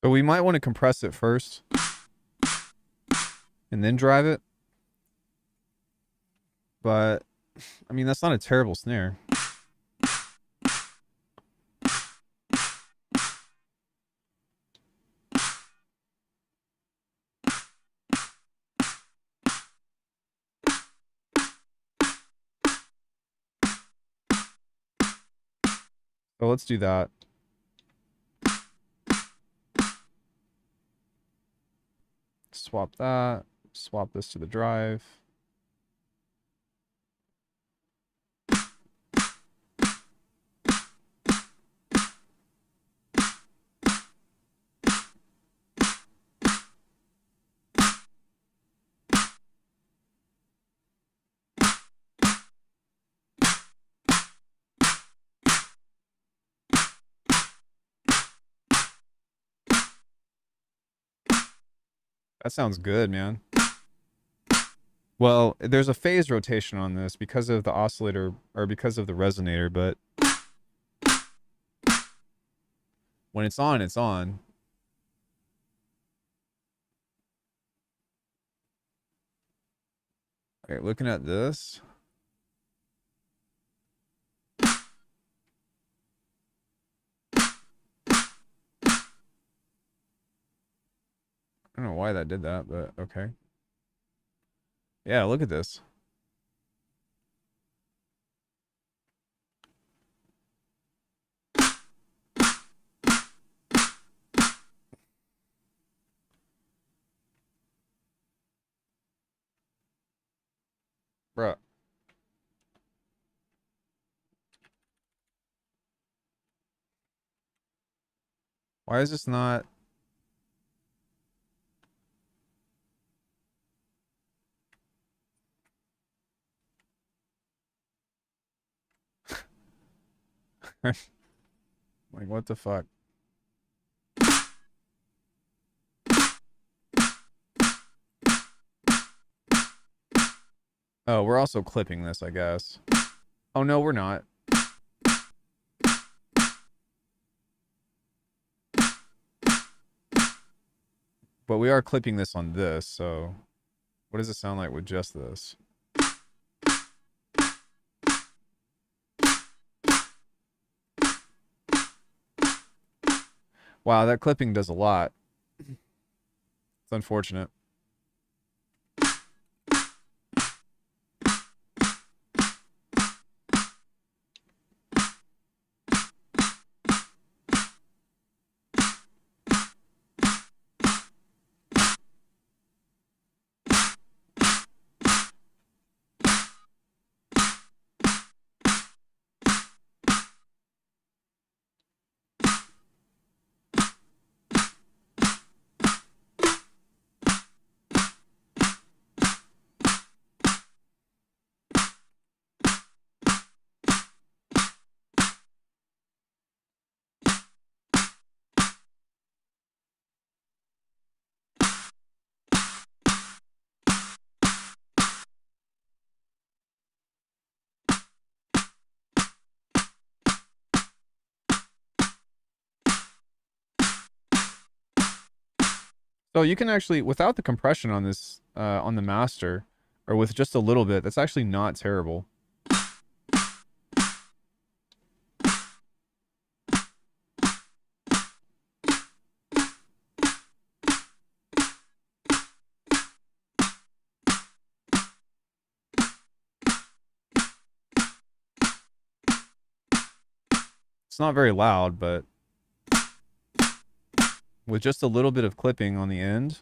[SPEAKER 1] But we might want to compress it first and then drive it. But, I mean, that's not a terrible snare. So let's do that. Swap that. Swap this to the drive. That sounds good, man. Well, there's a phase rotation on this because of the oscillator, or because of the resonator, but when it's on, it's on. Okay, looking at this. I don't know why that did that, but okay. Yeah, look at this. Bruh. Why is this not... Like, what the fuck? Oh, we're also clipping this, I guess. Oh, no, we're not. But we are clipping this on this, so... What does it sound like with just this? Wow, that clipping does a lot. It's unfortunate. So you can actually, without the compression on this, on the master, or with just a little bit, that's actually not terrible. It's not very loud, but with just a little bit of clipping on the end.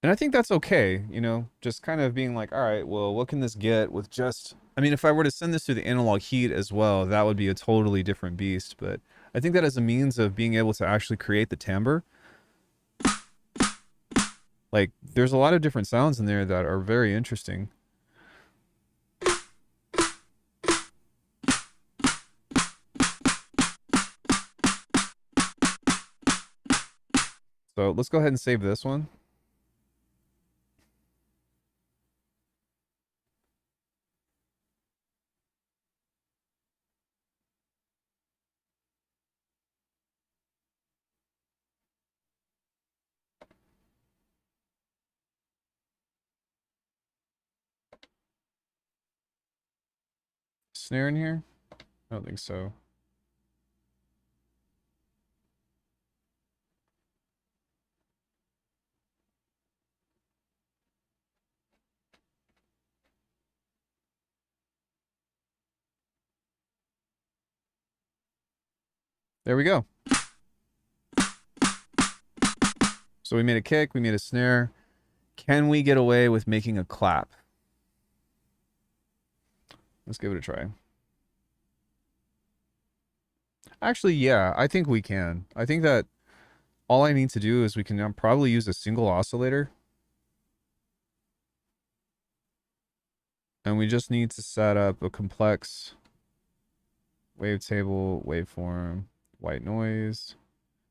[SPEAKER 1] And I think that's okay, you know, just kind of being like, all right, well, what can this get with just... I mean, if I were to send this through the analog heat as well, that would be a totally different beast. But I think that as a means of being able to actually create the timbre, like, there's a lot of different sounds in there that are very interesting. So let's go ahead and save this one. Snare in here? I don't think so. There we go. So we made a kick, we made a snare. Can we get away with making a clap? Let's give it a try. Actually, yeah, I think we can. I think that all I need to do is we can now probably use a single oscillator. And we just need to set up a complex wavetable, waveform, white noise.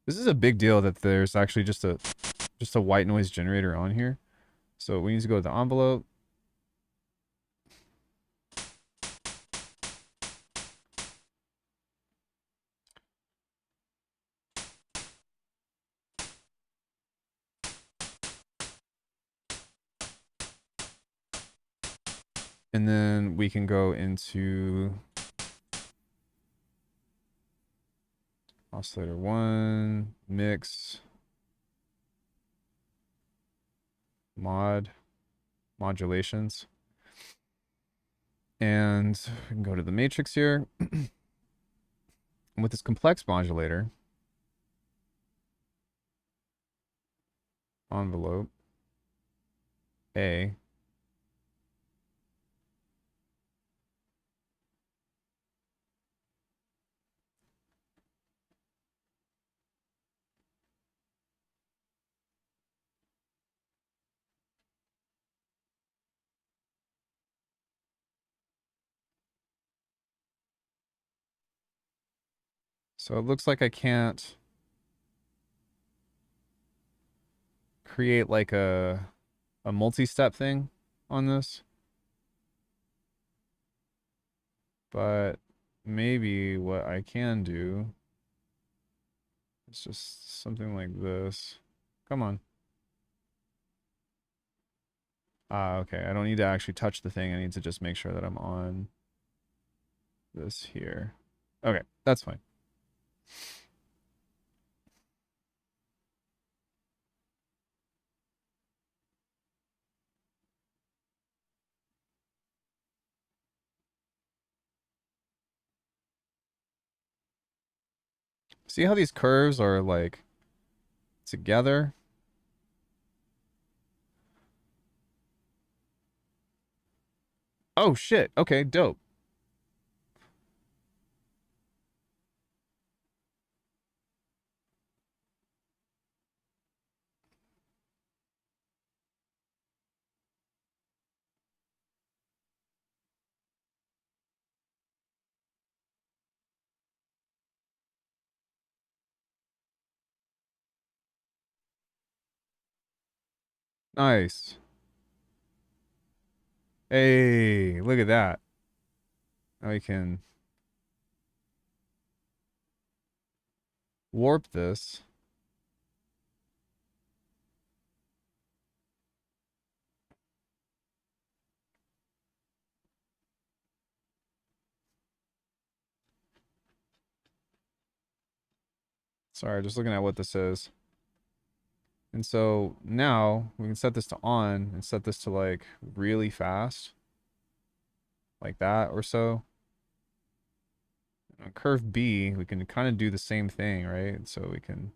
[SPEAKER 1] This is a big deal that there's actually just a white noise generator on here. So we need to go to the envelope. And then we can go into oscillator 1, mix, modulations. And we can go to the matrix here. And with this complex modulator, envelope, A, so it looks like I can't create like a multi-step thing on this. But maybe what I can do is just something like this. Come on. Ah, okay. I don't need to actually touch the thing. I need to just make sure that I'm on this here. Okay, that's fine. See how these curves are like together? Oh shit. Okay, dope. Nice. Hey, look at that. Now we can warp this. Sorry, just looking at what this is. And so now we can set this to on and set this to like really fast. Like that or so. On curve B, we can kind of do the same thing, right? So we can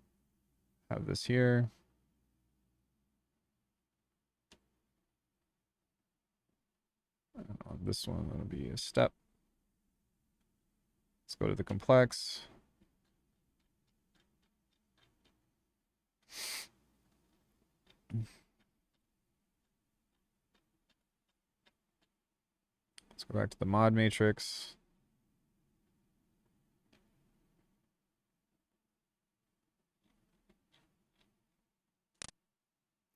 [SPEAKER 1] have this here. And on this one, that'll be a step. Let's go to the complex. Let's go back to the mod matrix.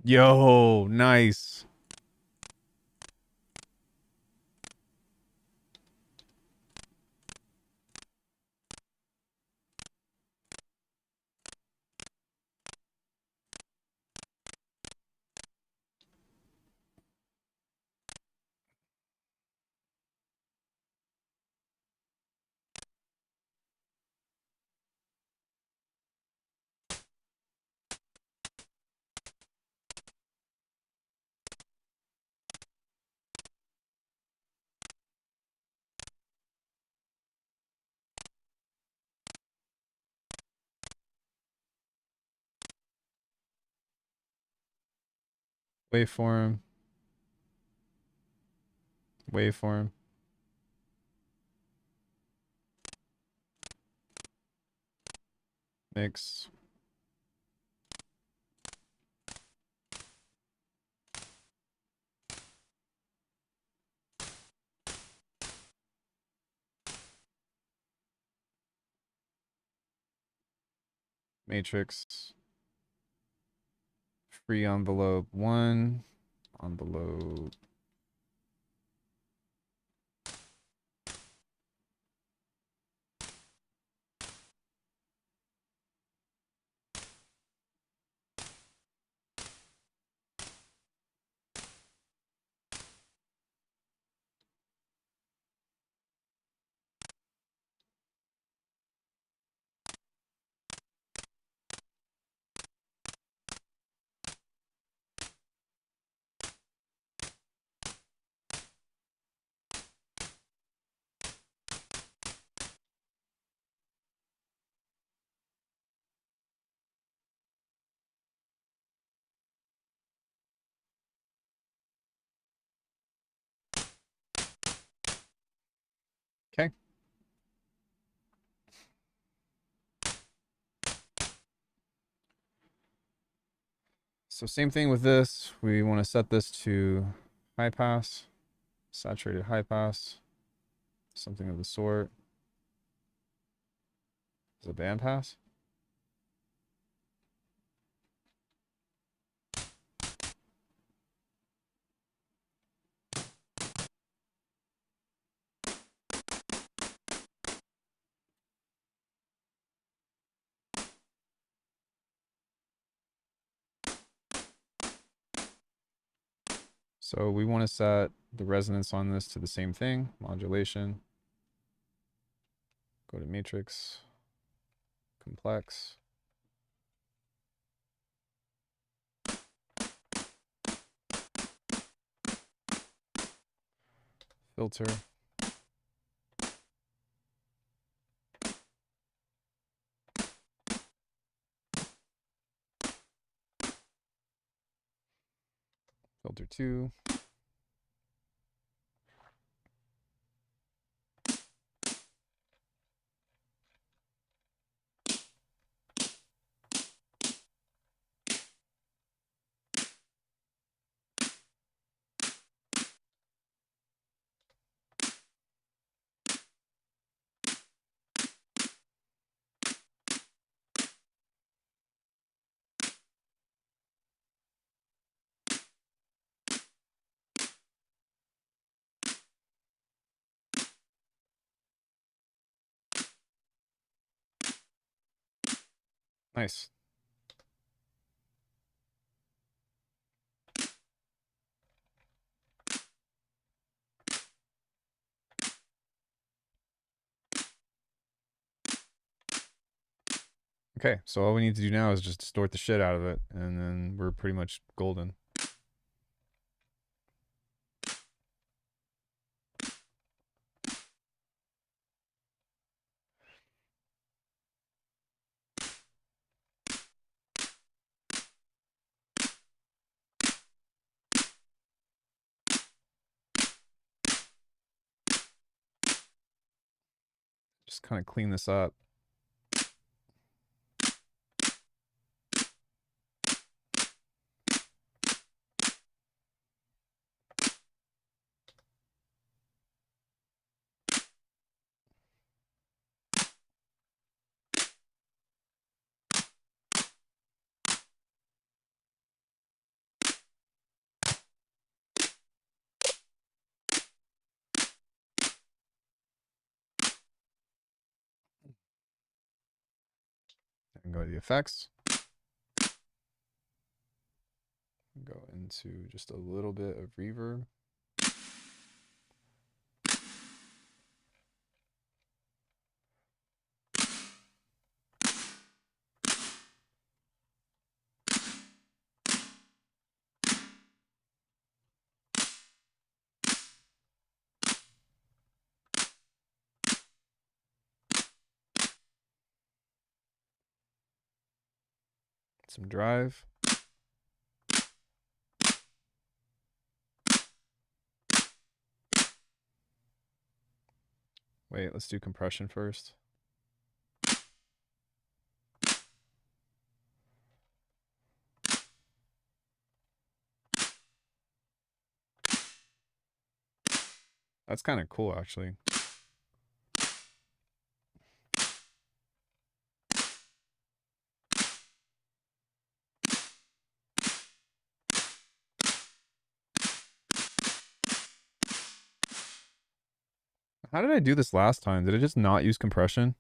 [SPEAKER 1] Yo, nice. Waveform. Waveform. Mix. Matrix. Free envelope 1. Envelope. Okay. So same thing with this. We want to set this to high pass, saturated high pass, something of the sort. Is it band pass? So we want to set the resonance on this to the same thing, modulation. Go to matrix, complex. Filter. Filter 2. Nice. Okay, so all we need to do now is just distort the shit out of it, and then we're pretty much golden. Just kind of clean this up. And go to the effects. Go into just a little bit of reverb. Some drive. Wait, let's do compression first. That's kind of cool, actually. How did I do this last time? Did I just not use compression?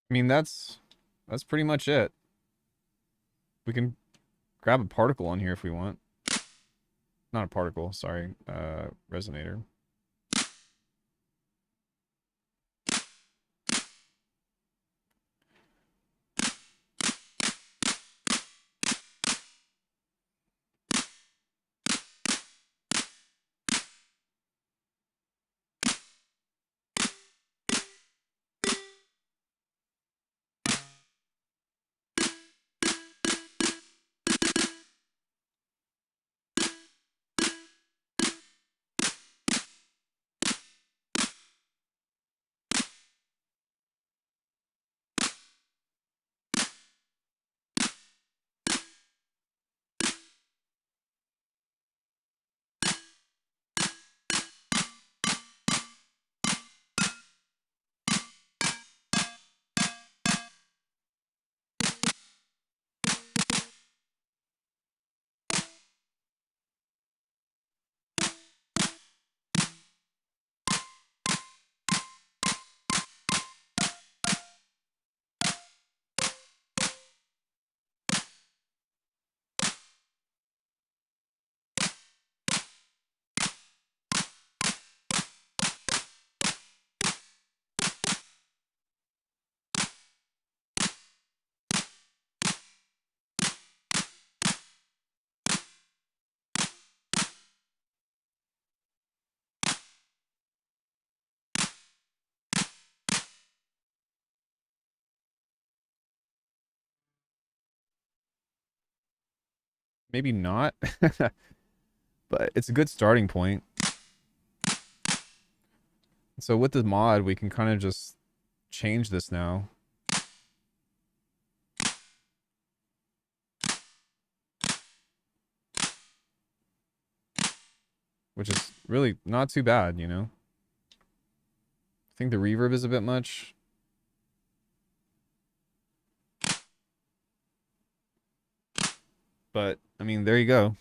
[SPEAKER 1] I mean, that's pretty much it. We can grab a particle on here if we want. Not a particle, sorry. Resonator. Maybe not, but it's a good starting point. So with the mod, we can kind of just change this now. Which is really not too bad, you know? I think the reverb is a bit much. But, I mean, there you go.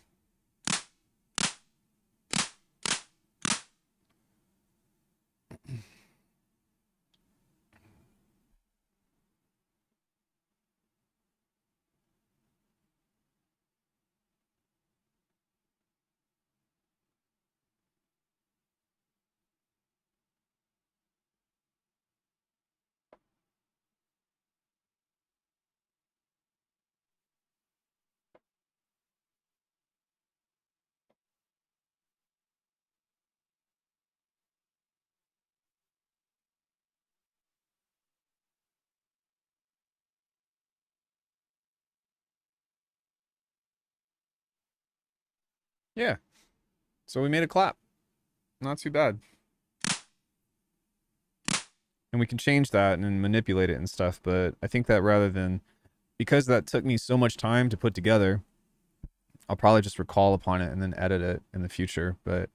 [SPEAKER 1] Yeah. So we made a clap. Not too bad. And we can change that and manipulate it and stuff, but I think that rather than, because that took me so much time to put together, I'll probably just recall upon it and then edit it in the future. But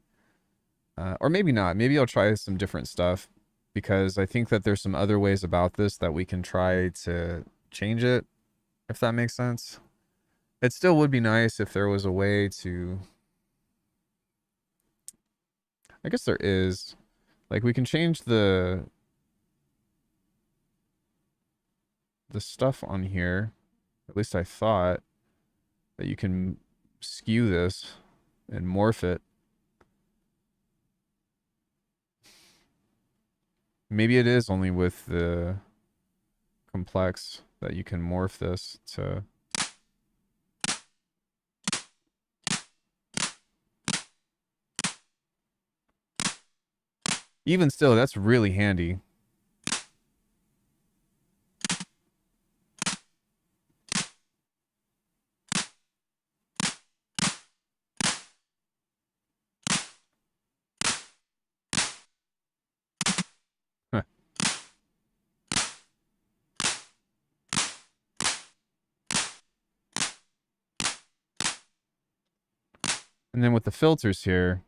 [SPEAKER 1] or maybe not. Maybe I'll try some different stuff, because I think that there's some other ways about this that we can try to change it, if that makes sense. It still would be nice if there was a way to, I guess there is, like, we can change the stuff on here. At least I thought that you can skew this and morph it. Maybe it is only with the complex that you can morph this to. Even still, that's really handy. Huh. And then with the filters here,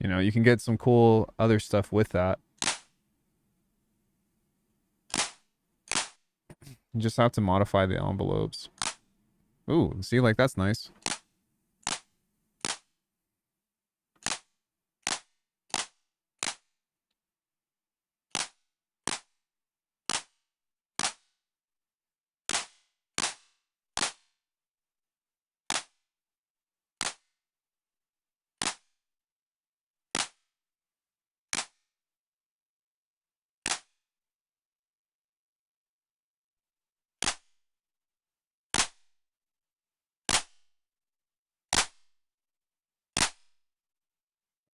[SPEAKER 1] you know, you can get some cool other stuff with that. You just have to modify the envelopes. Ooh, see, like, that's nice.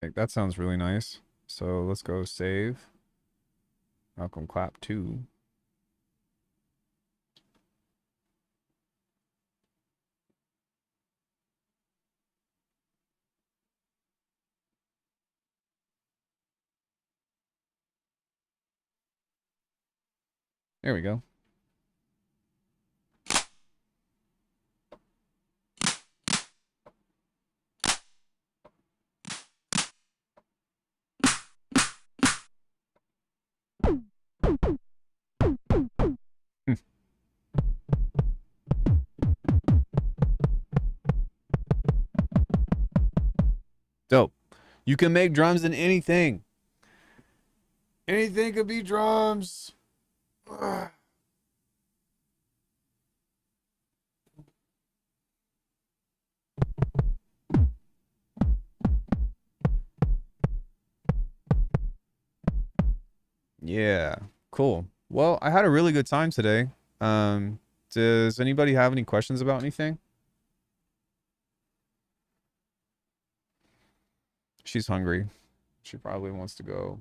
[SPEAKER 1] Like, that sounds really nice. So let's go save. Malcolm Clap 2. There we go. Dope. You can make drums in anything. Anything could be drums. Ugh. Yeah, cool. Well, I had a really good time today. Does anybody have any questions about anything? She's hungry. She probably wants to go.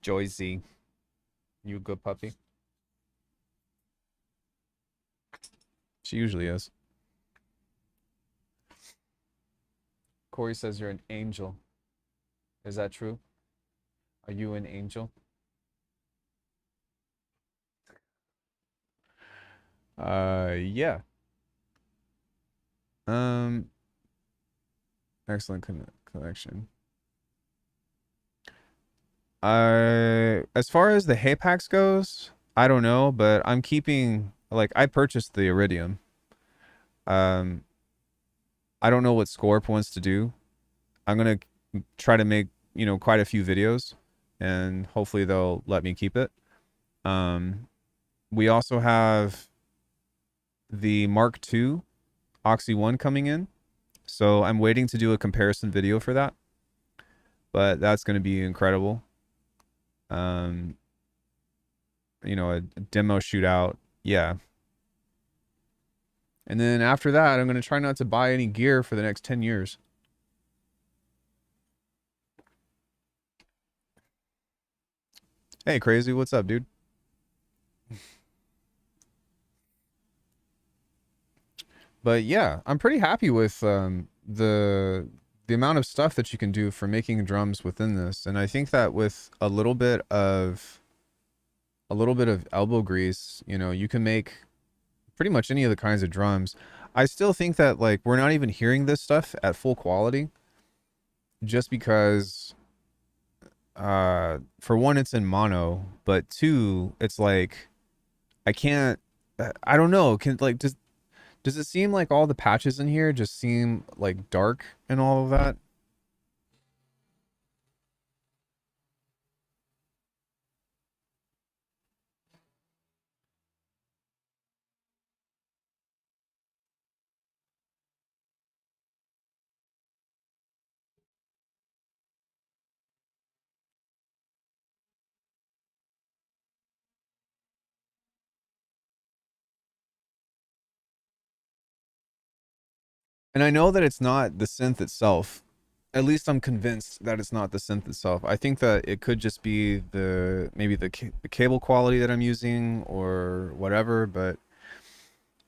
[SPEAKER 1] Joyzy, you a good puppy? She usually is. Corey says you're an angel. Is that true? Are you an angel? Yeah. Um, excellent connection. As far as the hay packs goes, I don't know, but I'm keeping, like, I purchased the iridium. Um, I don't know what Scorp wants to do. I'm gonna try to make, you know, quite a few videos, and hopefully they'll let me keep it. We also have the Mark II Oxy 1 coming in. So I'm waiting to do a comparison video for that. But that's going to be incredible. You know, a demo shootout. Yeah. And then after that, I'm going to try not to buy any gear for the next 10 years. Hey, Crazy, what's up, dude? But yeah, I'm pretty happy with the amount of stuff that you can do for making drums within this. And I think that with a little bit of elbow grease, you know, you can make pretty much any of the kinds of drums. I still think that like we're not even hearing this stuff at full quality just because for one it's in mono, but two it's like I don't know, can like does it seem like all the patches in here just seem like dark and all of that? And I know that it's not the synth itself. At least I'm convinced that it's not the synth itself. I think that it could just be maybe the cable quality that I'm using or whatever, but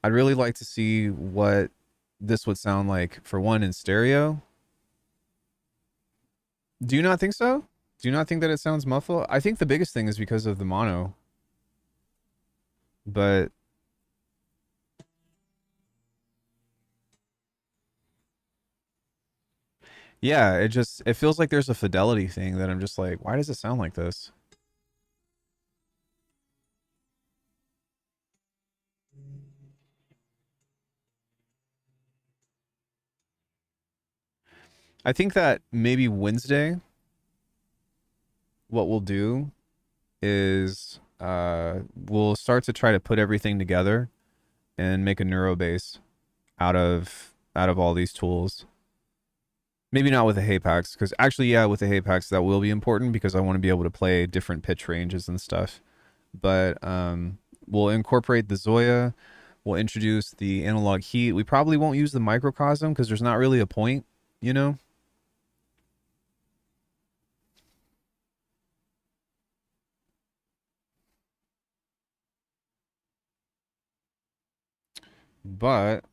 [SPEAKER 1] I'd really like to see what this would sound like for one in stereo. Do you not think so? Do you not think that it sounds muffled? I think the biggest thing is because of the mono. But yeah, it feels like there's a fidelity thing that I'm just like, why does it sound like this? I think that maybe Wednesday, what we'll do is we'll start to try to put everything together and make a neuro bass out of all these tools. Maybe not with the Hapax, because actually, yeah, with the Hapax that will be important because I want to be able to play different pitch ranges and stuff. But we'll incorporate the Zoya. We'll introduce the analog heat. We probably won't use the microcosm because there's not really a point, you know? But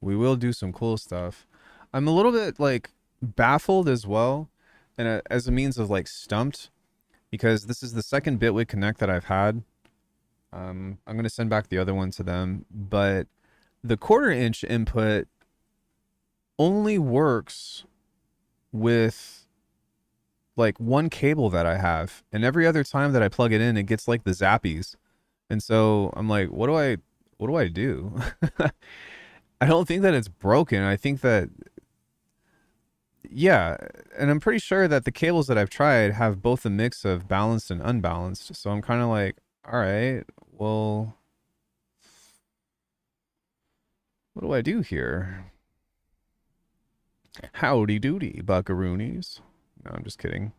[SPEAKER 1] we will do some cool stuff. I'm a little bit like baffled as well, and as a means of like stumped, because this is the second Bitwig Connect that I've had. I'm gonna send back the other one to them, but the 1/4" input only works with like one cable that I have, and every other time that I plug it in, it gets like the zappies, and so I'm like, what do I do? I don't think that it's broken. I think that yeah, and I'm pretty sure that the cables that I've tried have both a mix of balanced and unbalanced. So I'm kind of like, all right, well, what do I do here? Howdy doody, buckaroonies. No, I'm just kidding.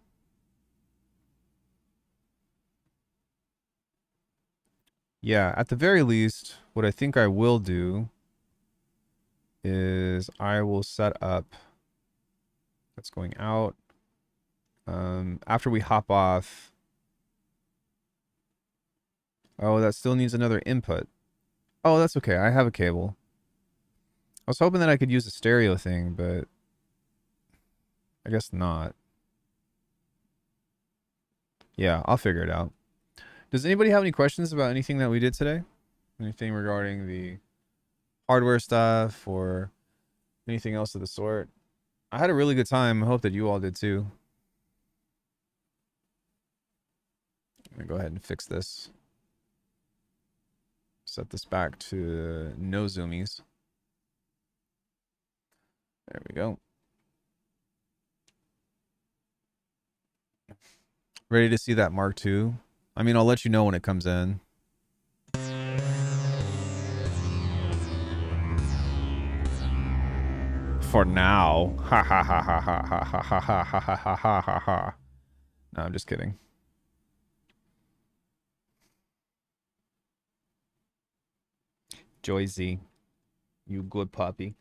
[SPEAKER 1] Yeah, at the very least, what I think I will do is I will set up that's going out. After we hop off. Oh, that still needs another input. Oh, that's okay. I have a cable. I was hoping that I could use a stereo thing, but I guess not. Yeah, I'll figure it out. Does anybody have any questions about anything that we did today? Anything regarding the hardware stuff or anything else of the sort? I had a really good time. I hope that you all did too. Let me go ahead and fix this. Set this back to no zoomies. There we go. Ready to see that Mark II? I mean, I'll let you know when it comes in. For now. Ha ha ha ha ha ha ha ha ha ha ha ha ha ha. No, I'm just kidding. Joyzy, you good puppy.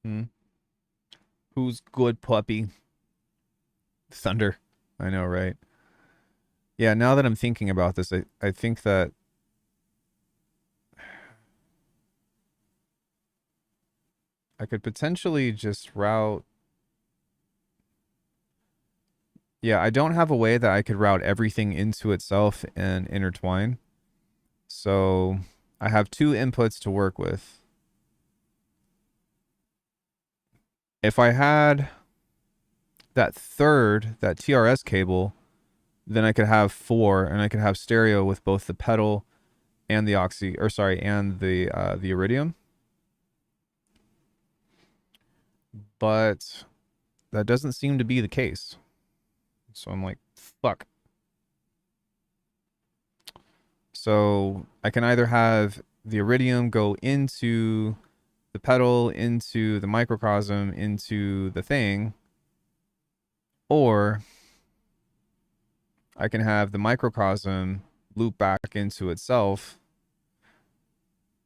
[SPEAKER 1] Hmm? Who's good puppy? Thunder. I know, right? Yeah, now that I'm thinking about this, I think that I could potentially just route. Yeah, I don't have a way that I could route everything into itself and intertwine. So I have two inputs to work with. If I had that TRS cable, then I could have four, and I could have stereo with both the pedal and the and the iridium. But that doesn't seem to be the case. So I'm like, fuck. So I can either have the iridium go into the pedal, into the microcosm, into the thing, or I can have the microcosm loop back into itself,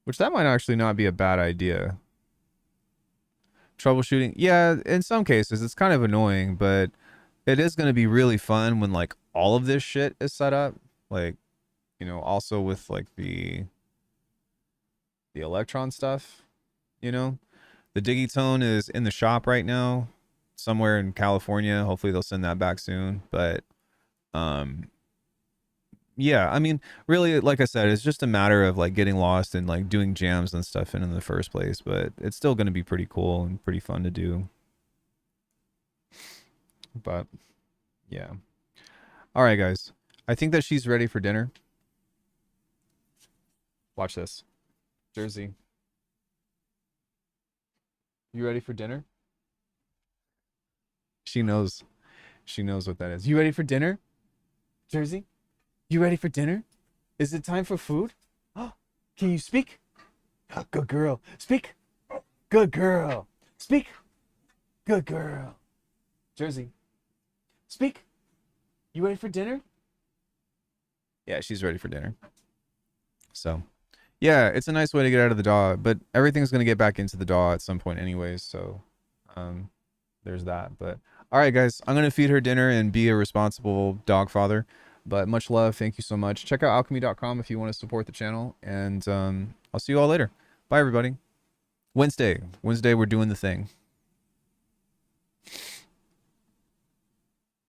[SPEAKER 1] which that might actually not be a bad idea. Troubleshooting, yeah, in some cases it's kind of annoying, but it is going to be really fun when like all of this shit is set up, like, you know, also with like the Electron stuff, you know. The Digitone is in the shop right now, somewhere in California. Hopefully they'll send that back soon. But yeah, I mean, really, like I said, it's just a matter of like getting lost and like doing jams and stuff in the first place. But it's still going to be pretty cool and pretty fun to do. But yeah. All right, guys. I think that she's ready for dinner. Watch this. Jersey. You ready for dinner? She knows. She knows what that is. You ready for dinner? Jersey? You ready for dinner? Is it time for food? Oh, can you speak? Oh, good girl. Speak. Good girl. Speak. Good girl. Jersey. Speak. You ready for dinner? Yeah, she's ready for dinner. So, yeah, it's a nice way to get out of the DAW, but everything's going to get back into the DAW at some point anyways, so there's that. But all right, guys, I'm going to feed her dinner and be a responsible dog father. But much love. Thank you so much. Check out alchemy.com if you want to support the channel. And I'll see you all later. Bye, everybody. Wednesday, we're doing the thing.